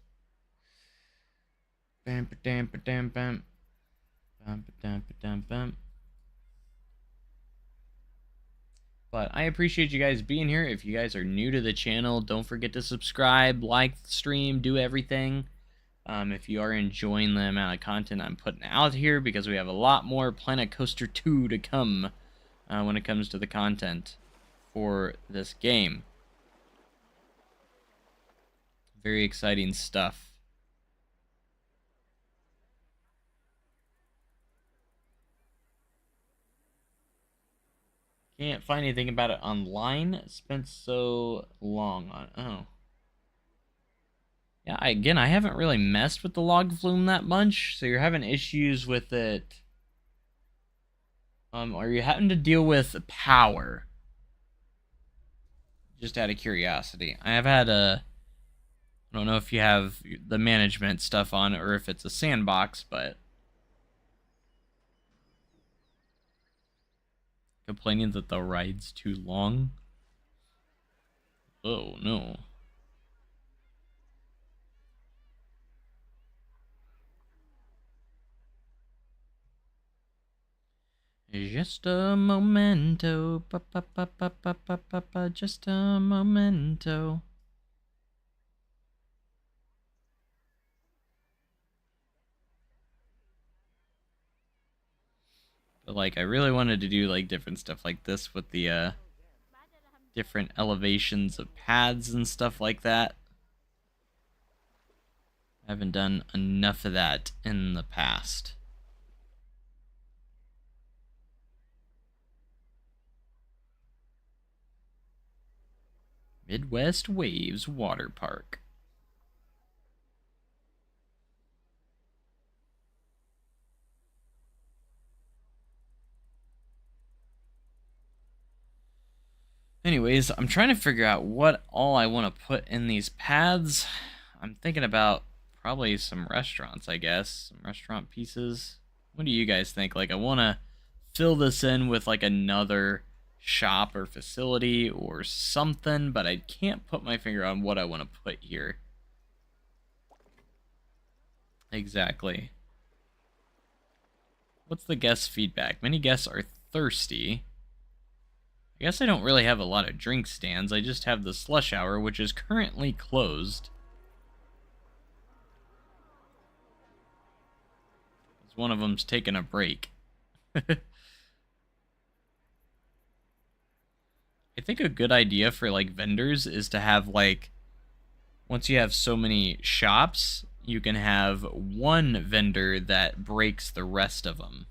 [SPEAKER 1] bam ba dam ba dam bam, bam ba dam ba dam bam. But I appreciate you guys being here. If you guys are new to the channel, don't forget to subscribe, like the stream, do everything. If you are enjoying the amount of content I'm putting out here, because we have a lot more Planet Coaster 2 to come when it comes to the content for this game. Very exciting stuff. Can't find anything about it online. Spent so long on... Oh. Yeah, I haven't really messed with the log flume that much, so you're having issues with it. Or you having to deal with power. Just out of curiosity. I have had a... I don't know if you have the management stuff on or if it's a sandbox, but... Complaining that the ride's too long? Oh, no. Just a momento, pa pa pa pa pa pa pa pa, just a momento. But like, I really wanted to do like different stuff like this with the different elevations of paths and stuff like that. I haven't done enough of that in the past. Midwest Waves Water Park. Anyways, I'm trying to figure out what all I want to put in these paths. I'm thinking about probably some restaurants, I guess. Some restaurant pieces. What do you guys think? Like, I want to fill this in with like another shop or facility or something, but I can't put my finger on what I want to put here. Exactly. What's the guest feedback? Many guests are thirsty. I guess I don't really have a lot of drink stands. I just have the slush hour, which is currently closed. One of them's taking a break. I think a good idea for like vendors is to have like, once you have so many shops, you can have one vendor that breaks the rest of them.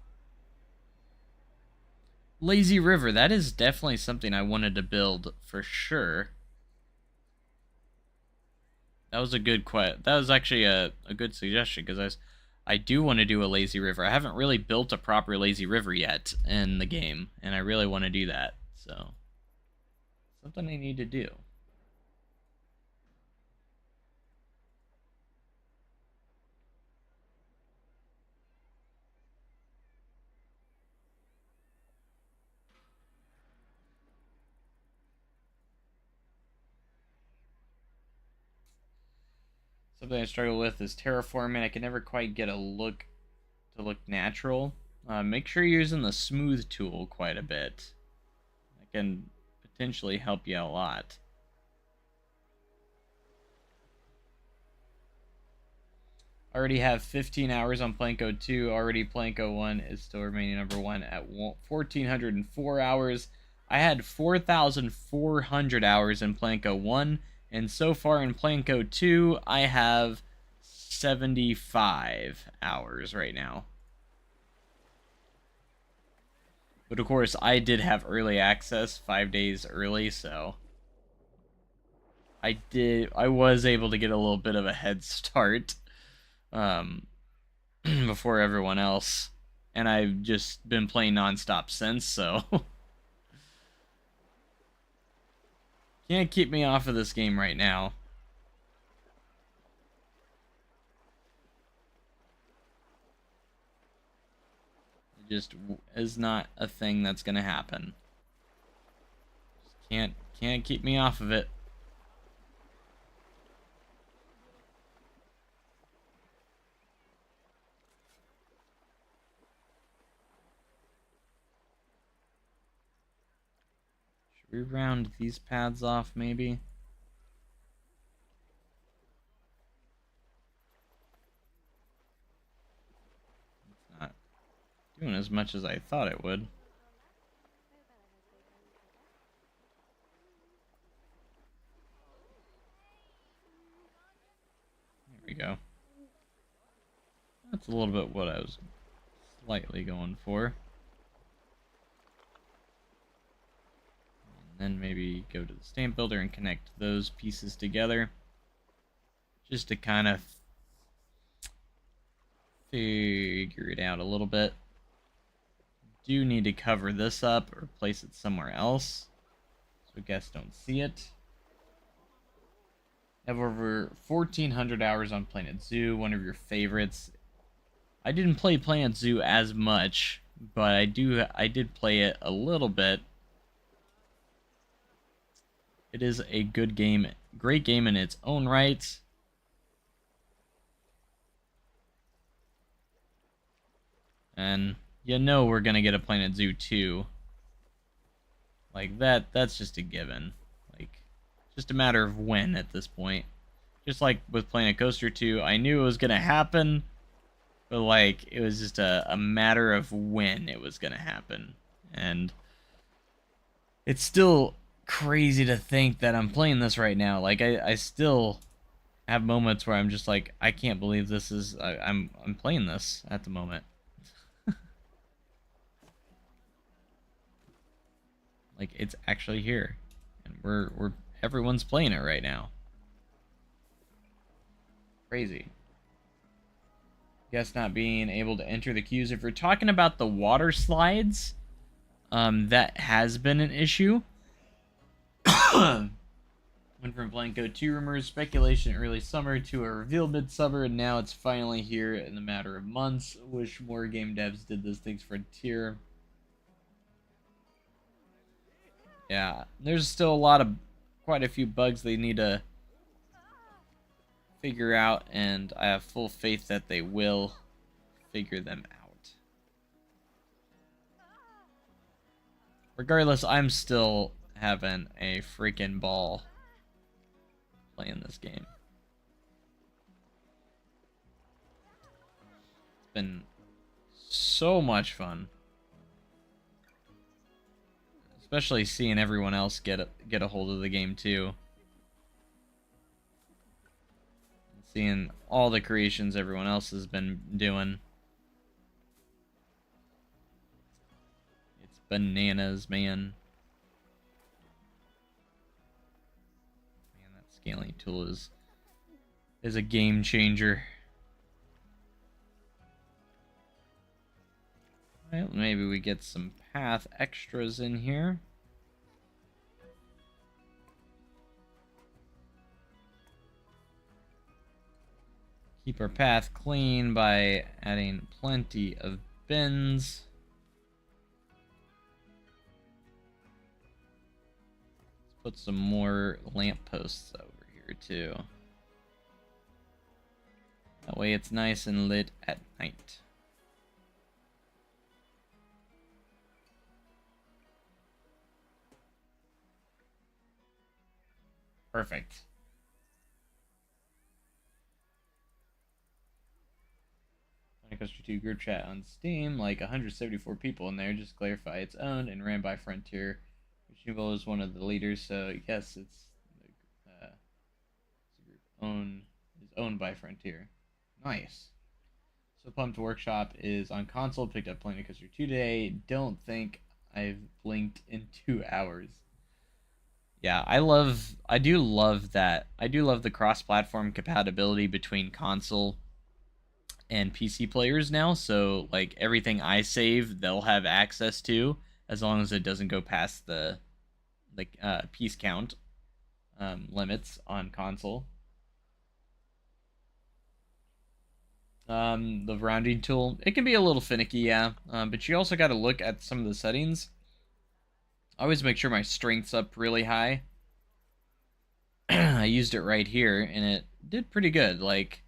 [SPEAKER 1] Lazy River, that is definitely something I wanted to build for sure. That was a good that was actually a good suggestion, because I do want to do a lazy river. I haven't really built a proper lazy river yet in the game, and I really want to do that. So, something I need to do. Something I struggle with is terraforming. I can never quite get a look to look natural. Make sure you're using the smooth tool quite a bit. That can potentially help you a lot. Already have 15 hours on Planko 2. Already Planko 1 is still remaining number 1 at 1,404 hours. I had 4,400 hours in Planko 1. And so far in Planko 2, I have 75 hours right now. But of course, I did have early access 5 days early, so I was able to get a little bit of a head start before everyone else. And I've just been playing nonstop since, so can't keep me off of this game right now. It just is not a thing that's gonna happen. Just can't keep me off of it. Should we round these paths off, maybe? It's not doing as much as I thought it would. There we go. That's a little bit what I was slightly going for. And then maybe go to the stamp builder and connect those pieces together. Just to kind of figure it out a little bit. Do need to cover this up or place it somewhere else so guests don't see it. I have over 1,400 hours on Planet Zoo, one of your favorites. I didn't play Planet Zoo as much, but I did play it a little bit. It is a good game, great game in its own right. And you know we're gonna get a Planet Zoo 2. Like that's just a given. Like, just a matter of when at this point. Just like with Planet Coaster 2, I knew it was gonna happen, but like it was just a matter of when it was gonna happen. And it's still crazy to think that I'm playing this right now. Like I still have moments where I'm just like, I can't believe this is I'm playing this at the moment. Like, it's actually here, and we're everyone's playing it right now. Crazy. Guess not being able to enter the queues. If you're talking about the water slides, that has been an issue. Went from Blanco 2 rumors, speculation early summer to a reveal midsummer, and now it's finally here in a matter of months. Wish more game devs did those things for Frontier. Yeah, there's still quite a few bugs they need to figure out, and I have full faith that they will figure them out. Regardless, I'm still having a freaking ball playing this game. It's been so much fun. Especially seeing everyone else get a hold of the game too. Seeing all the creations everyone else has been doing. It's bananas, man. Man, that scaling tool is a game changer. Well, maybe we get some path extras in here. Keep our path clean by adding plenty of bins. Let's put some more lampposts over here too. That way it's nice and lit at night. Perfect. Planet Coaster 2 group chat on Steam, like 174 people in there. Just to clarify, it's owned and ran by Frontier. Shinvo is one of the leaders, so yes, it's owned by Frontier. Nice. So Pumped Workshop is on console. Picked up Planet Coaster 2 today. Don't think I've blinked in 2 hours. Yeah, I do love that. I do love the cross-platform compatibility between console and PC players now. So like everything I save, they'll have access to, as long as it doesn't go past the piece count limits on console. The rounding tool, it can be a little finicky, yeah, but you also got to look at some of the settings. I always make sure my strength's up really high. I used it right here, and it did pretty good. Like,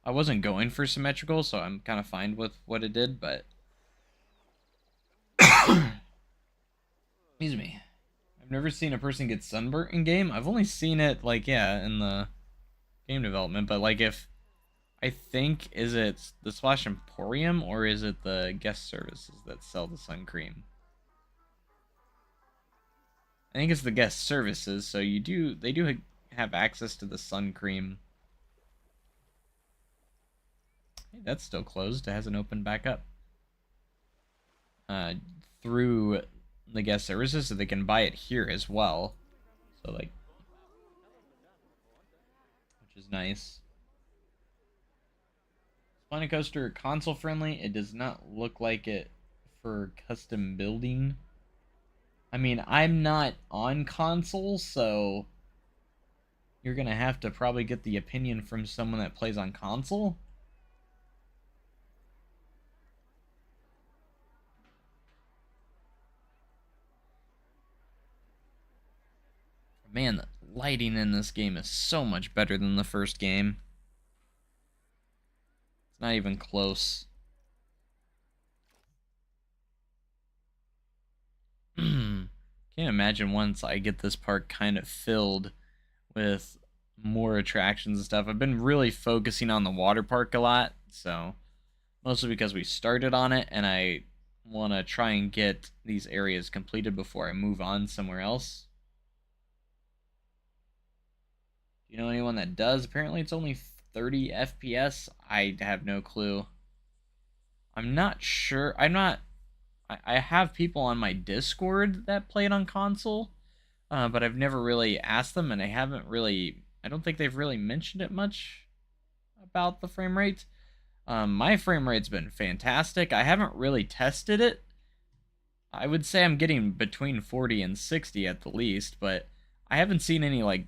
[SPEAKER 1] I wasn't going for symmetrical, so I'm kind of fine with what it did, but... Excuse me. I've never seen a person get sunburnt in game. I've only seen it, like, yeah, in the game development, but, like, if... I think, is it the Splash Emporium, or is it the guest services that sell the sun cream? I think it's the guest services, so they do have access to the sun cream. Hey, that's still closed. It hasn't opened back up. Through the guest services, so they can buy it here as well. So, like, which is nice. Planet Coaster console friendly. It does not look like it for custom building. I mean, I'm not on console, so you're gonna have to probably get the opinion from someone that plays on console. Man, the lighting in this game is so much better than the first game. It's not even close. Can't imagine once I get this park kind of filled with more attractions and stuff. I've been really focusing on the water park a lot, so mostly because we started on it, and I want to try and get these areas completed before I move on somewhere else. Do you know anyone that does? Apparently it's only 30 FPS. I have no clue. I'm not sure. I have people on my Discord that play it on console, but I've never really asked them, and I don't think they've really mentioned it much about the frame rate. My frame rate's been fantastic. I haven't really tested it. I would say I'm getting between 40 and 60 at the least, but I haven't seen any, like,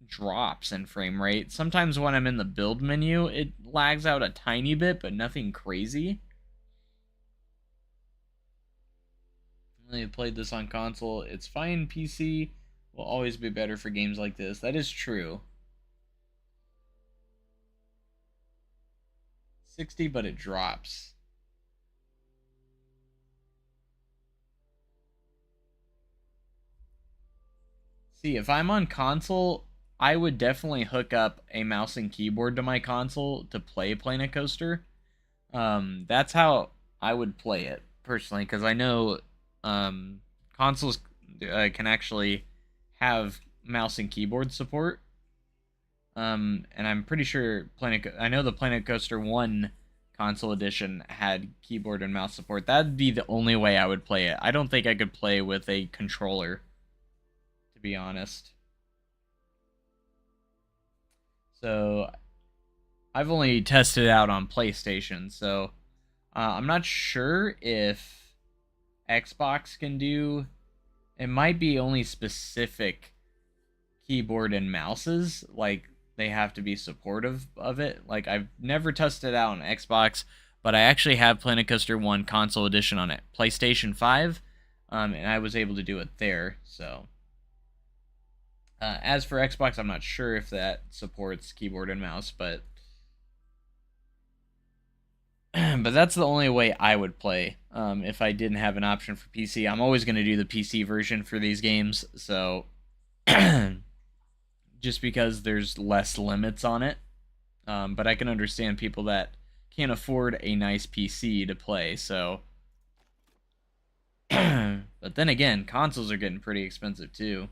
[SPEAKER 1] drops in frame rate. Sometimes when I'm in the build menu, it lags out a tiny bit, but nothing crazy. I played this on console. It's fine. PC will always be better for games like this. That is true. 60, but it drops. See, if I'm on console, I would definitely hook up a mouse and keyboard to my console to play Planet Coaster. That's how I would play it, personally, because I know consoles can actually have mouse and keyboard support. And I'm pretty sure I know the Planet Coaster 1 console edition had keyboard and mouse support. That'd be the only way I would play it. I don't think I could play with a controller, to be honest. So I've only tested it out on PlayStation, so I'm not sure if Xbox can do. It might be only specific keyboard and mouses, like they have to be supportive of it. Like, I've never tested it out on Xbox, but I actually have Planet Coaster 1 console edition on it, PlayStation 5, and I was able to do it there. So as for Xbox, I'm not sure if that supports keyboard and mouse, but But that's the only way I would play if I didn't have an option for PC. I'm always going to do the PC version for these games, so just because there's less limits on it. But I can understand people that can't afford a nice PC to play, so. But then again, consoles are getting pretty expensive too.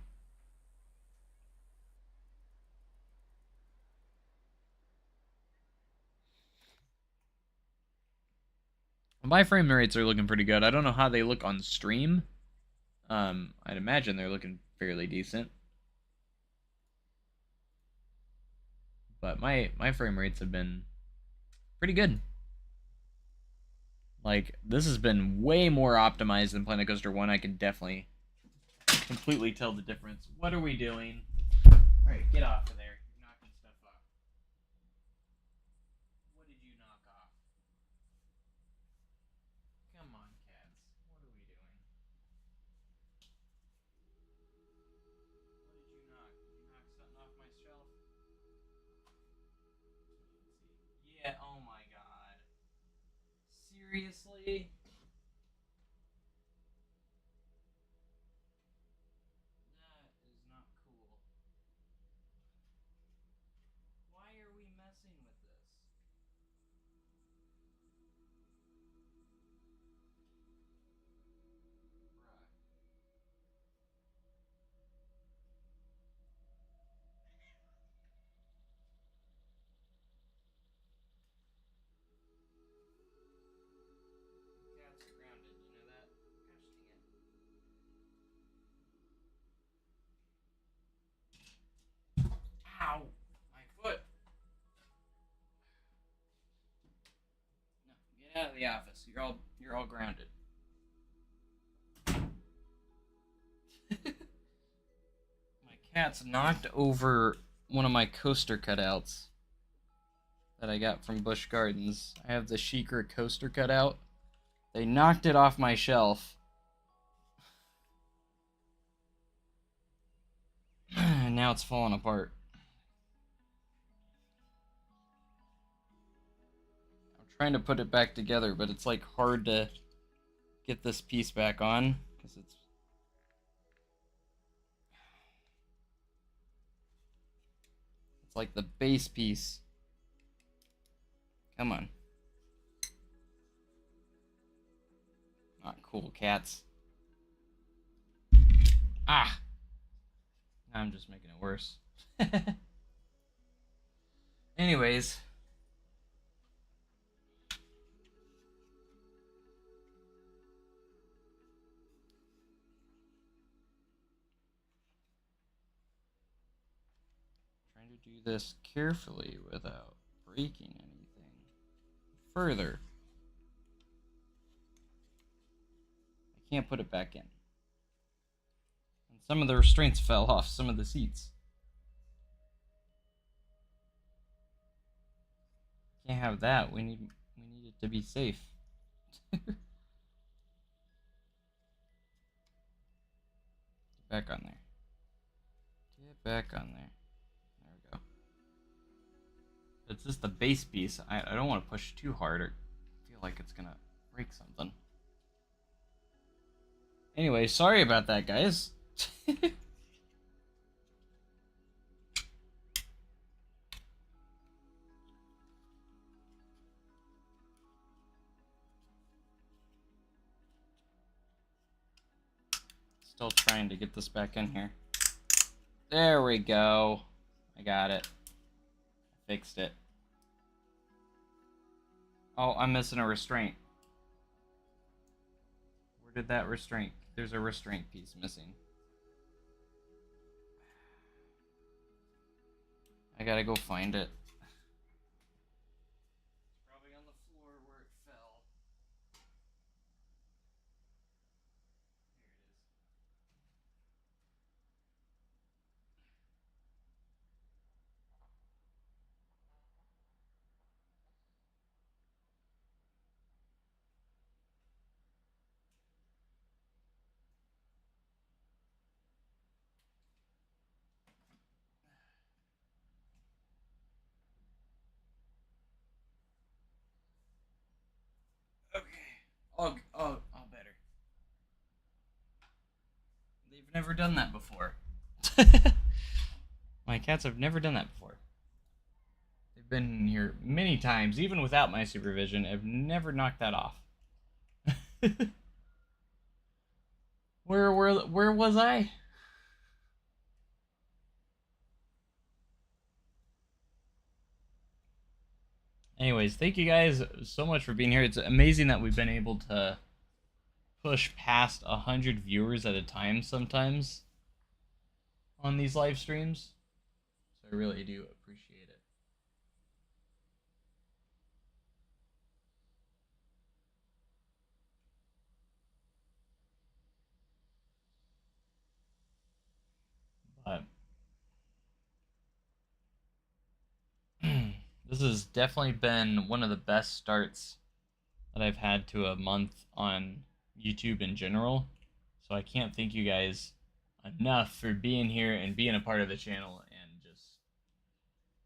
[SPEAKER 1] My frame rates are looking pretty good. I don't know how they look on stream. I'd imagine they're looking fairly decent. But my frame rates have been pretty good. Like, this has been way more optimized than Planet Coaster 1. I can definitely completely tell the difference. What are we doing? Alright, get off of there. You're knocking stuff off. What did you knock off? Come on, cats. What are we doing? What did you knock? Did you knock something off my shelf? Yeah, oh my god. Seriously? That is not cool. Why are we messing with this? Bruh. Cats are grounded, you know that? Gosh dang it. Ow! My foot! No, get out of the office. You're all grounded. My cat's knocked over one of my coaster cutouts that I got from Busch Gardens. I have the Sheikra coaster cutout. They knocked it off my shelf. And now it's falling apart. I'm trying to put it back together, but it's like hard to get this piece back on because it's like the base piece. Come on. Not cool, cats. Ah! Now I'm just making it worse. Anyways. Trying to do this carefully without breaking anything further. I can't put it back in. And some of the restraints fell off some of the seats. Can't have that. We need it to be safe. Get back on there. Get back on there. There we go. It's just the base piece. I don't want to push too hard or feel like it's gonna break something. Anyway, sorry about that, guys. Still trying to get this back in here. There we go. I got it. I fixed it. Oh, I'm missing a restraint. Where did that restraint? There's a restraint piece missing. I gotta go find it. It's probably on the floor where it fell. Here it is. They've never done that before. My cats have never done that before. They've been here many times, even without my supervision. I've never knocked that off. Where was I? Anyways, thank you guys so much for being here. It's amazing that we've been able to push past 100 viewers at a time sometimes on these live streams. So I really do appreciate it. But this has definitely been one of the best starts that I've had to a month on YouTube in general. So I can't thank you guys enough for being here and being a part of the channel and just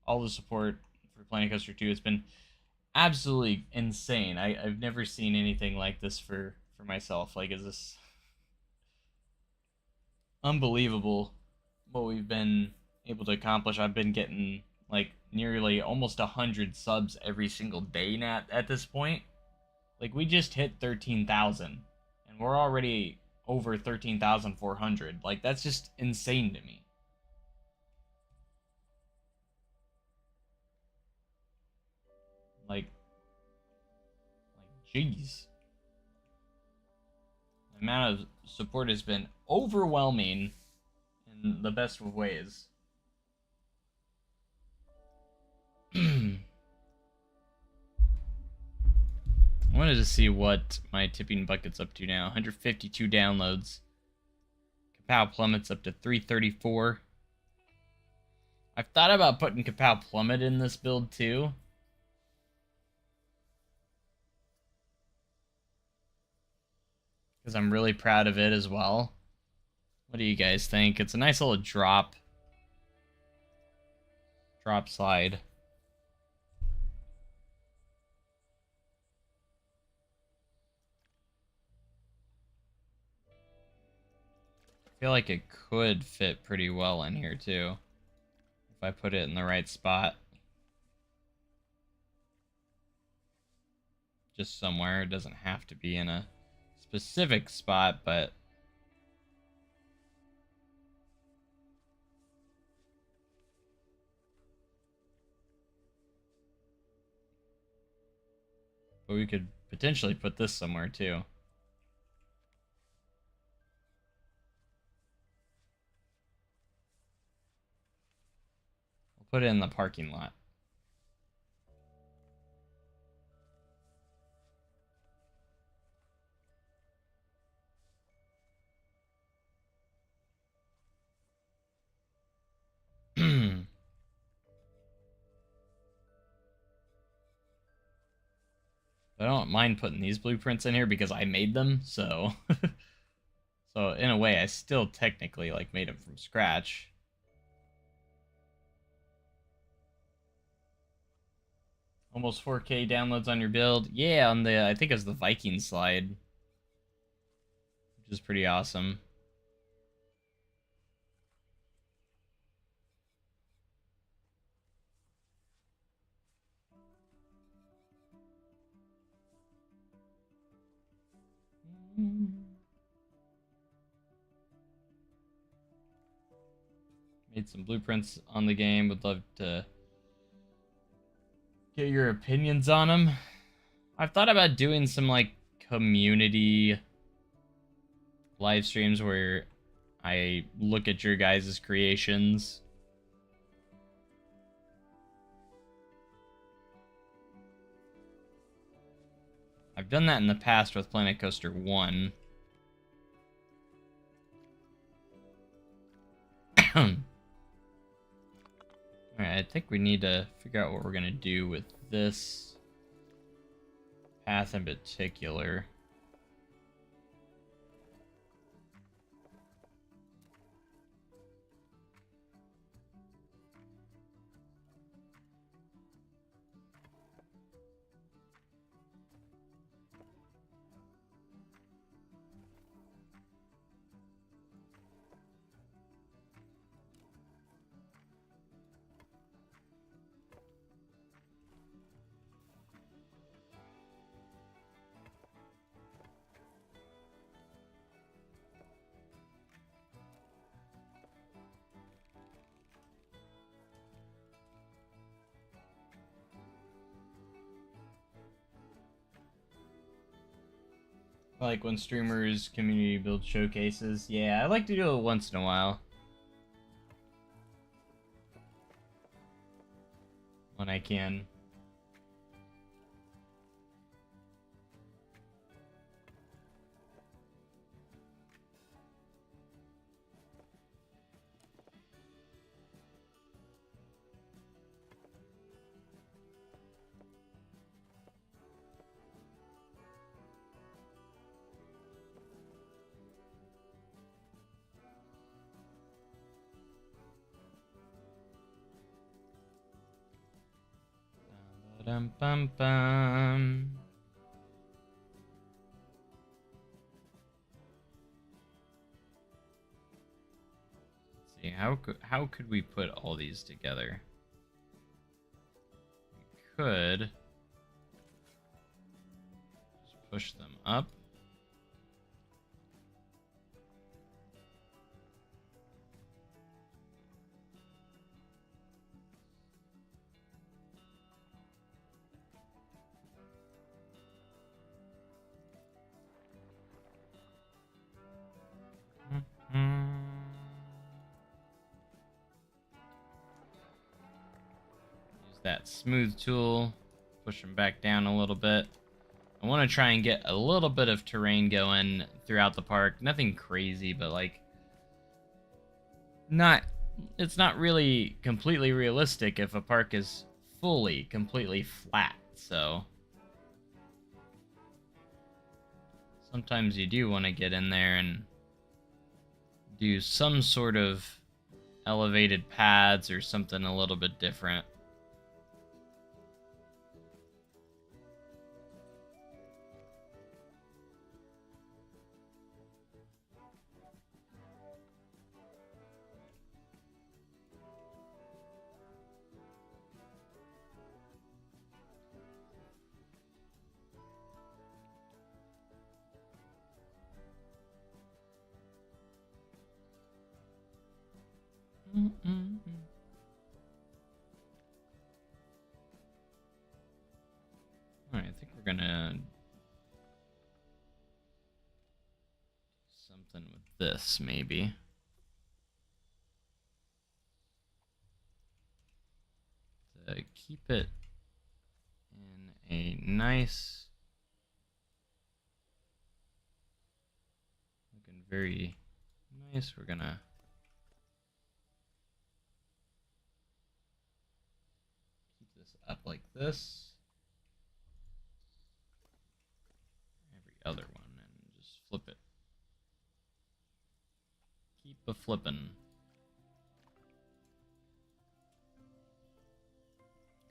[SPEAKER 1] all the support for Planet Coaster 2. It's been absolutely insane. I've never seen anything like this for myself. Like, is this unbelievable what we've been able to accomplish. I've been getting like nearly almost 100 subs every single day now at this point. Like, we just hit 13,000 and we're already over 13,400. Like, that's just insane to me. Like jeez. The amount of support has been overwhelming in the best of ways. I wanted to see what my tipping bucket's up to now. 152 downloads. Kapow Plummet's up to 334. I've thought about putting Kapow Plummet in this build too. Because I'm really proud of it as well. What do you guys think? It's a nice little drop slide. I feel like it could fit pretty well in here too, if I put it in the right spot. Just somewhere. It doesn't have to be in a specific spot, but we could potentially put this somewhere too. We'll put it in the parking lot. I don't mind putting these blueprints in here because I made them, so so in a way I still technically like made them from scratch. Almost 4K downloads on your build. Yeah, on the, I think it was the Viking slide, which is pretty awesome. Made some blueprints on the game. Would love to get your opinions on them. I've thought about doing some like community live streams where I look at your guys' creations. I've done that in the past with Planet Coaster 1. Alright, I think we need to figure out what we're going to do with this path in particular. I like when streamers community build showcases. Yeah, I like to do it once in a while. When I can. Bum bum bum. Let's see, how could we put all these together? We could just push them up. Use that smooth tool, push them back down a little bit. I want to try and get a little bit of terrain going throughout the park. Nothing crazy, but like it's not really completely realistic if a park is completely flat. So sometimes you do want to get in there and do some sort of elevated pads or something a little bit different. Alright, I think we're gonna do something with this, maybe. To keep it in a nice, looking very nice, we're gonna up like this. Every other one, and just flip it. Keep a flippin'.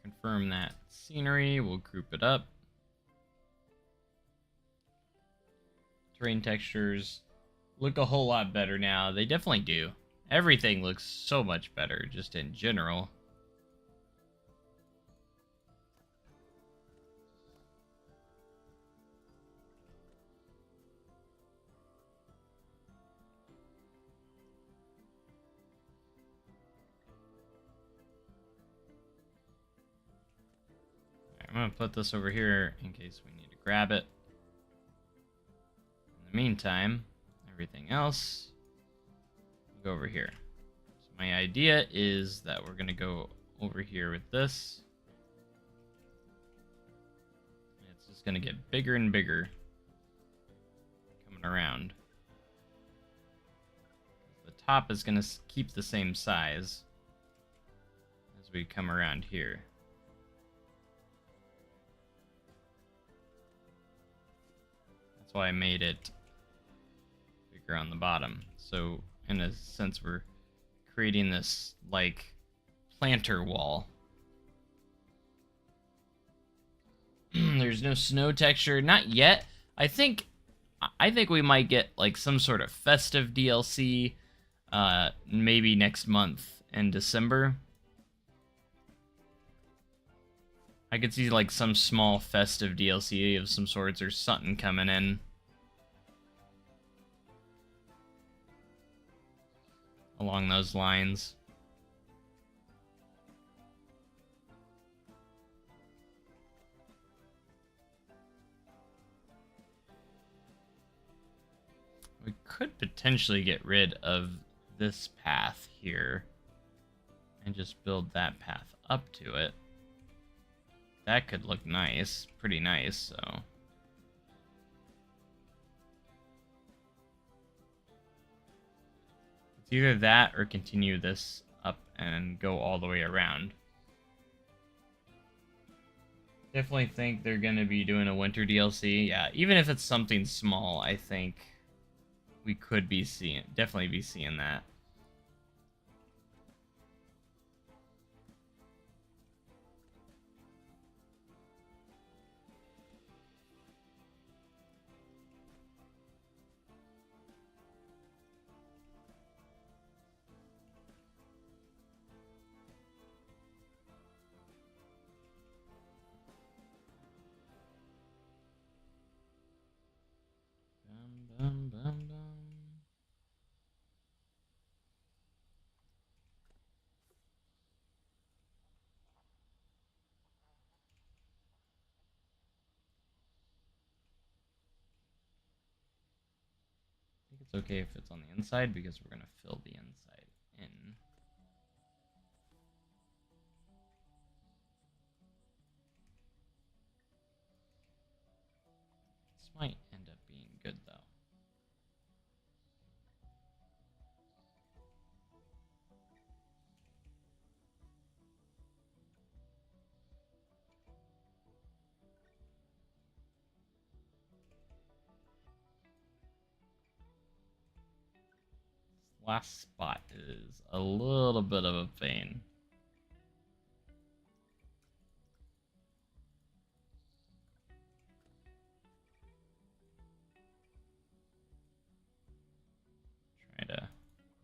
[SPEAKER 1] Confirm that scenery, we'll group it up. Terrain textures look a whole lot better now. They definitely do. Everything looks so much better, just in general. I'm going to put this over here in case we need to grab it. In the meantime, everything else will go over here. So my idea is that we're going to go over here with this. It's just going to get bigger and bigger coming around. The top is going to keep the same size as we come around here. That's why I made it bigger on the bottom. So in a sense, we're creating this like planter wall. There's no snow texture, not yet. I think we might get like some sort of festive DLC, maybe next month in December. I could see like some small festive DLC of some sorts or something coming in. Along those lines. We could potentially get rid of this path here and just build that path up to it. That could look nice, pretty nice, so. It's either that or continue this up and go all the way around. Definitely think they're going to be doing a winter DLC. Yeah, even if it's something small, I think we could be definitely be seeing that. Bum, bum, bum, bum. I think it's okay if it's on the inside because we're going to fill the inside in. This might end up being good though. Last spot is a little bit of a pain. Try to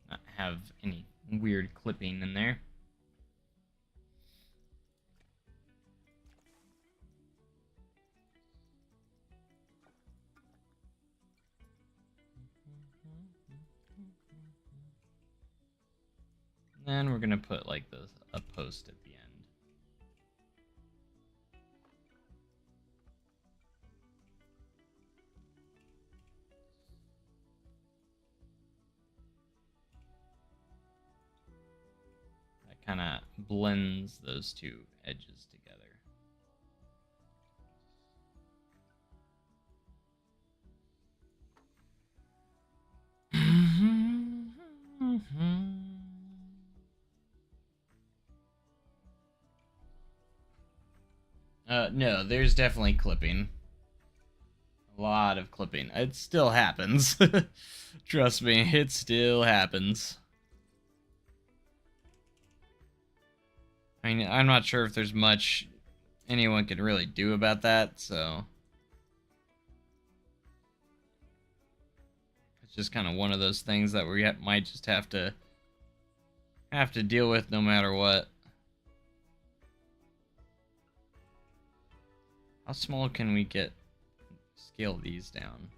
[SPEAKER 1] not have any weird clipping in there. Then we're gonna put like a post at the end. That kind of blends those two edges together. No, there's definitely clipping. A lot of clipping. It still happens. Trust me, it still happens. I mean, I'm not sure if there's much anyone can really do about that, so. It's just kind of one of those things that we might just have to deal with no matter what. How small can we scale these down?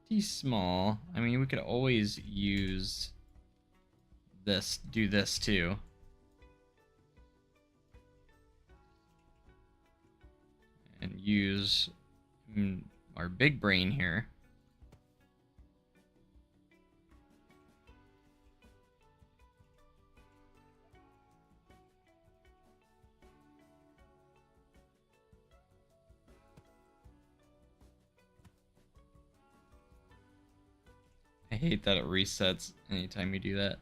[SPEAKER 1] Pretty small. I mean, we could always do this too. And use our big brain here. I hate that it resets anytime you do that.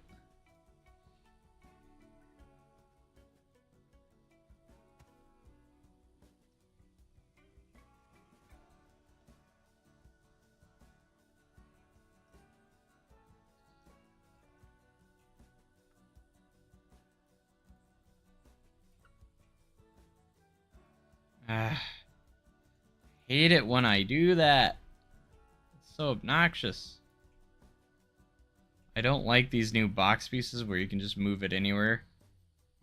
[SPEAKER 1] Hate it when I do that. It's so obnoxious. I don't like these new box pieces where you can just move it anywhere.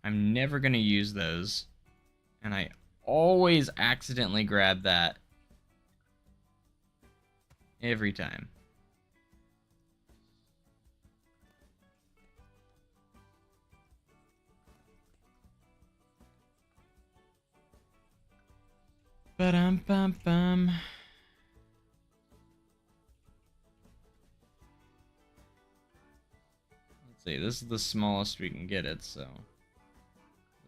[SPEAKER 1] I'm never going to use those. And I always accidentally grab that. Every time. Ba-dum-bum-bum. see, this is the smallest we can get it, so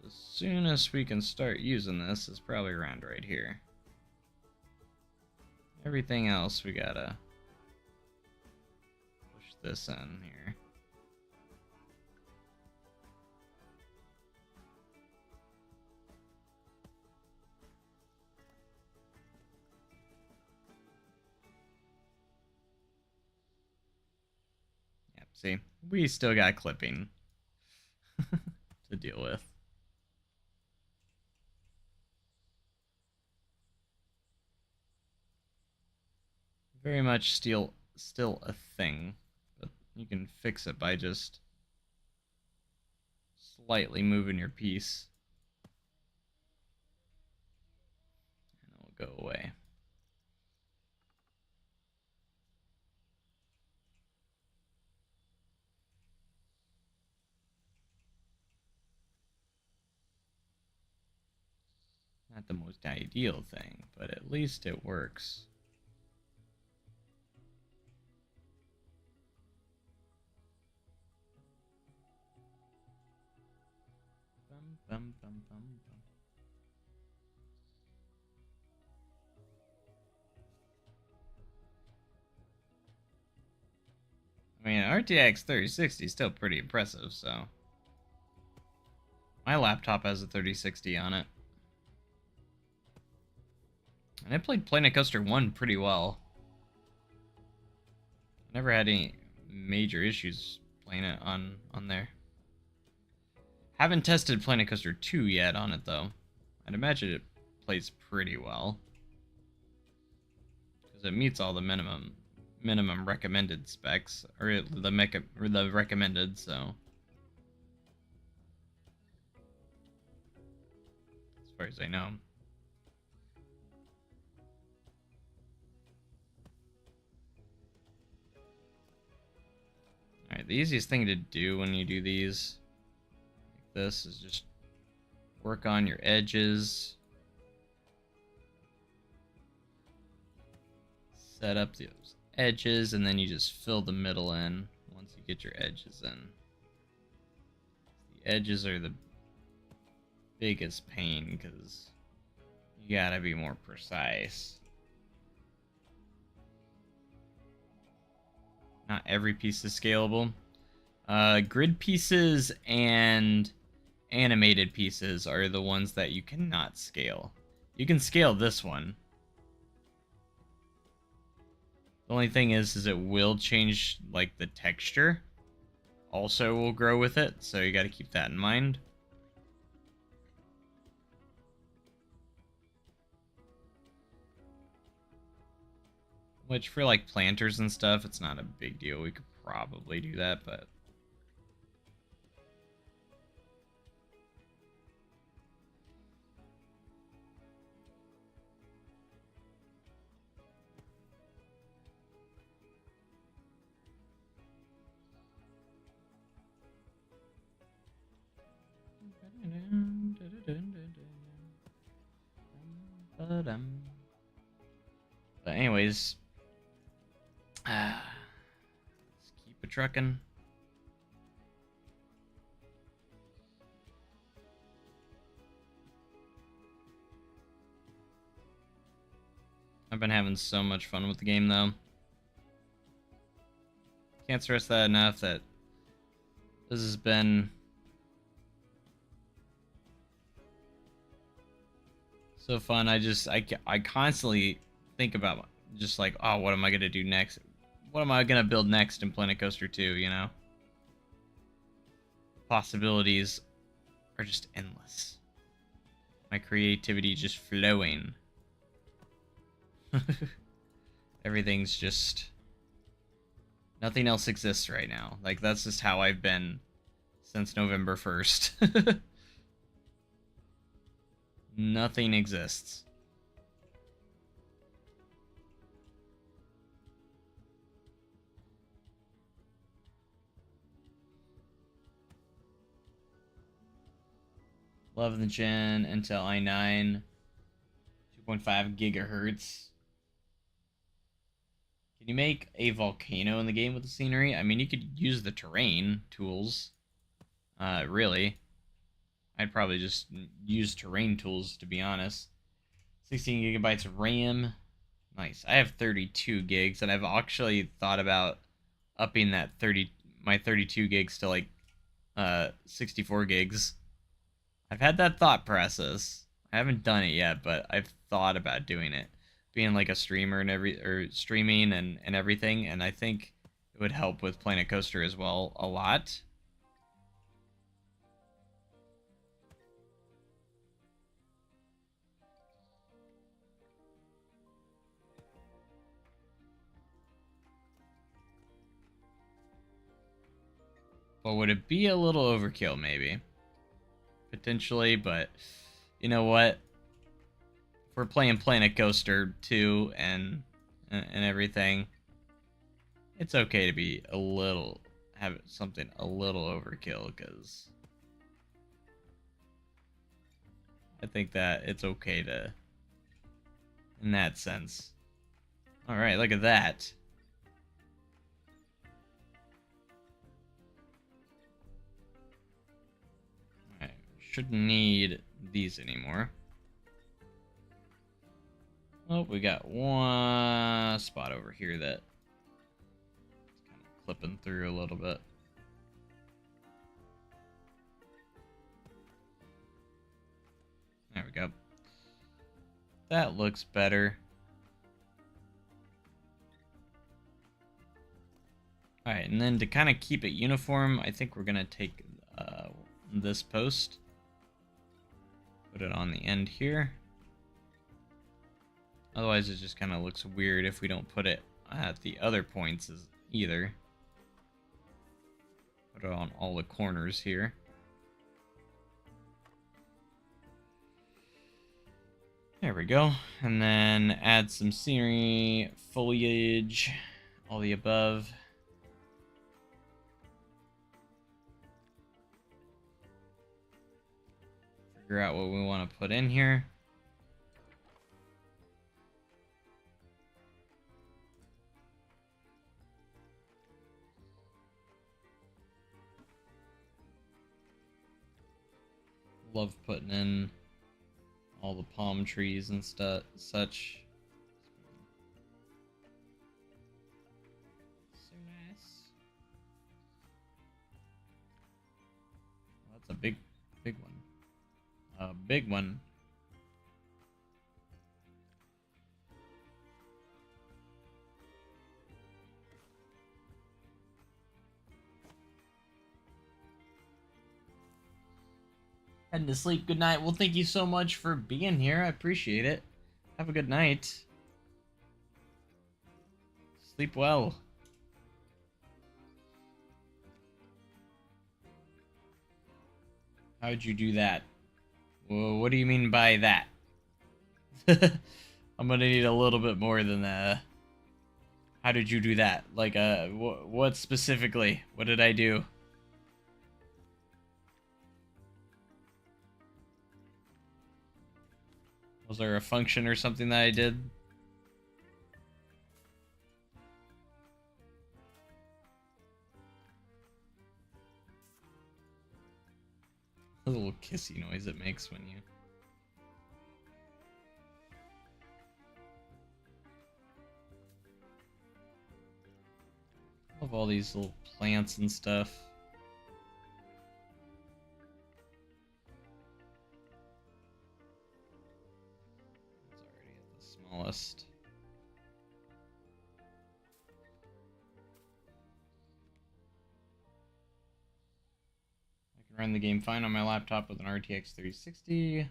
[SPEAKER 1] the soonest we can start using this is probably around right here. Everything else we gotta push this in here. Yep, see, we still got clipping to deal with. Very much still a thing, but you can fix it by just slightly moving your piece, and it will go away. Not the most ideal thing, but at least it works. Bum, bum, bum, bum. I mean, RTX 3060 is still pretty impressive, so. My laptop has a 3060 on it. And I played Planet Coaster 1 pretty well. Never had any major issues playing it on there. Haven't tested Planet Coaster 2 yet on it, though. I'd imagine it plays pretty well. Because it meets all the minimum recommended specs. Or the recommended, so. As far as I know. Alright, the easiest thing to do when you do these like this is just work on your edges. Set up those edges, and then you just fill the middle in once you get your edges in. The edges are the biggest pain because you gotta be more precise. Not every piece is scalable. Grid pieces and animated pieces are the ones that you cannot scale. You can scale this one. The only thing is it will change, like, the texture. Also will grow with it, so you gotta keep that in mind. Which, for, like, planters and stuff, it's not a big deal. We could probably do that, but... But anyways... let's keep it trucking. I've been having so much fun with the game, though. Can't stress that enough, that this has been so fun. I constantly think about just like, oh, what am I gonna do next? What am I gonna build next in Planet Coaster 2, you know? Possibilities are just endless. My creativity just flowing. Everything's just... Nothing else exists right now. Like, that's just how I've been since November 1st. Nothing exists. Love the gen, Intel i9, 2.5 gigahertz. Can you make a volcano in the game with the scenery? I mean, you could use the terrain tools. Really. I'd probably just use terrain tools, to be honest. 16 gigabytes of RAM. Nice. I have 32 gigs, and I've actually thought about upping my 32 gigs to like 64 gigs. I've had that thought process. I haven't done it yet, but I've thought about doing it. Being like a streamer or streaming and everything, and I think it would help with Planet Coaster as well a lot. But would it be a little overkill, maybe? Potentially, but you know what? If we're playing Planet Coaster 2 and everything, it's okay to be have something a little overkill, because I think that it's okay to, in that sense. Alright, look at that. Shouldn't need these anymore. Oh, we got one spot over here that kind of clipping through a little bit. There we go. That looks better. Alright, and then to kind of keep it uniform, I think we're going to take this post. Put it on the end here. Otherwise, it just kind of looks weird if we don't put it at the other points either. Put it on all the corners here. There we go. And then add some scenery, foliage, all the above. Figure out what we want to put in here. Love putting in all the palm trees and such. So nice. Well, that's a big one. A big one. Heading to sleep. Good night. Well, thank you so much for being here. I appreciate it. Have a good night. Sleep well. How'd you do that? Well, what do you mean by that? I'm gonna need a little bit more than that. How did you do that? Like, what specifically? What did I do? Was there a function or something that I did? A little kissy noise it makes when you... Love all these little plants and stuff. It's already at the smallest. I can run the game fine on my laptop with an RTX 3060.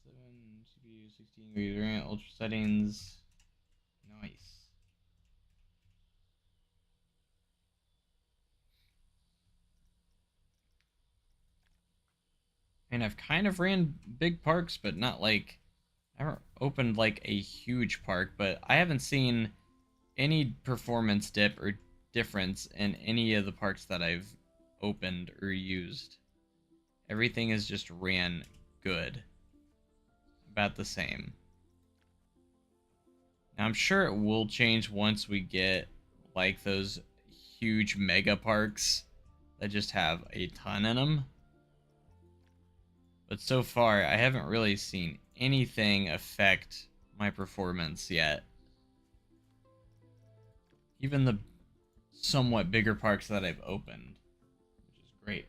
[SPEAKER 1] 7 CPU, 16 GB RAM, ultra settings. Nice. And I've kind of ran big parks, but not like... I haven't opened like a huge park, but I haven't seen any performance dip or difference in any of the parks that I've opened or used. Everything is just ran good. About the same. Now, I'm sure it will change once we get like those huge mega parks that just have a ton in them. But so far, I haven't really seen anything affect my performance yet. Even the somewhat bigger parks that I've opened, which is great.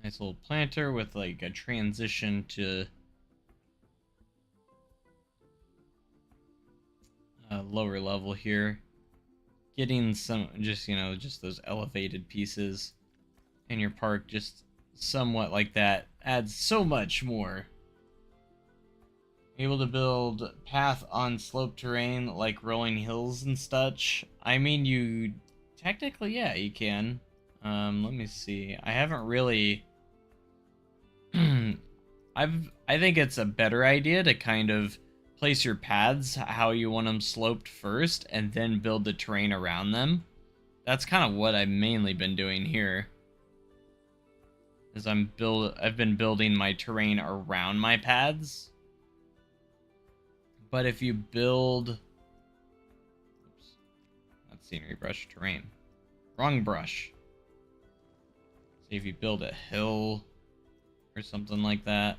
[SPEAKER 1] Nice little planter with like a transition to a lower level here. Getting some, just, you know, just those elevated pieces in your park, just somewhat like that, adds so much more. Able to build path on slope terrain like rolling hills and such. I mean, you technically, yeah, you can. Let me see. I haven't really. I think it's a better idea to kind of place your paths how you want them sloped first, and then build the terrain around them. That's kind of what I've mainly been doing here. Is I've been building my terrain around my paths. But if you build, oops, not scenery brush, terrain, wrong brush. See, if you build a hill or something like that.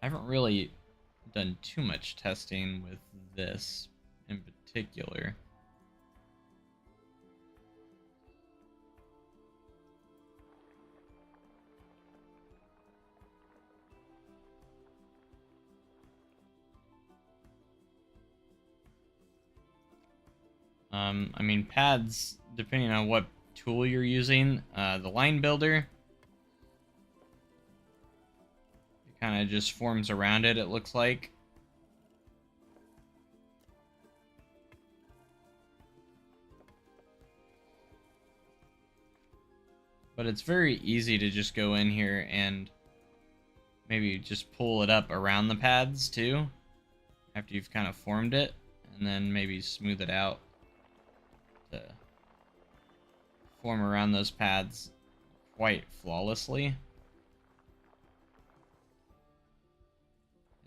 [SPEAKER 1] I haven't really done too much testing with this in particular. I mean, pads, depending on what tool you're using, the line builder, it kind of just forms around it, it looks like. But it's very easy to just go in here and maybe just pull it up around the pads too, after you've kind of formed it, and then maybe smooth it out to form around those pads quite flawlessly.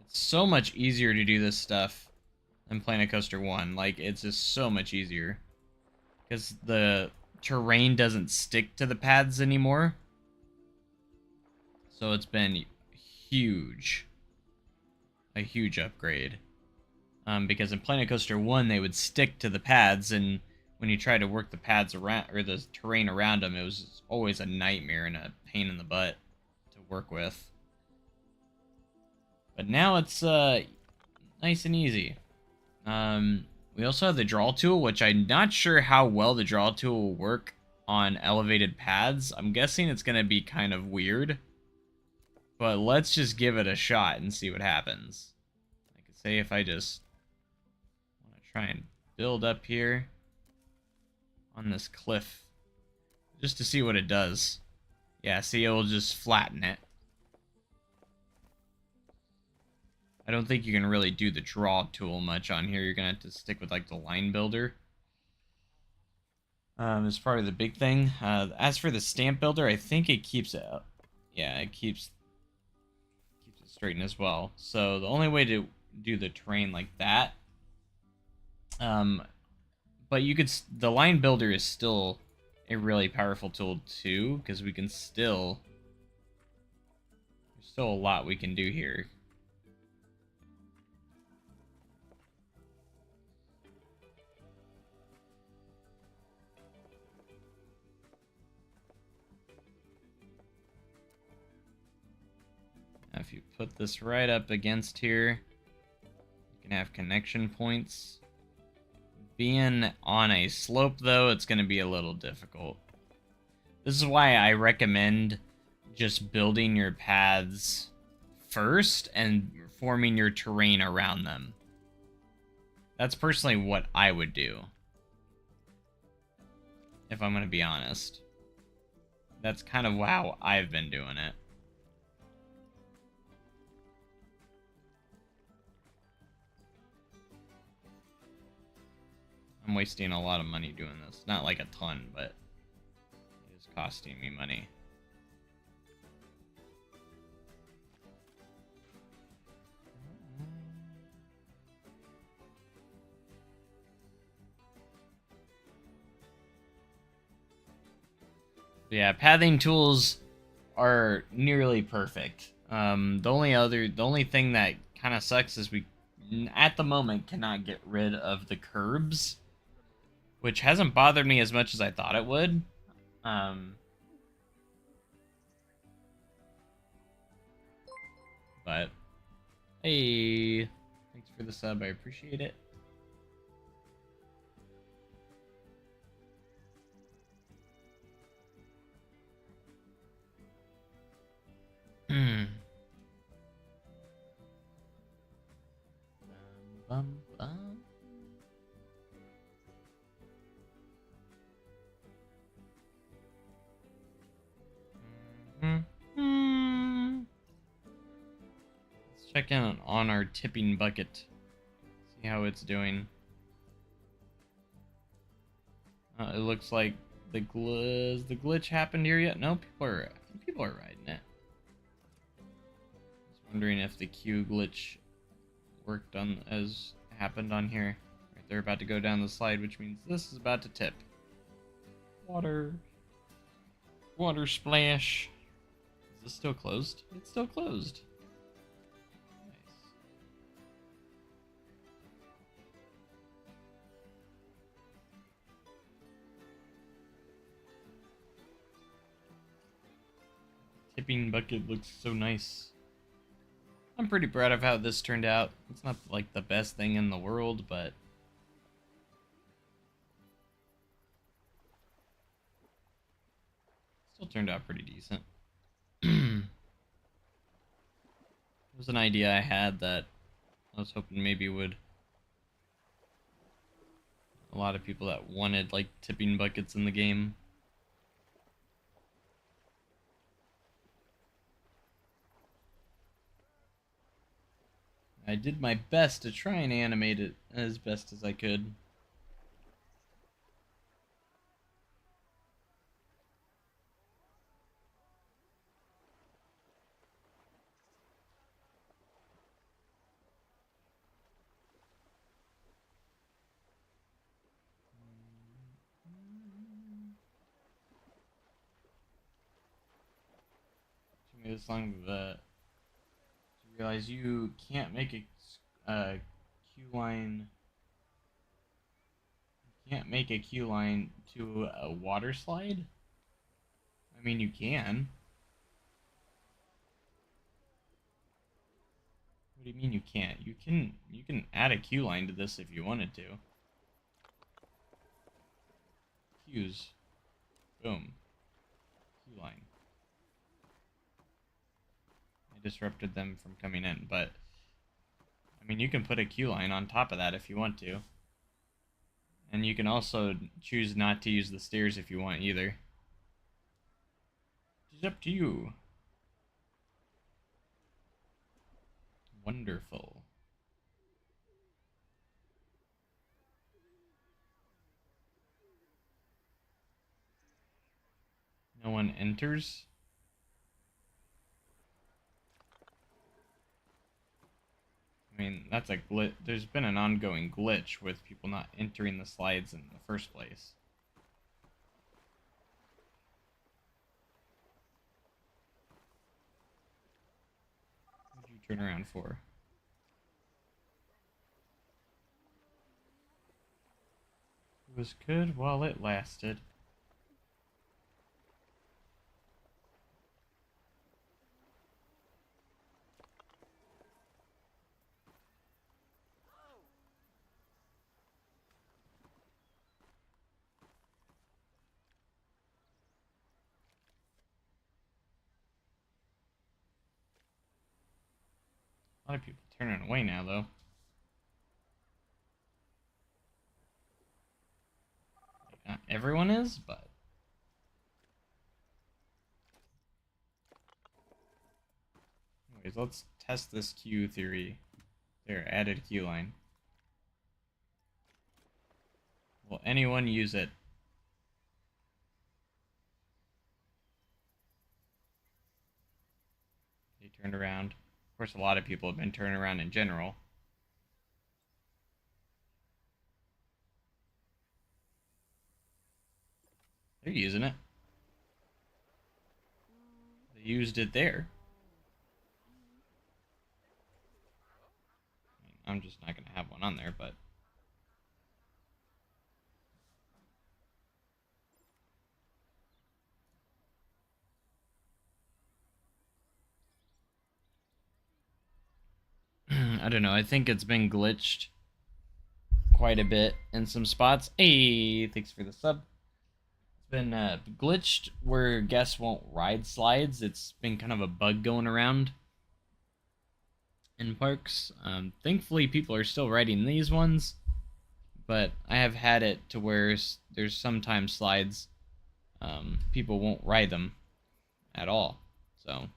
[SPEAKER 1] It's so much easier to do this stuff than Planet Coaster 1. Like, it's just so much easier. Because the terrain doesn't stick to the pads anymore. So it's been huge. A huge upgrade. Because in Planet Coaster 1, they would stick to the pads, and when you try to work the pads around, or the terrain around them, it was always a nightmare and a pain in the butt to work with. But now it's nice and easy. We also have the draw tool, which I'm not sure how well the draw tool will work on elevated paths. I'm guessing it's going to be kind of weird. But let's just give it a shot and see what happens. I could say if I just want to try and build up here on this cliff just to see what it does. Yeah, see, it will just flatten it. I don't think you can really do the draw tool much on here. You're gonna have to stick with like the line builder. As part of the big thing. As for the stamp builder, I think it keeps it up. Yeah, it keeps it straightened as well. So the only way to do the terrain like that, but you could, the line builder is still a really powerful tool too, because we can still, there's still a lot we can do here. Now if you put this right up against here, you can have connection points. Being on a slope, though, it's going to be a little difficult. This is why I recommend just building your paths first and forming your terrain around them. That's personally what I would do. If I'm going to be honest. That's kind of how I've been doing it. I'm wasting a lot of money doing this. Not like a ton, but it is costing me money. Yeah, pathing tools are nearly perfect. The only thing that kind of sucks is we, at the moment, cannot get rid of the curbs, which hasn't bothered me as much as I thought it would. But hey, thanks for the sub. I appreciate it. Bum, bum. Let's check in on our tipping bucket. See how it's doing. It looks like the glitch happened here yet? No, people are riding it. Just wondering if the queue glitch worked on as happened on here. Right, they're about to go down the slide, which means this is about to tip. Water splash. Is this still closed? It's still closed. Nice. Tipping bucket looks so nice. I'm pretty proud of how this turned out. It's not like the best thing in the world, but still turned out pretty decent. It was an idea I had that I was hoping maybe would a lot of people that wanted like tipping buckets in the game. I did my best to try and animate it as best as I could. Took me this long to realize you can't make a queue line. You can't make a queue line to a water slide. I mean, you can. What do you mean you can't? You can add a queue line to this if you wanted to. Queues. Boom. Queue line. I disrupted them from coming in, but I mean, you can put a queue line on top of that if you want to. And you can also choose not to use the stairs if you want either. It's up to you. Wonderful. No one enters? I mean, that's a glitch. There's been an ongoing glitch with people not entering the slides in the first place. What did you turn around for? It was good while it lasted. A lot of people turning away now, though. everyone is, but anyways, let's test this queue theory. There, added queue line. Will anyone use it? They turned around. Of course, a lot of people have been turning around in general. They're using it. They used it there. I'm just not going to have one on there, but... I don't know. I think it's been glitched quite a bit in some spots. Hey, thanks for the sub. It's been glitched where guests won't ride slides. It's been kind of a bug going around in parks. Thankfully, people are still riding these ones, but I have had it to where there's sometimes slides people won't ride them at all. So,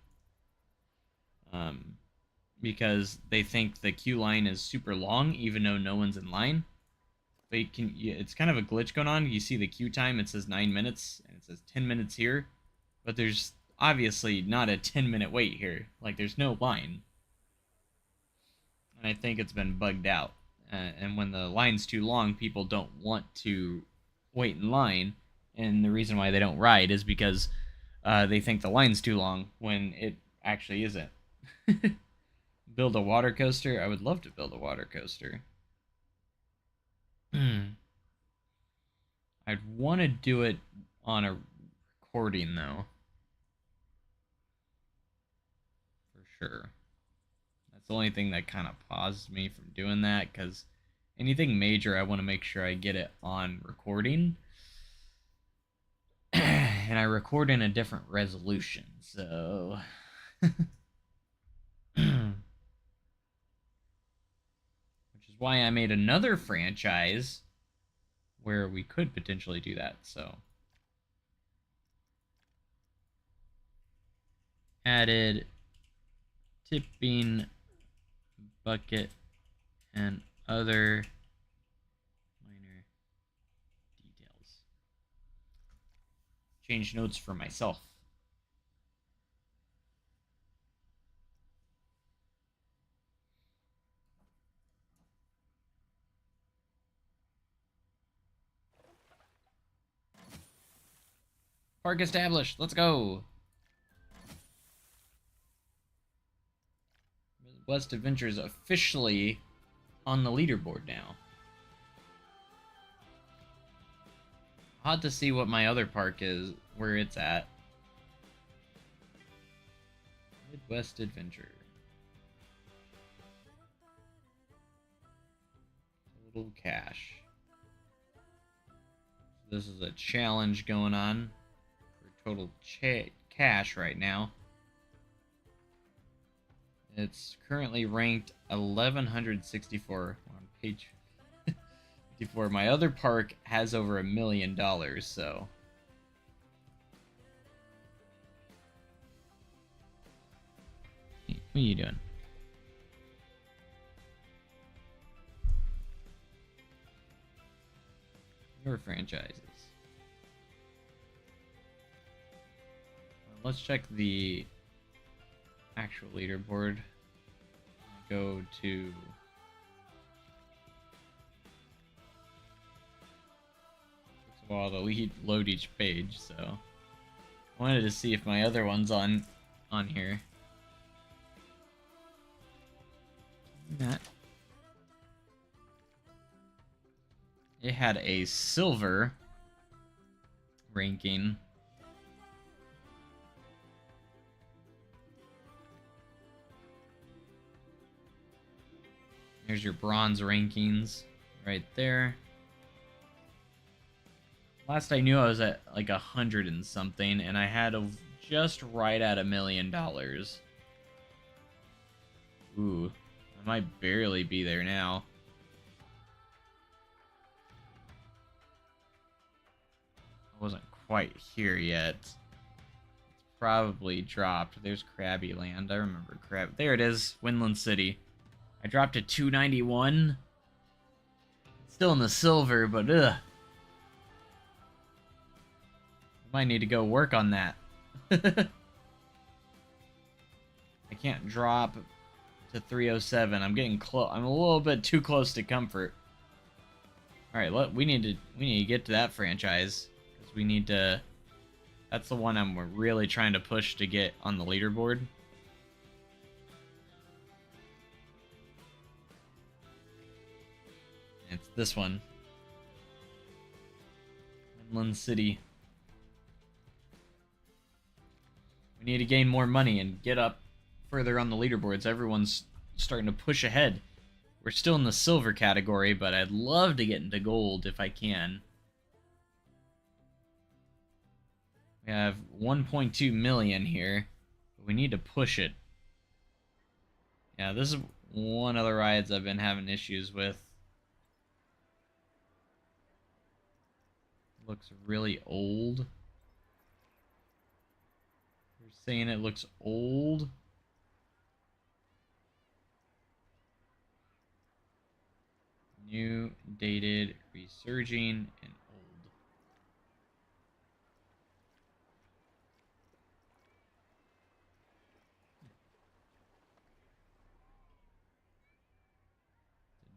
[SPEAKER 1] because they think the queue line is super long, even though no one's in line. But it's kind of a glitch going on. You see the queue time, it says 9 minutes, and it says 10 minutes here. But there's obviously not a 10-minute wait here. Like, there's no line. And I think it's been bugged out. And when the line's too long, people don't want to wait in line. And the reason why they don't ride is because they think the line's too long when it actually isn't. Build a water coaster? I would love to build a water coaster. I'd want to do it on a recording, though. For sure. That's the only thing that kind of paused me from doing that, because anything major, I want to make sure I get it on recording. And I record in a different resolution, so... Which is why I made another franchise where we could potentially do that, so... Added tipping bucket and other minor details. Change notes for myself. Park established. Let's go. Midwest Adventures officially on the leaderboard now. I'll have to see what my other park is, where it's at. Midwest Adventure. Total cash. This is a challenge going on for total cash right now. It's currently ranked 1164 on page 54. My other park has over $1 million, so what are you doing? Your franchises. Let's check the actual leaderboard. Go to takes a while to load each page, so I wanted to see if my other one's on here. That it had a silver ranking. Here's your bronze rankings right there. Last I knew I was at like 100 and something, and I had just right at $1 million. Ooh, I might barely be there now. wasn't quite here yet. It's probably dropped. There's Krabby Land. I remember Crab. There it is, Winland City. I dropped to 291. Still in the silver, but ugh. Might need to go work on that. I can't drop to 307. I'm getting close. I'm a little bit too close to comfort. All right, we need to get to that franchise because we need to. That's the one I'm really trying to push to get on the leaderboard. It's this one. Winland City. We need to gain more money and get up further on the leaderboards. Everyone's starting to push ahead. We're still in the silver category, but I'd love to get into gold if I can. We have 1.2 million here, but we need to push it. Yeah, this is one of the rides I've been having issues with. Looks really old. They're saying it looks old. New, dated, resurging, and old.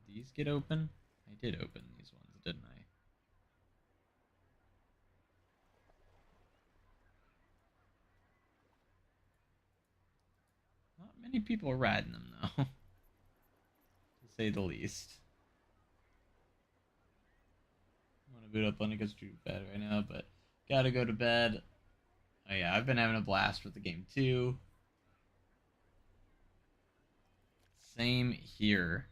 [SPEAKER 1] Did these get open? I did open these ones, didn't I? Not many people are riding them, though. To say the least. I want to boot up on it because it's too bad right now, but gotta go to bed. Oh yeah, I've been having a blast with the game too. Same here.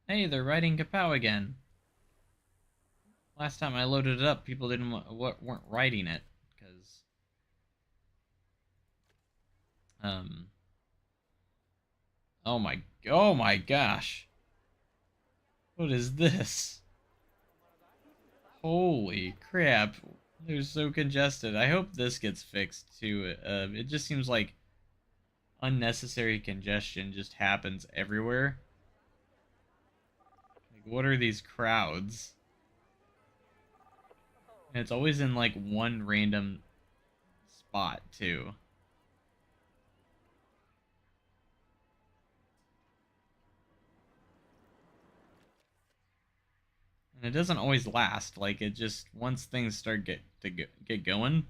[SPEAKER 1] Hey, they're riding Kapow again. Last time I loaded it up, people weren't riding it because oh my gosh. What is this? Holy crap. They're so congested. I hope this gets fixed too. It just seems like unnecessary congestion just happens everywhere. Like, what are these crowds? And it's always in like one random spot too. And it doesn't always last. Like, it just, once things start get going,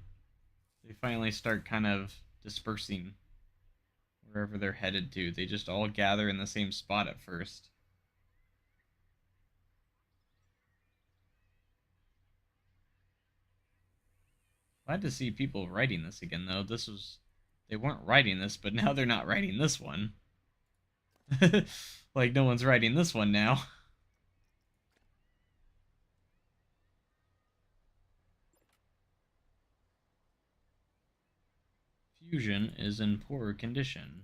[SPEAKER 1] they finally start kind of dispersing wherever they're headed to. They just all gather in the same spot at first. Glad to see people writing this again, though. They weren't writing this, but now they're not writing this one. Like, no one's writing this one now. Fusion is in poor condition.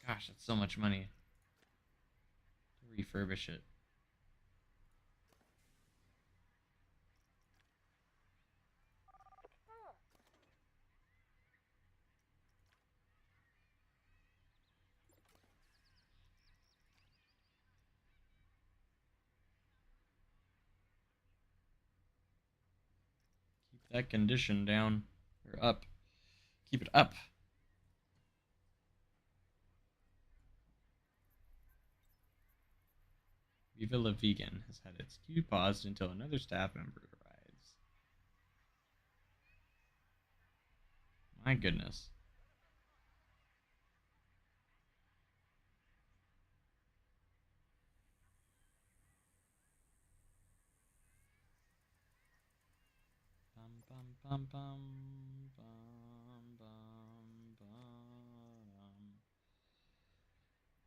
[SPEAKER 1] Gosh, that's so much money to refurbish it. Keep that condition down, or up. Keep it up. Viva La Vegan has had its queue paused until another staff member arrives. My goodness. Bum, bum, bum, bum, bum,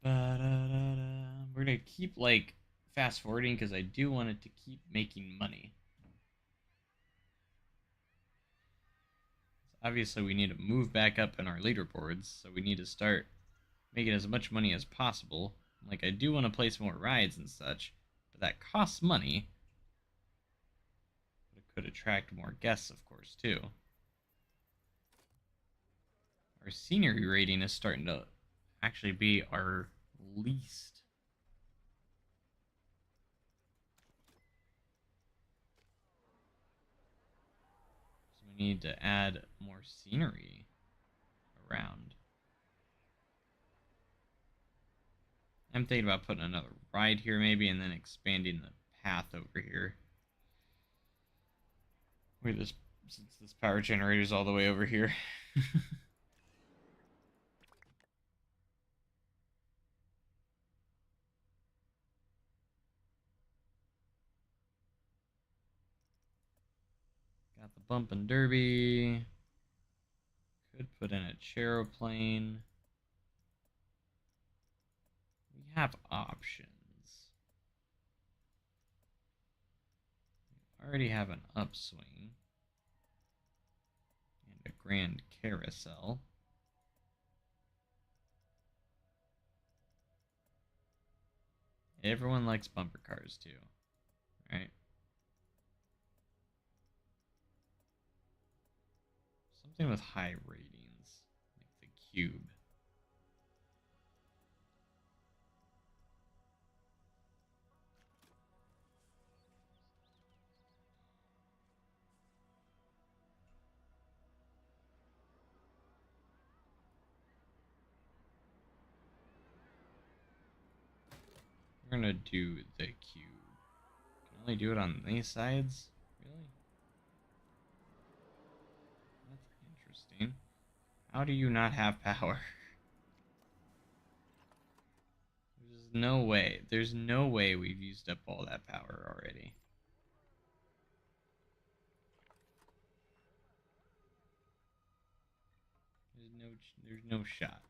[SPEAKER 1] bum. We're gonna keep like fast forwarding because I do want it to keep making money. obviously we need to move back up in our leaderboards, so we need to start making as much money as possible. Like, I do want to place more rides and such, but that costs money. But it could attract more guests, of course, too. Our scenery rating is starting to actually be our least. So we need to add more scenery around. I'm thinking about putting another ride here maybe, and then expanding the path over here. Where this, since this power generator is all the way over here. Got the bump and derby. Could put in a charoplane. We have options. We already have an upswing. And a grand carousel. Everyone likes bumper cars too, right? Something with high ratings, like the cube. We're gonna do the cube. Can only do it on these sides? Really? That's interesting. How do you not have power? There's no way. There's no way we've used up all that power already. There's no shot.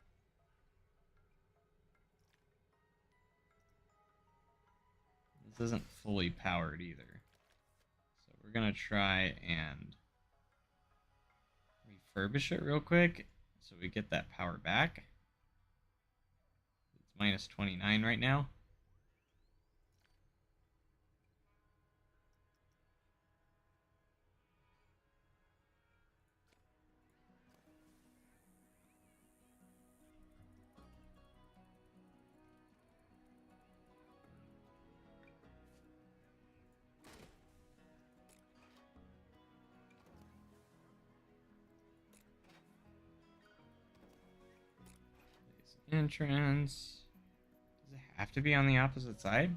[SPEAKER 1] This isn't fully powered either. So we're gonna try and refurbish it real quick so we get that power back. It's minus 29 right now. Entrance. Does it have to be on the opposite side?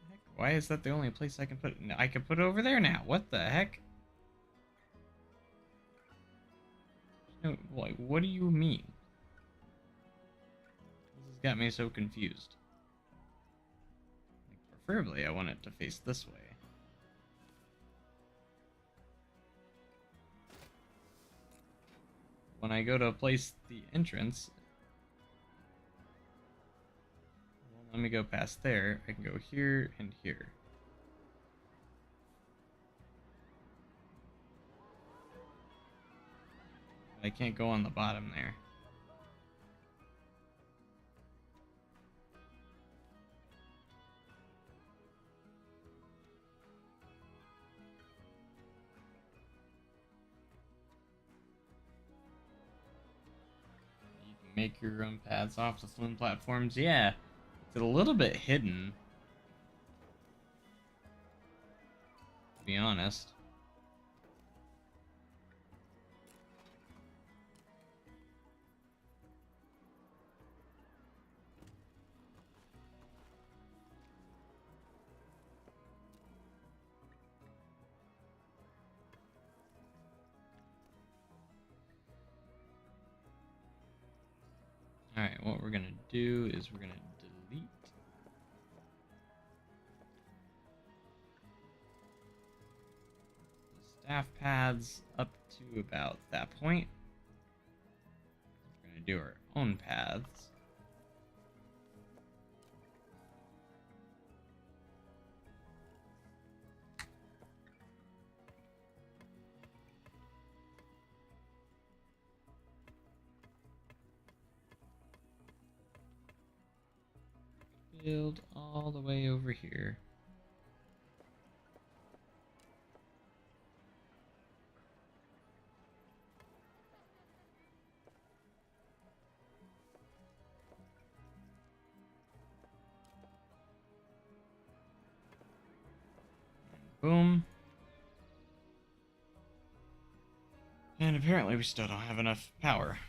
[SPEAKER 1] Heck, why is that the only place I can put it? I can put it over there now. What the heck? No, like, what do you mean? This has got me so confused. Like, preferably, I want it to face this way. When I go to place the entrance, well, let me go past there. I can go here and here. I can't go on the bottom there. Make your own paths off the swim platforms. Yeah, it's a little bit hidden, to be honest. Alright, what we're gonna do is we're gonna delete the staff paths up to about that point. We're gonna do our own paths. build all the way over here. Boom. And apparently we still don't have enough power.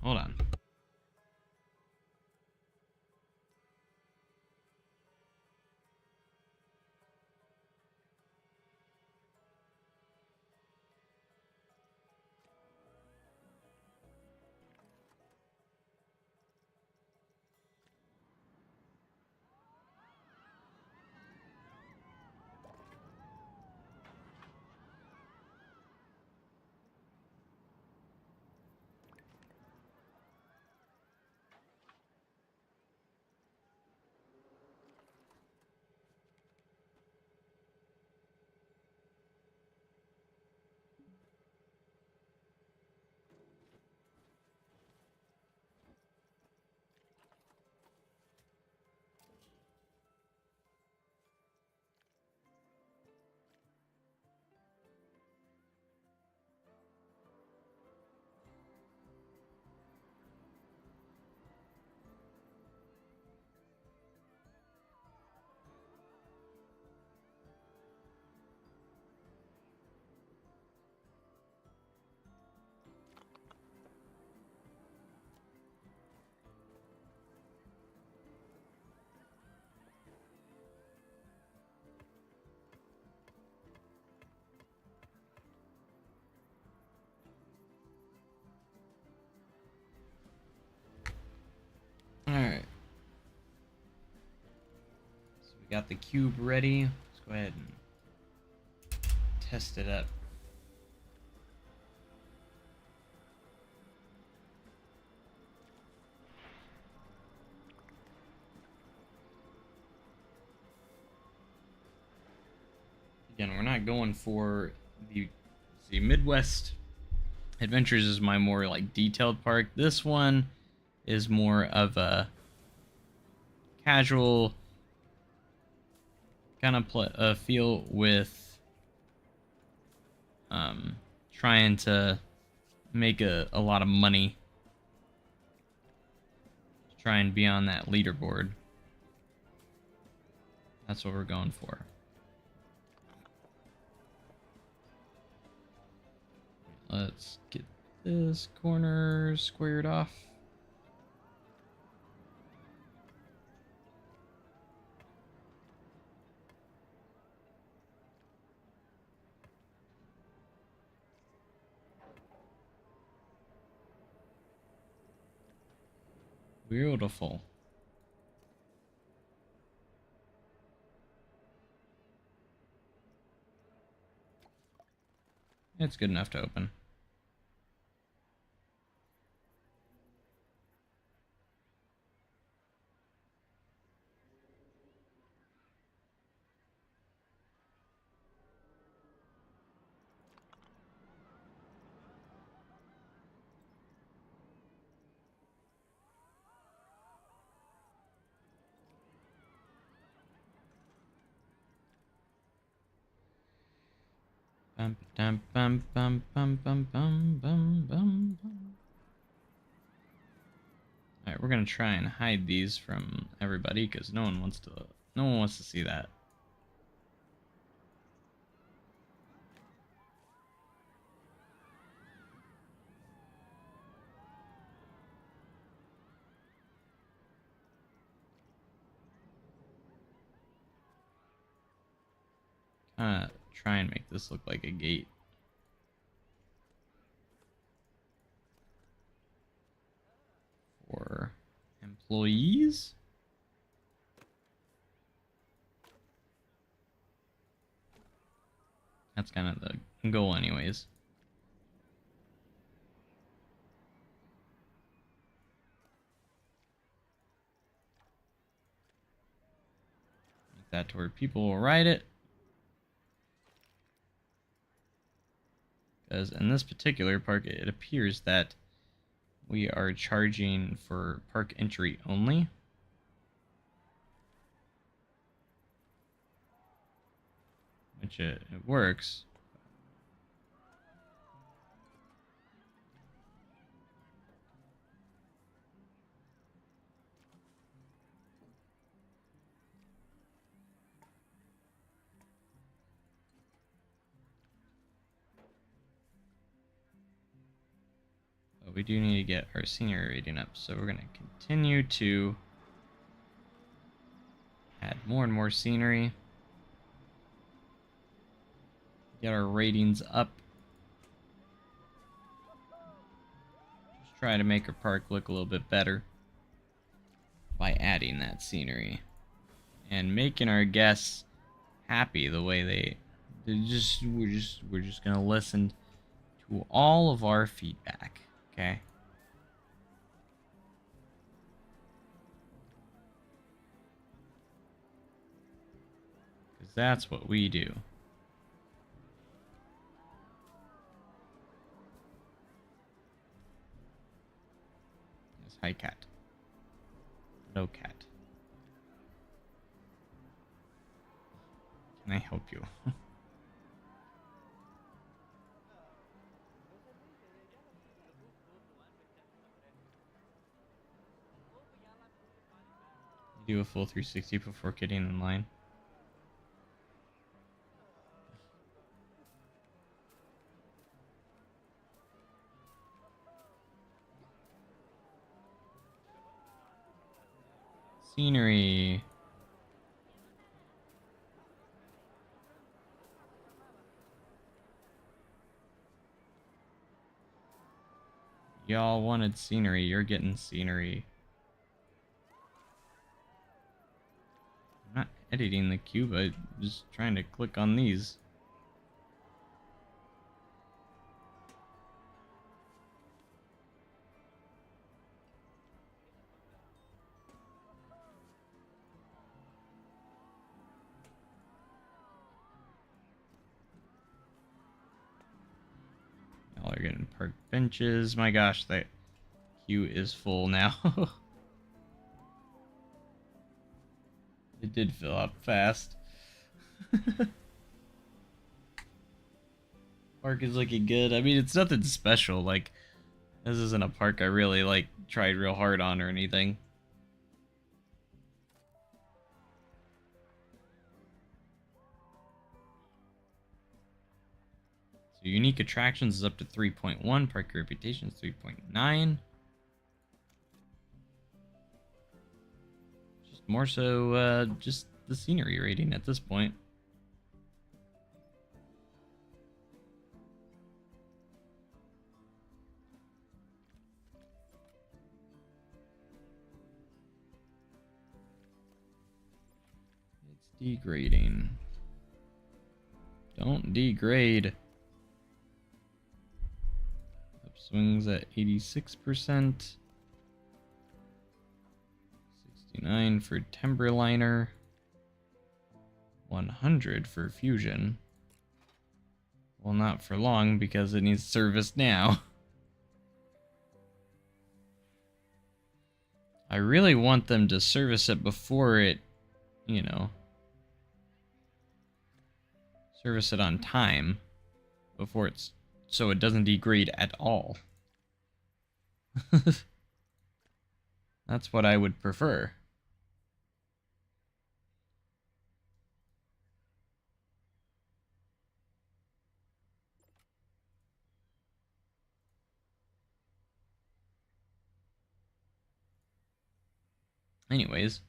[SPEAKER 1] Hold on. Alright. So we got the cube ready. Let's go ahead and test it up. Again, we're not going for the Midwest Adventures is my more like detailed park. This one is more of a casual kind of feel with trying to make a lot of money, try and be on that leaderboard. That's what we're going for. Let's get this corner squared off. Beautiful. It's good enough to open. Bum, bum, bum, bum, bum, bum, bum, bum, bum. All right, we're gonna try and hide these from everybody because no one wants to see that. Try and make this look like a gate. For employees? That's kind of the goal anyways. Make that to where people will ride it. Because in this particular park, it appears that we are charging for park entry only. which it works. But we do need to get our senior rating up, so we're going to continue to add more and more scenery. Get our ratings up. Just try to make our park look a little bit better by adding that scenery and making our guests happy the way we're just gonna listen to all of our feedback, okay? Because that's what we do. Yes, hi cat. No cat. Can I help you? Do a full 360 before getting in line. Scenery. Y'all wanted scenery, you're getting scenery. I'm not editing the cube, I'm just trying to click on these. Y'all are getting park benches. My gosh, that queue is full now. It did fill up fast. Park is looking good. I mean, it's nothing special. Like, this isn't a park I really, like, tried real hard on or anything. So unique attractions is up to 3.1. Park reputation is 3.9. Just more so, just the scenery rating at this point. It's degrading. Don't degrade. Upswings at 86%. 69 for Timberliner. 100 for Fusion. Well, not for long because it needs service now. I really want them to service it before it, you know, service it on time before it's so it doesn't degrade at all. That's what I would prefer. Anyways.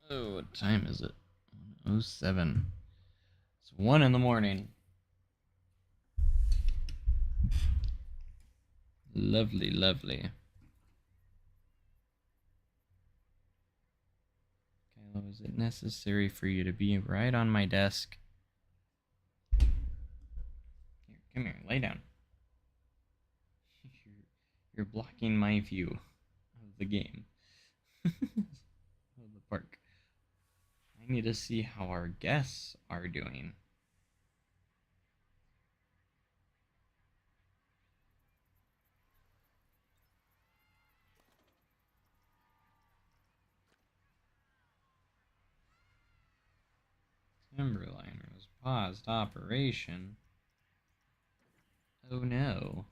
[SPEAKER 1] Oh, what time is it? 1:07. It's 1 in the morning. Lovely, lovely. Kylo, is it necessary for you to be right on my desk? Here, come here, lay down. You're blocking my view of the game. Of the park. I need to see how our guests are doing. Timberliner has paused operation. Oh no.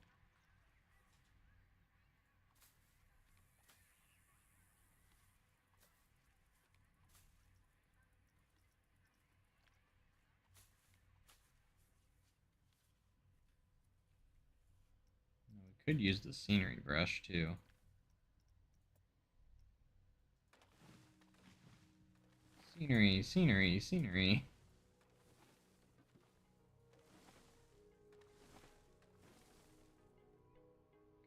[SPEAKER 1] We could use the scenery brush too. Scenery, scenery, scenery.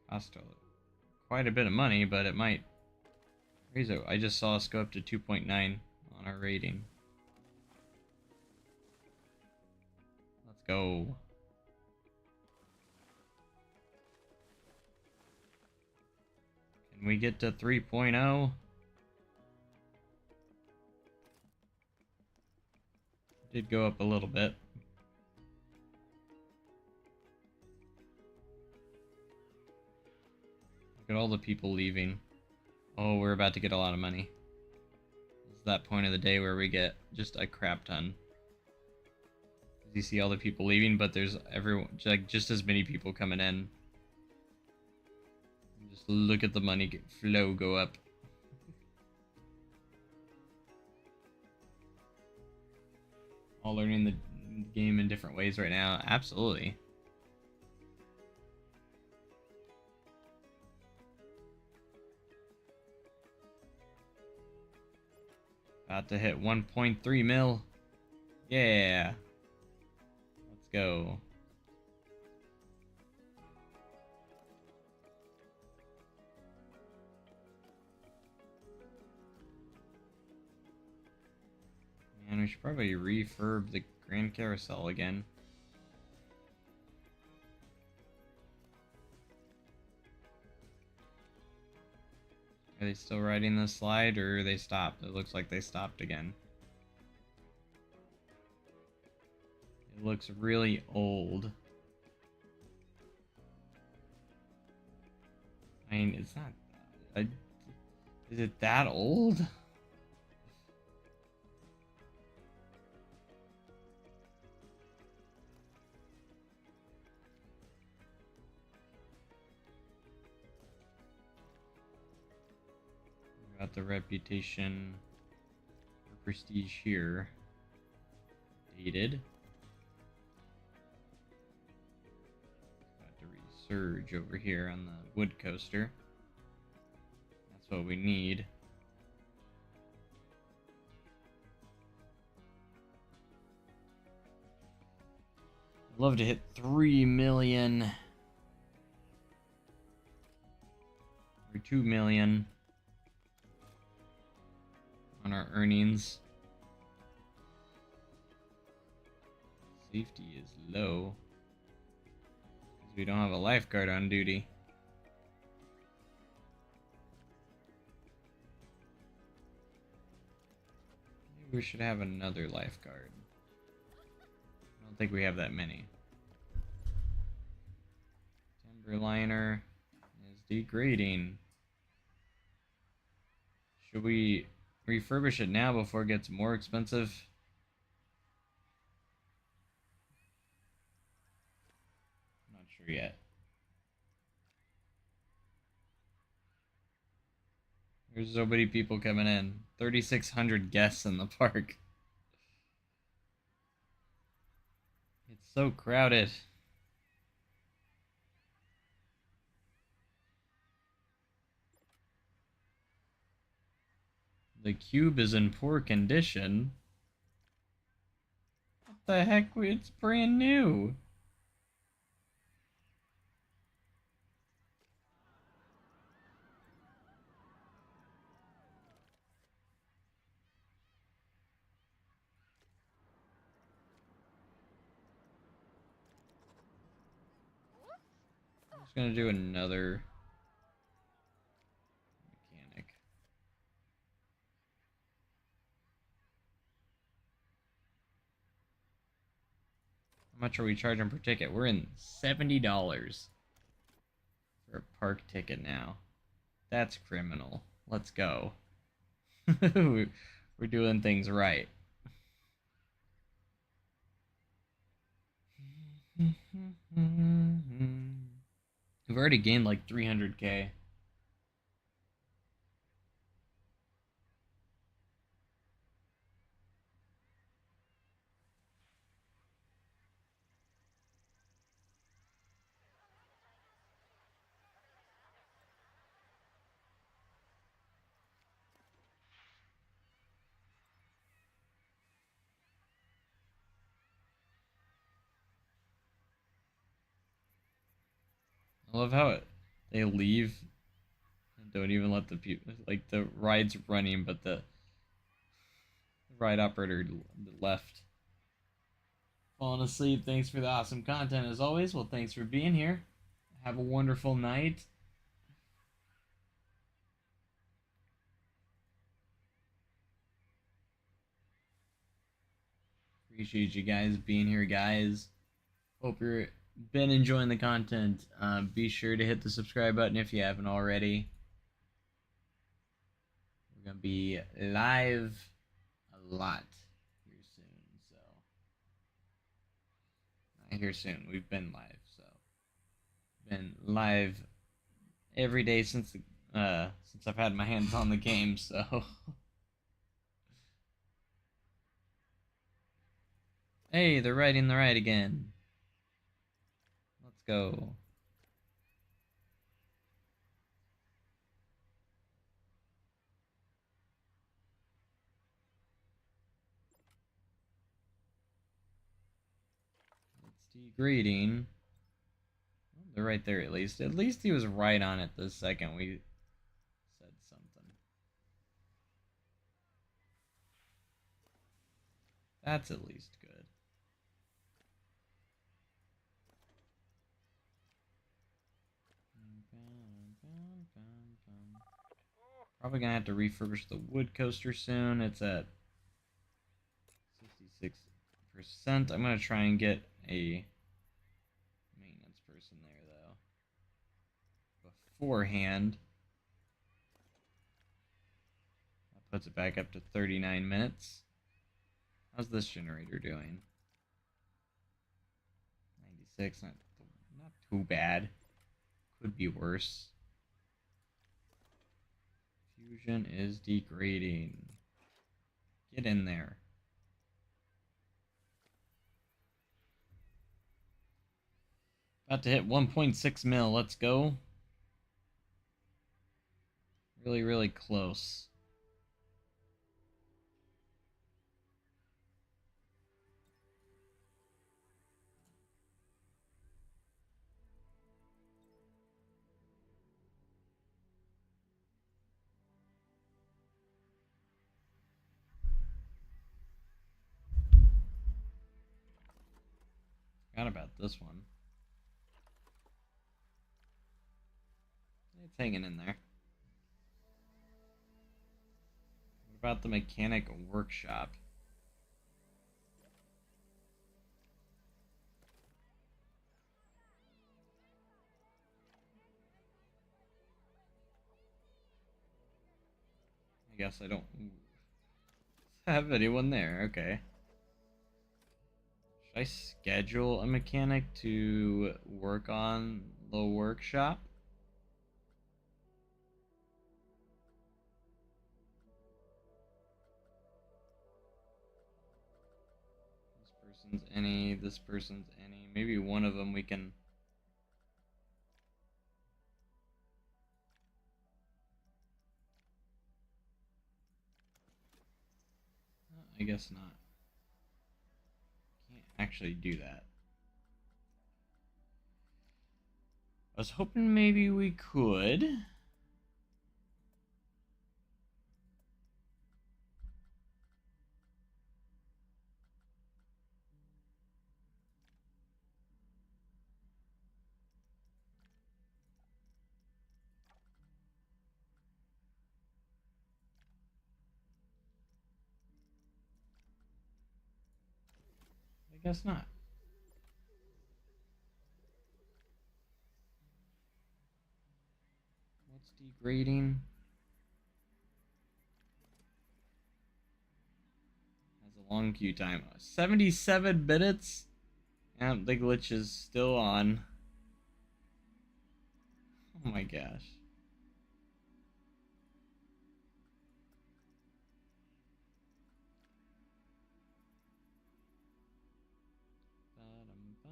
[SPEAKER 1] Cost quite a bit of money, but it might raise it. I just saw us go up to 2.9 on our rating. Let's go. Can we get to 3.0? Did go up a little bit. Look at all the people leaving. Oh, we're about to get a lot of money. This is that point of the day where we get just a crap ton. You see all the people leaving, but there's like just as many people coming in. Just look at the money flow go up. All learning the game in different ways right now. Absolutely. About to hit 1.3 mil. Yeah. Let's go. And we should probably refurb the Grand Carousel again. Are they still riding the slide, or they stopped? It looks like they stopped again. It looks really old. I mean, it's not... is it that old? Got the reputation for prestige here. Dated. Got to resurge over here on the wood coaster. That's what we need. I'd love to hit 3 million. Or 2 million. On our earnings. Safety is low because we don't have a lifeguard on duty. Maybe we should have another lifeguard. I don't think we have that many. Timberliner is degrading. Should we refurbish it now before it gets more expensive? I'm not sure yet. There's so many people coming in. 3,600 guests in the park. It's so crowded. The cube is in poor condition. What the heck? It's brand new. I'm just gonna do another mechanic. How much are we charging per ticket? We're in $70 for a park ticket now. That's criminal. Let's go. We're doing things right. We've already gained like 300k. I love how they leave and don't even let the people, like the ride's running, but the ride operator left. Falling asleep. Thanks for the awesome content as always. Well, thanks for being here. Have a wonderful night. Appreciate you guys being here, guys. Hope you're been enjoying the content. Be sure to hit the subscribe button if you haven't already. We're gonna be live a lot here soon. So not here soon. We've been live. So been live every day since I've had my hands on the game. So. Hey, they're riding the ride again. Let's go. It's degrading. Well, they're right there at least. At least he was right on it the second we said something. That's at least good. Probably gonna have to refurbish the wood coaster soon. It's at 66%. I'm gonna try and get a maintenance person there though beforehand. That puts it back up to 39 minutes. How's this generator doing? 96, not too bad. Could be worse. Fusion is degrading. Get in there. About to hit 1.6 mil. Let's go. Really, really close. Forgot about this one. It's hanging in there. What about the mechanic workshop? I guess I don't have anyone there. Okay. Should I schedule a mechanic to work on the workshop? This person's any, this person's any. Maybe one of them we can... I guess not. Can't actually do that. I was hoping maybe we could. I guess not. What's degrading? Has a long queue time. 77 minutes? Yeah, the glitch is still on. Oh my gosh.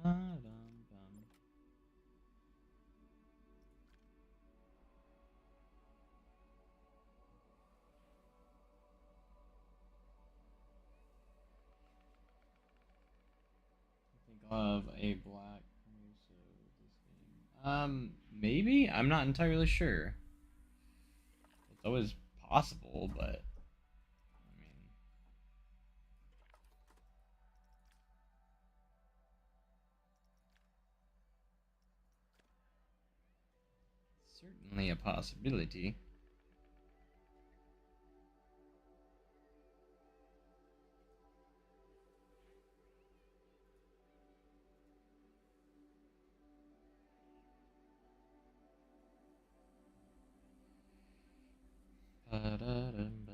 [SPEAKER 1] Ba-dum-ba-dum-bum. I think I'll have a black so this game. Maybe? I'm not entirely sure. It's always possible, but I mean, certainly a possibility. Ba-da-dum-bum-bum-bum.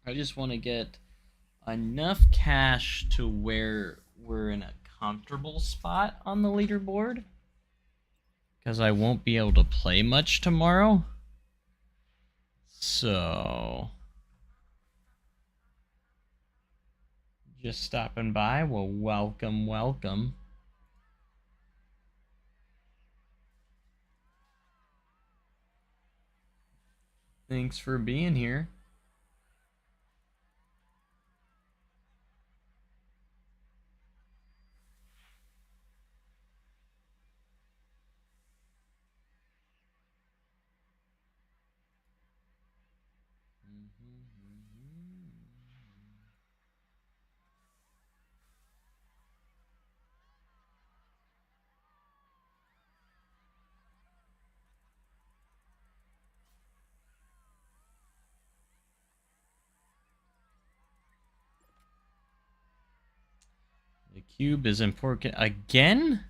[SPEAKER 1] I just want to get enough cash to where we're in a comfortable spot on the leaderboard. Because I won't be able to play much tomorrow. So, just stopping by. Well, welcome, welcome. Thanks for being here. The cube is important again?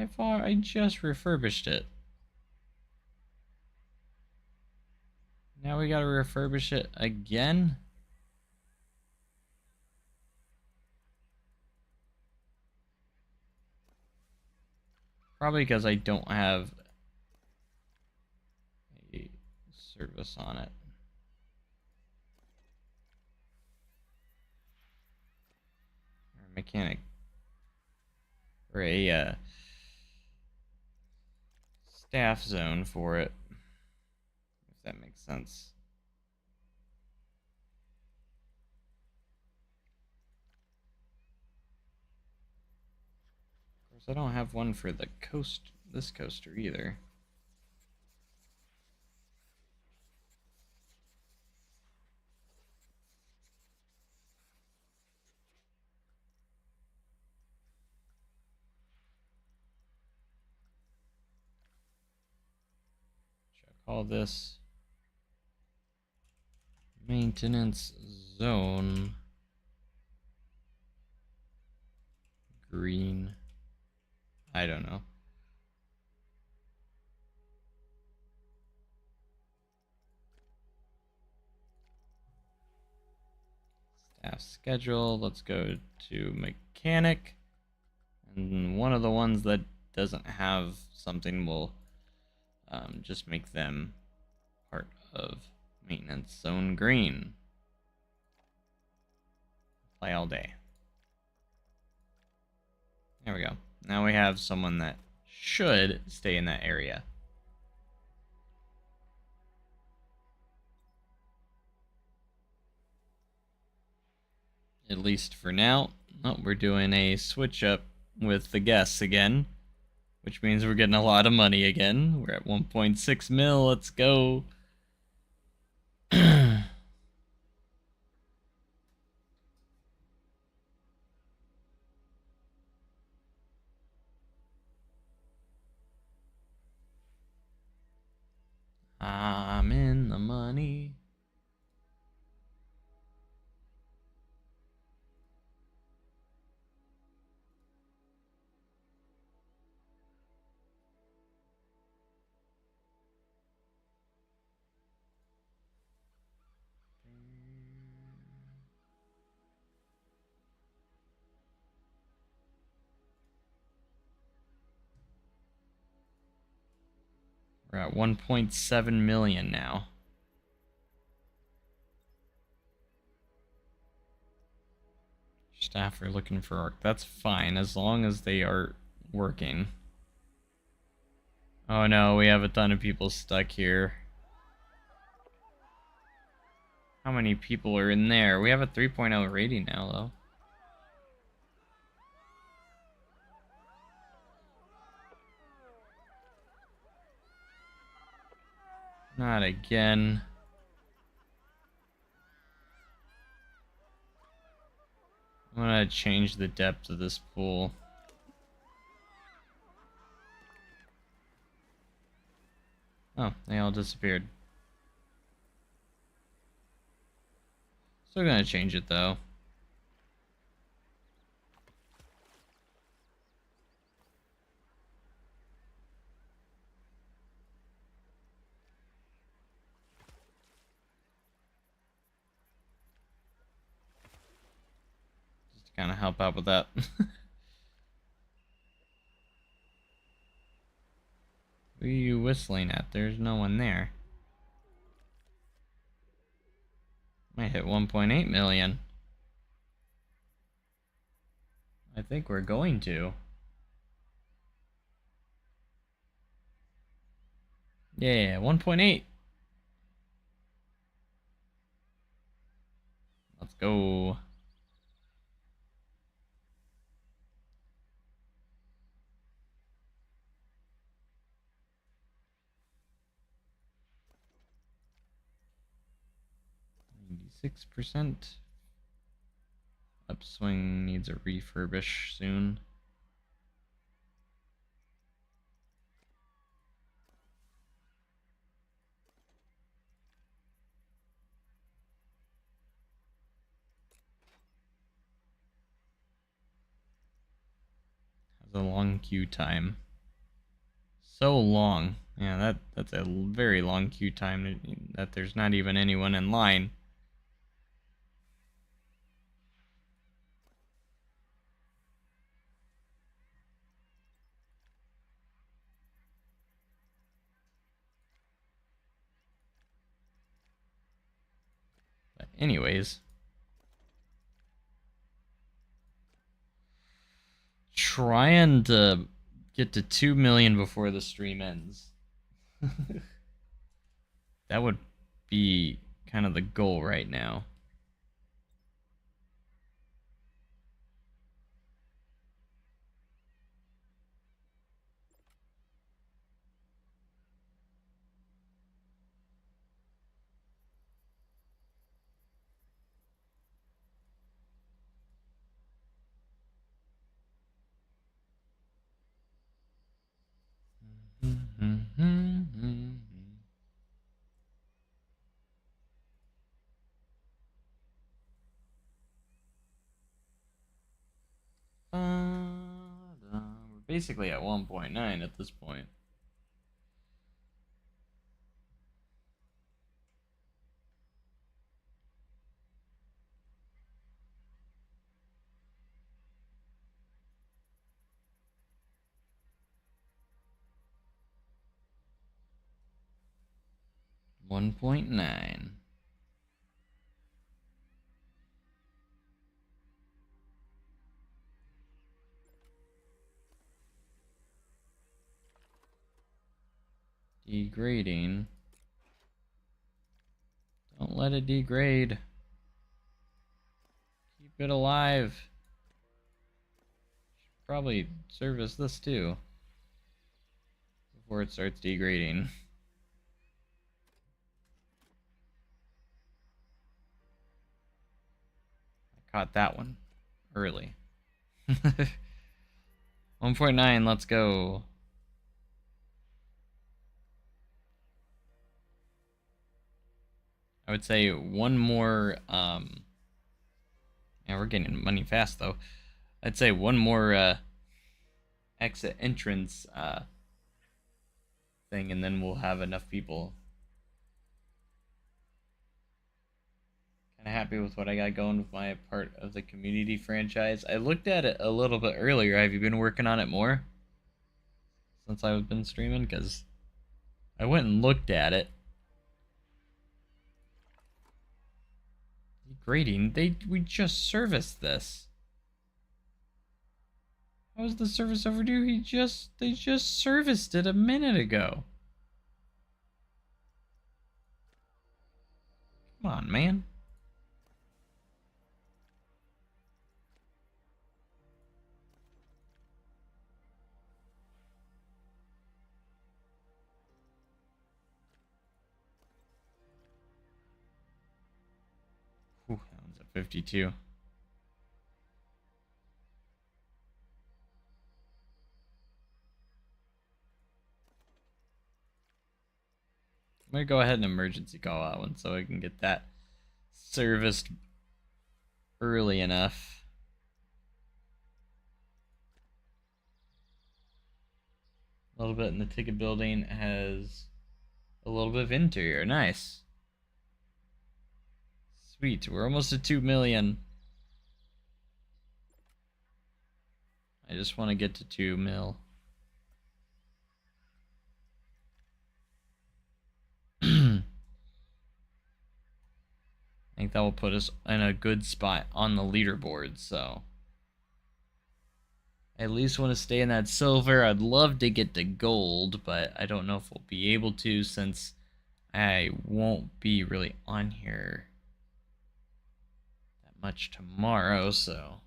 [SPEAKER 1] I just refurbished it. Now we gotta refurbish it again? Probably because I don't have a service on it. Or a mechanic. Or a staff zone for it. If that makes sense. Of course, I don't have one for the this coaster either. Should I call this maintenance zone green? I don't know. Staff schedule. Let's go to mechanic. And one of the ones that doesn't have something will just make them part of maintenance zone green. Play all day. There we go. Now we have someone that should stay in that area. At least for now. Oh, we're doing a switch up with the guests again, which means we're getting a lot of money again. We're at 1.6 mil. Let's go. money. We're at 1.7 million now. Staff are looking for work. That's fine as long as they are working. Oh no, we have a ton of people stuck here. How many people are in there? We have a 3.0 rating now, though. Not again. I'm gonna change the depth of this pool. Oh, they all disappeared. Still gonna change it though. Just to kind of help out with that. Who are you whistling at? There's no one there. Might hit 1.8 million. I think we're going to. Yeah, 1.8. Let's go. %. Upswing needs a refurbish soon. Has a long queue time. So long. Yeah, that's a very long queue time that there's not even anyone in line. But anyways, trying to get to 2 million before the stream ends. That would be kind of the goal right now. We're basically at 1.9 at this point. $1.9. Degrading. Don't let it degrade. Keep it alive. Should probably service this too before it starts degrading. I caught that one early. 1.9, let's go. I would say one more, yeah, we're getting money fast, though. I'd say one more, exit entrance, thing, and then we'll have enough people. Kind of happy with what I got going with my part of the community franchise. I looked at it a little bit earlier. Have you been working on it more since I've been streaming? Because I went and looked at it. Grading, we just serviced this. How is the service overdue? They just serviced it a minute ago. Come on, man. Whew, that one's at 52. I'm gonna go ahead and emergency call that one so I can get that serviced early enough. A little bit in the ticket building has a little bit of interior. Nice. Sweet. We're almost at 2 million. I just want to get to 2 mil. I think that will put us in a good spot on the leaderboard, so I at least want to stay in that silver. I'd love to get to gold, but I don't know if we'll be able to since I won't be really on here that much tomorrow, so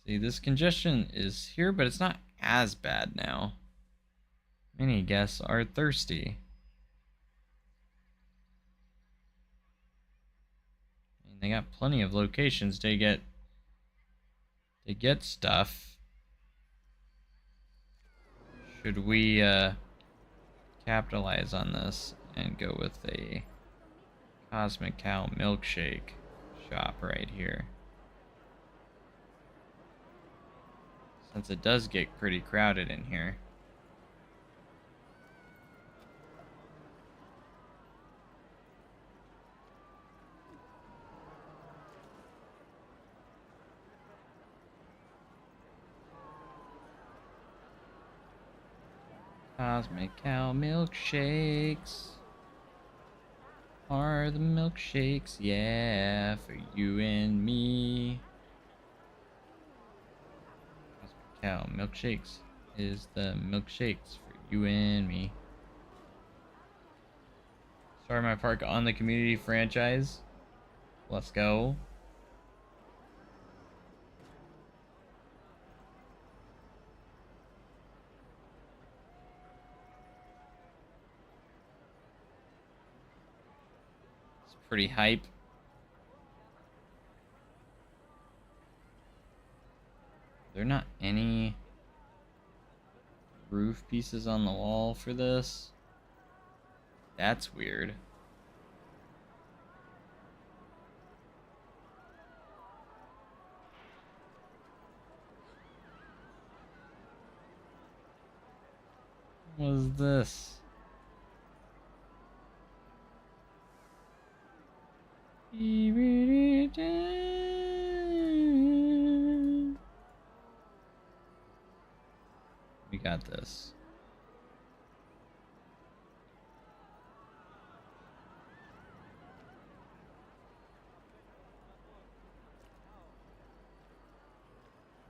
[SPEAKER 1] see, this congestion is here, but it's not as bad now. Many guests are thirsty. And they got plenty of locations to get stuff. Should we capitalize on this and go with a Cosmic Cow milkshake shop right here? Since it does get pretty crowded in here. Cosmic Cow milkshakes are the milkshakes, yeah, for you and me. Cosmic Cow milkshakes is the milkshakes for you and me. Start my park on the community franchise. Let's go. Pretty hype. There are not any roof pieces on the wall for this. That's weird. What was this? We got this.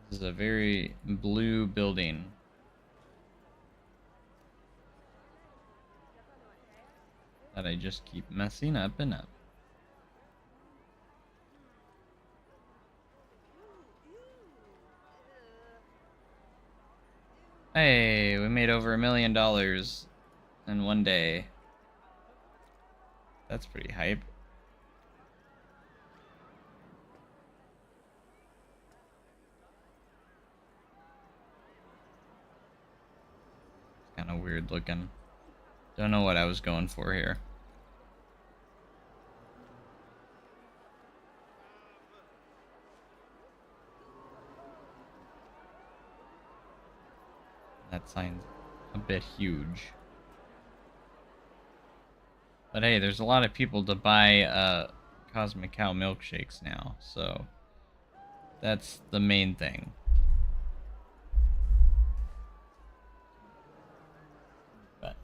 [SPEAKER 1] This is a very blue building. That I just keep messing up and up. Hey, we made over $1 million in one day. That's pretty hype. Kind of weird looking. Don't know what I was going for here. That sign's a bit huge. But hey, there's a lot of people to buy Cosmic Cow milkshakes now, so that's the main thing. But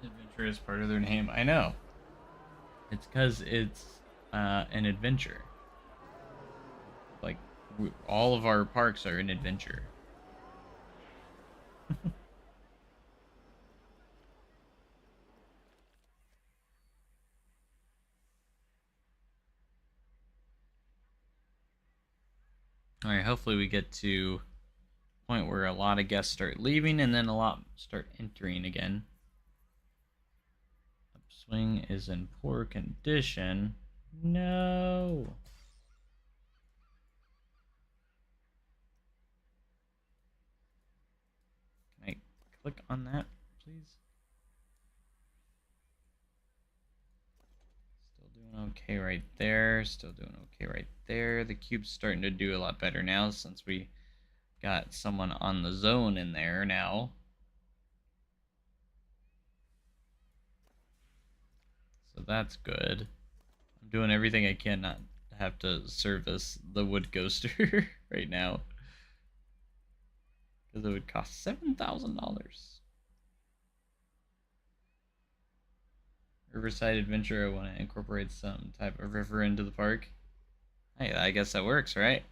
[SPEAKER 1] adventure is part of their name. I know. It's because it's an adventure. Like, all of our parks are an adventure. Alright, hopefully we get to a point where a lot of guests start leaving and then a lot start entering again. Upswing is in poor condition. No. Can I click on that, please? Still doing okay right there. Still doing okay right there. The cube's starting to do a lot better now since we got someone on the zone in there now. So that's good. I'm doing everything I can not have to service the wood coaster right now. Because it would cost $7,000. Riverside Adventure, I want to incorporate some type of river into the park. Hey, I guess that works, right?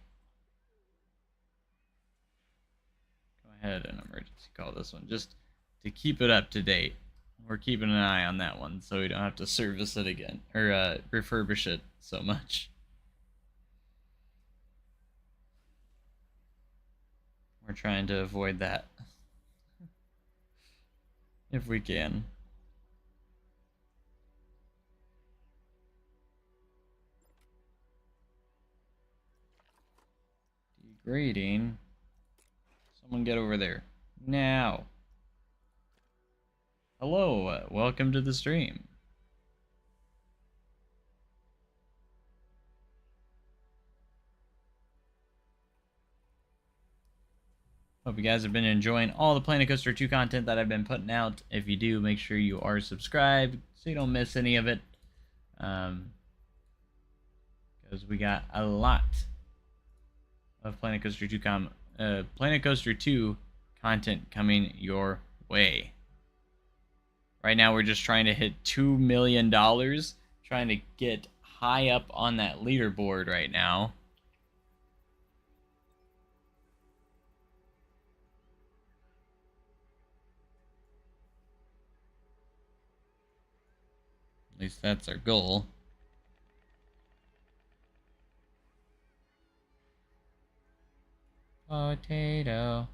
[SPEAKER 1] Go ahead and emergency call this one, just to keep it up to date. We're keeping an eye on that one so we don't have to service it again, or refurbish it so much. We're trying to avoid that if we can. Degrading. Someone get over there now. Hello, welcome to the stream. Hope you guys have been enjoying all the Planet Coaster 2 content that I've been putting out. If you do, make sure you are subscribed so you don't miss any of it. Because we got a lot of Planet Coaster 2 content coming your way. Right now we're just trying to hit $2 million, trying to get high up on that leaderboard right now. At least that's our goal. Potato.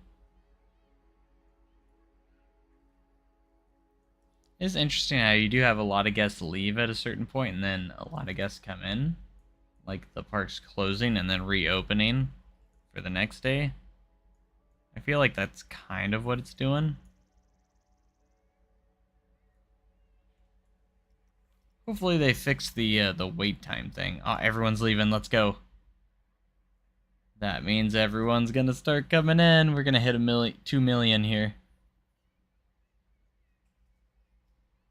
[SPEAKER 1] It's interesting how you do have a lot of guests leave at a certain point and then a lot of guests come in. Like the park's closing and then reopening for the next day. I feel like that's kind of what it's doing. Hopefully they fix the wait time thing. Oh, everyone's leaving. Let's go. That means everyone's gonna start coming in. We're gonna hit 2 million here.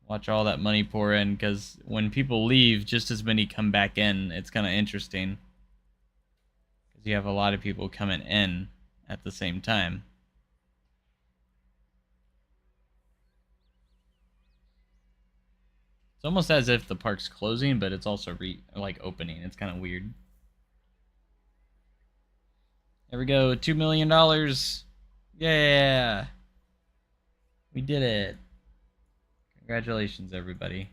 [SPEAKER 1] Watch all that money pour in, because when people leave, just as many come back in. It's kind of interesting. Because you have a lot of people coming in at the same time. It's almost as if the park's closing, but it's also opening. It's kind of weird. There we go, $2 million. Yeah. We did it. Congratulations, everybody.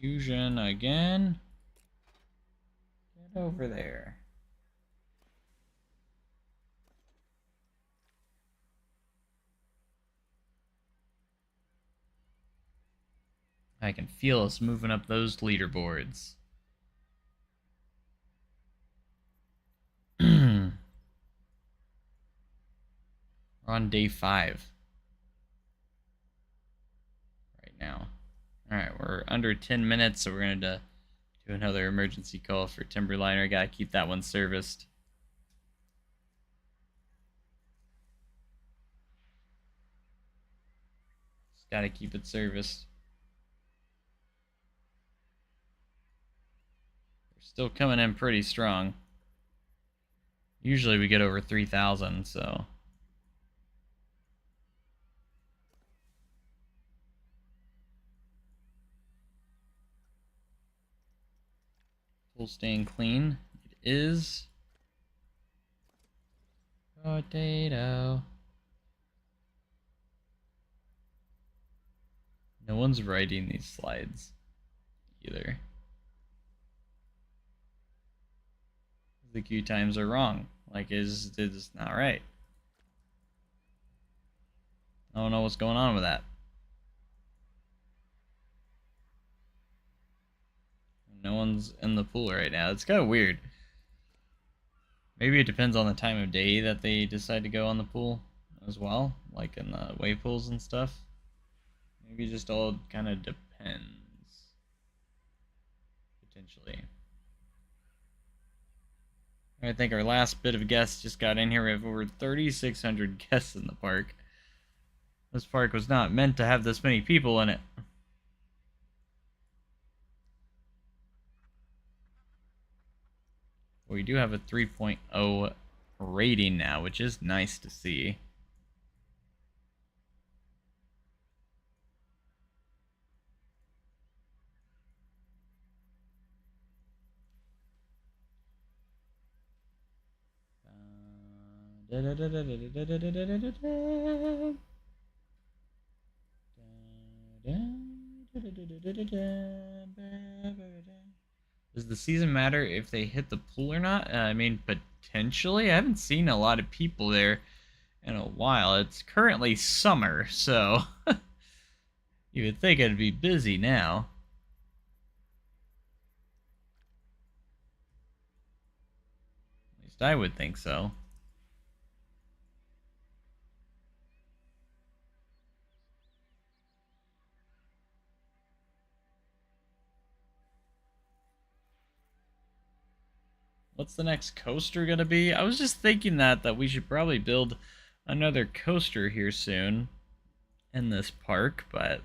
[SPEAKER 1] Fusion again. Get over there. I can feel us moving up those leaderboards. We're on day 5 right now. Alright, we're under 10 minutes, so we're going to do another emergency call for Timberliner. Gotta keep that one serviced. Just gotta keep it serviced. We're still coming in pretty strong. Usually we get over 3,000, so... Pool staying clean. It is. Potato. No one's writing these slides either. The queue times are wrong. Like, it's not right. I don't know what's going on with that. No one's in the pool right now. It's kind of weird. Maybe it depends on the time of day that they decide to go on the pool as well, like in the wave pools and stuff. Maybe it just all kind of depends. Potentially. I think our last bit of guests just got in here. We have over 3,600 guests in the park. This park was not meant to have this many people in it. We do have a 3.0 rating now, which is nice to see. Does the season matter if they hit the pool or not? I mean, potentially. I haven't seen a lot of people there in a while. It's currently summer, so you would think it'd be busy now. At least I would think so. What's the next coaster gonna be? I was just thinking that we should probably build another coaster here soon in this park, but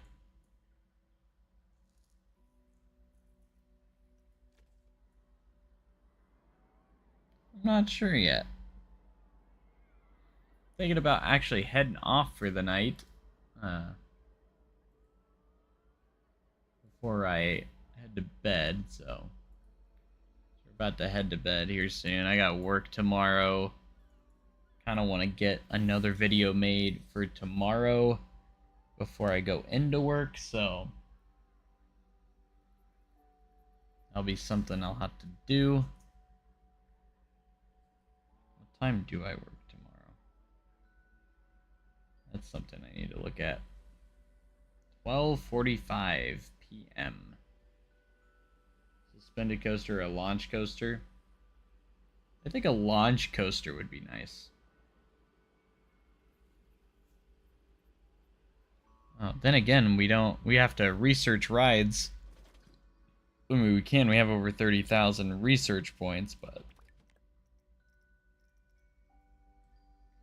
[SPEAKER 1] I'm not sure yet. Thinking about actually heading off for the night before I head to bed, so we're about to head to bed here soon. I got work tomorrow. Kind of want to get another video made for tomorrow before I go into work, so that'll be something I'll have to do. What time do I work tomorrow? That's something I need to look at. 12:45 p.m. Suspended coaster or a launch coaster? I think a launch coaster would be nice. Oh, then again, we have to research rides. I mean, we have over 30,000 research points, but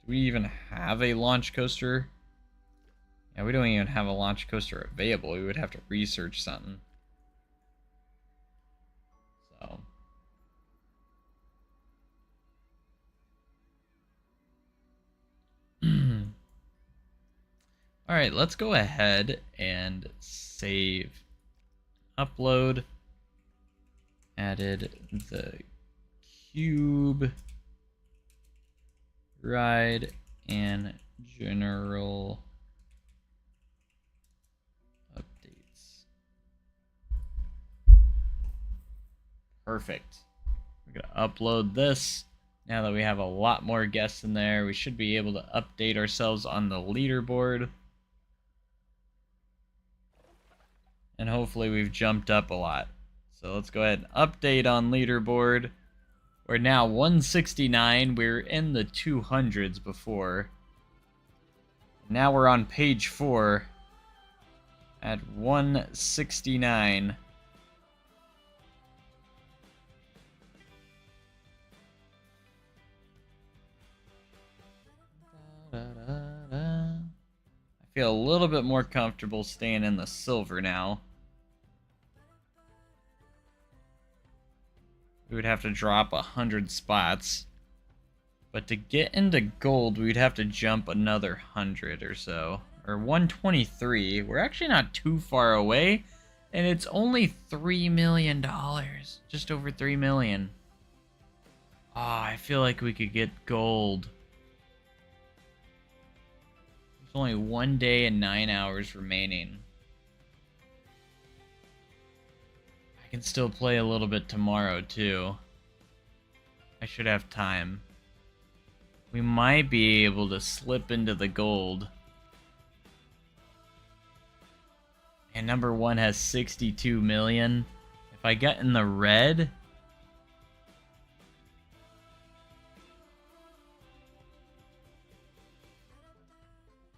[SPEAKER 1] do we even have a launch coaster? Yeah, we don't even have a launch coaster available. We would have to research something. So Alright, let's go ahead and save. Upload. Added the cube. Ride and general updates. Perfect. We're gonna upload this. Now that we have a lot more guests in there, we should be able to update ourselves on the leaderboard. And hopefully we've jumped up a lot. So let's go ahead and update on leaderboard. We're now 169. We were in the 200s before. Now we're on page 4 at 169. I feel a little bit more comfortable staying in the silver now. We would have to drop 100 spots. But to get into gold, we'd have to jump another 100 or so. Or 123. We're actually not too far away. And it's only $3 million. Just over $3 million. Ah, I feel like we could get gold. There's only 1 day and 9 hours remaining. I can still play a little bit tomorrow, too. I should have time. We might be able to slip into the gold. And number 1 has 62 million. If I get in the red...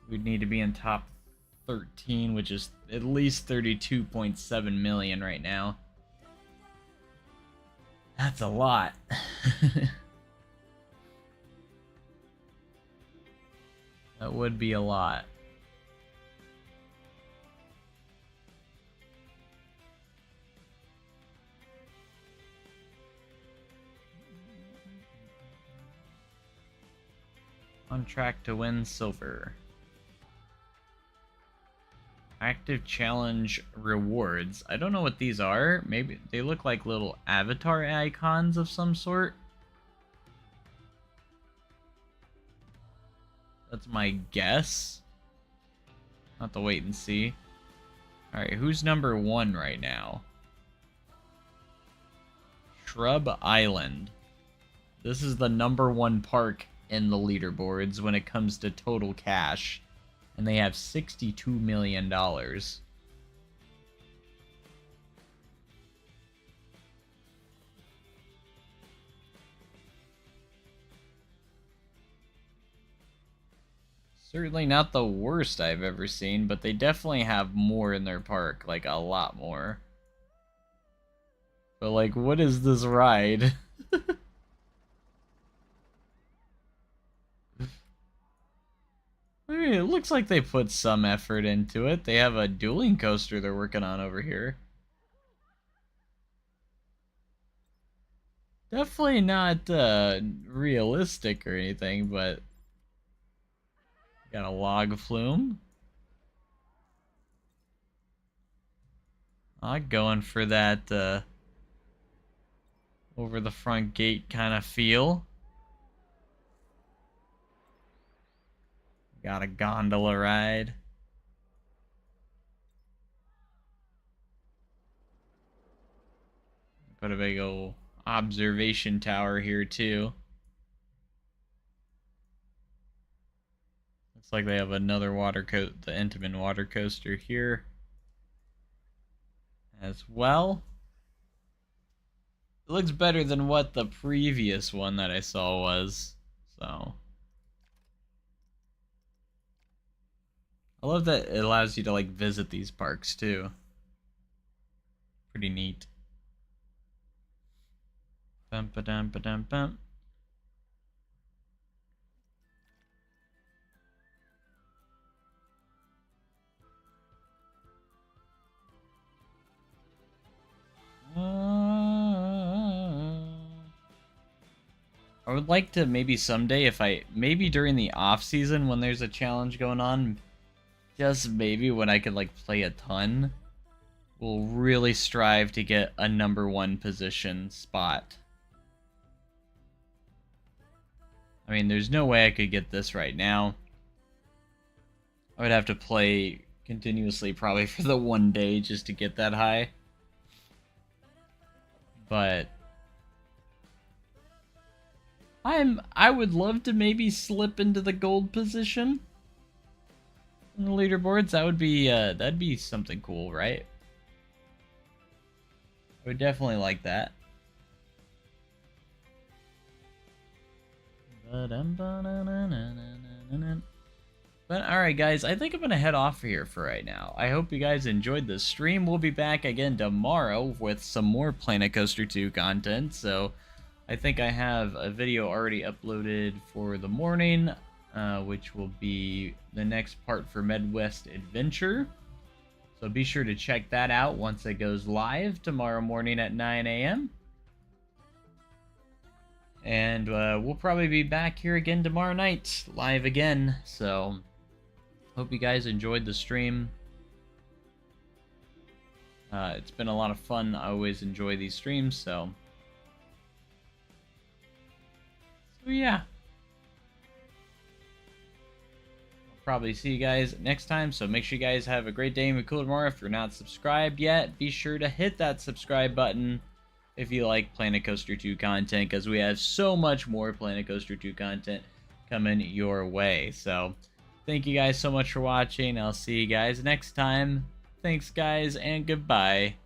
[SPEAKER 1] we'd need to be in top 13, which is at least 32.7 million right now. That's a lot. That would be a lot. On track to win silver. Active challenge rewards. I don't know what these are. Maybe they look like little avatar icons of some sort. That's my guess. I'll have to wait and see. Alright, who's number 1 right now? Shrub Island. This is the number 1 park in the leaderboards when it comes to total cash. And they have $62 million. Certainly not the worst I've ever seen, but they definitely have more in their park, like a lot more. But like, what is this ride? I mean, it looks like they put some effort into it. They have a dueling coaster they're working on over here. Definitely not realistic or anything, but... got a log flume. I'm going for that over the front gate kind of feel. Got a gondola ride. Put a big old observation tower here too. Looks like they have another the Intamin water coaster here as well. It looks better than what the previous one that I saw was, so. I love that it allows you to like visit these parks too. Pretty neat. Bum ba dum ba dum bum. I would like to maybe someday, maybe during the off season when there's a challenge going on, just maybe when I can like play a ton, will really strive to get a #1 position spot. I mean, there's no way I could get this right now. I would have to play continuously probably for the 1 day just to get that high. But I would love to maybe slip into the gold position in the leaderboards. That'd be something cool, right? I would definitely like that. But alright guys, I think I'm going to head off here for right now. I hope you guys enjoyed this stream. We'll be back again tomorrow with some more Planet Coaster 2 content. So I think I have a video already uploaded for the morning, which will be the next part for Midwest Adventure. So be sure to check that out once it goes live tomorrow morning at 9 a.m. And we'll probably be back here again tomorrow night, live again. So hope you guys enjoyed the stream. It's been a lot of fun. I always enjoy these streams, so yeah. I'll probably see you guys next time, so make sure you guys have a great day and be cool tomorrow. If you're not subscribed yet, be sure to hit that subscribe button if you like Planet Coaster 2 content, because we have so much more Planet Coaster 2 content coming your way. So thank you guys so much for watching. I'll see you guys next time. Thanks guys, and goodbye.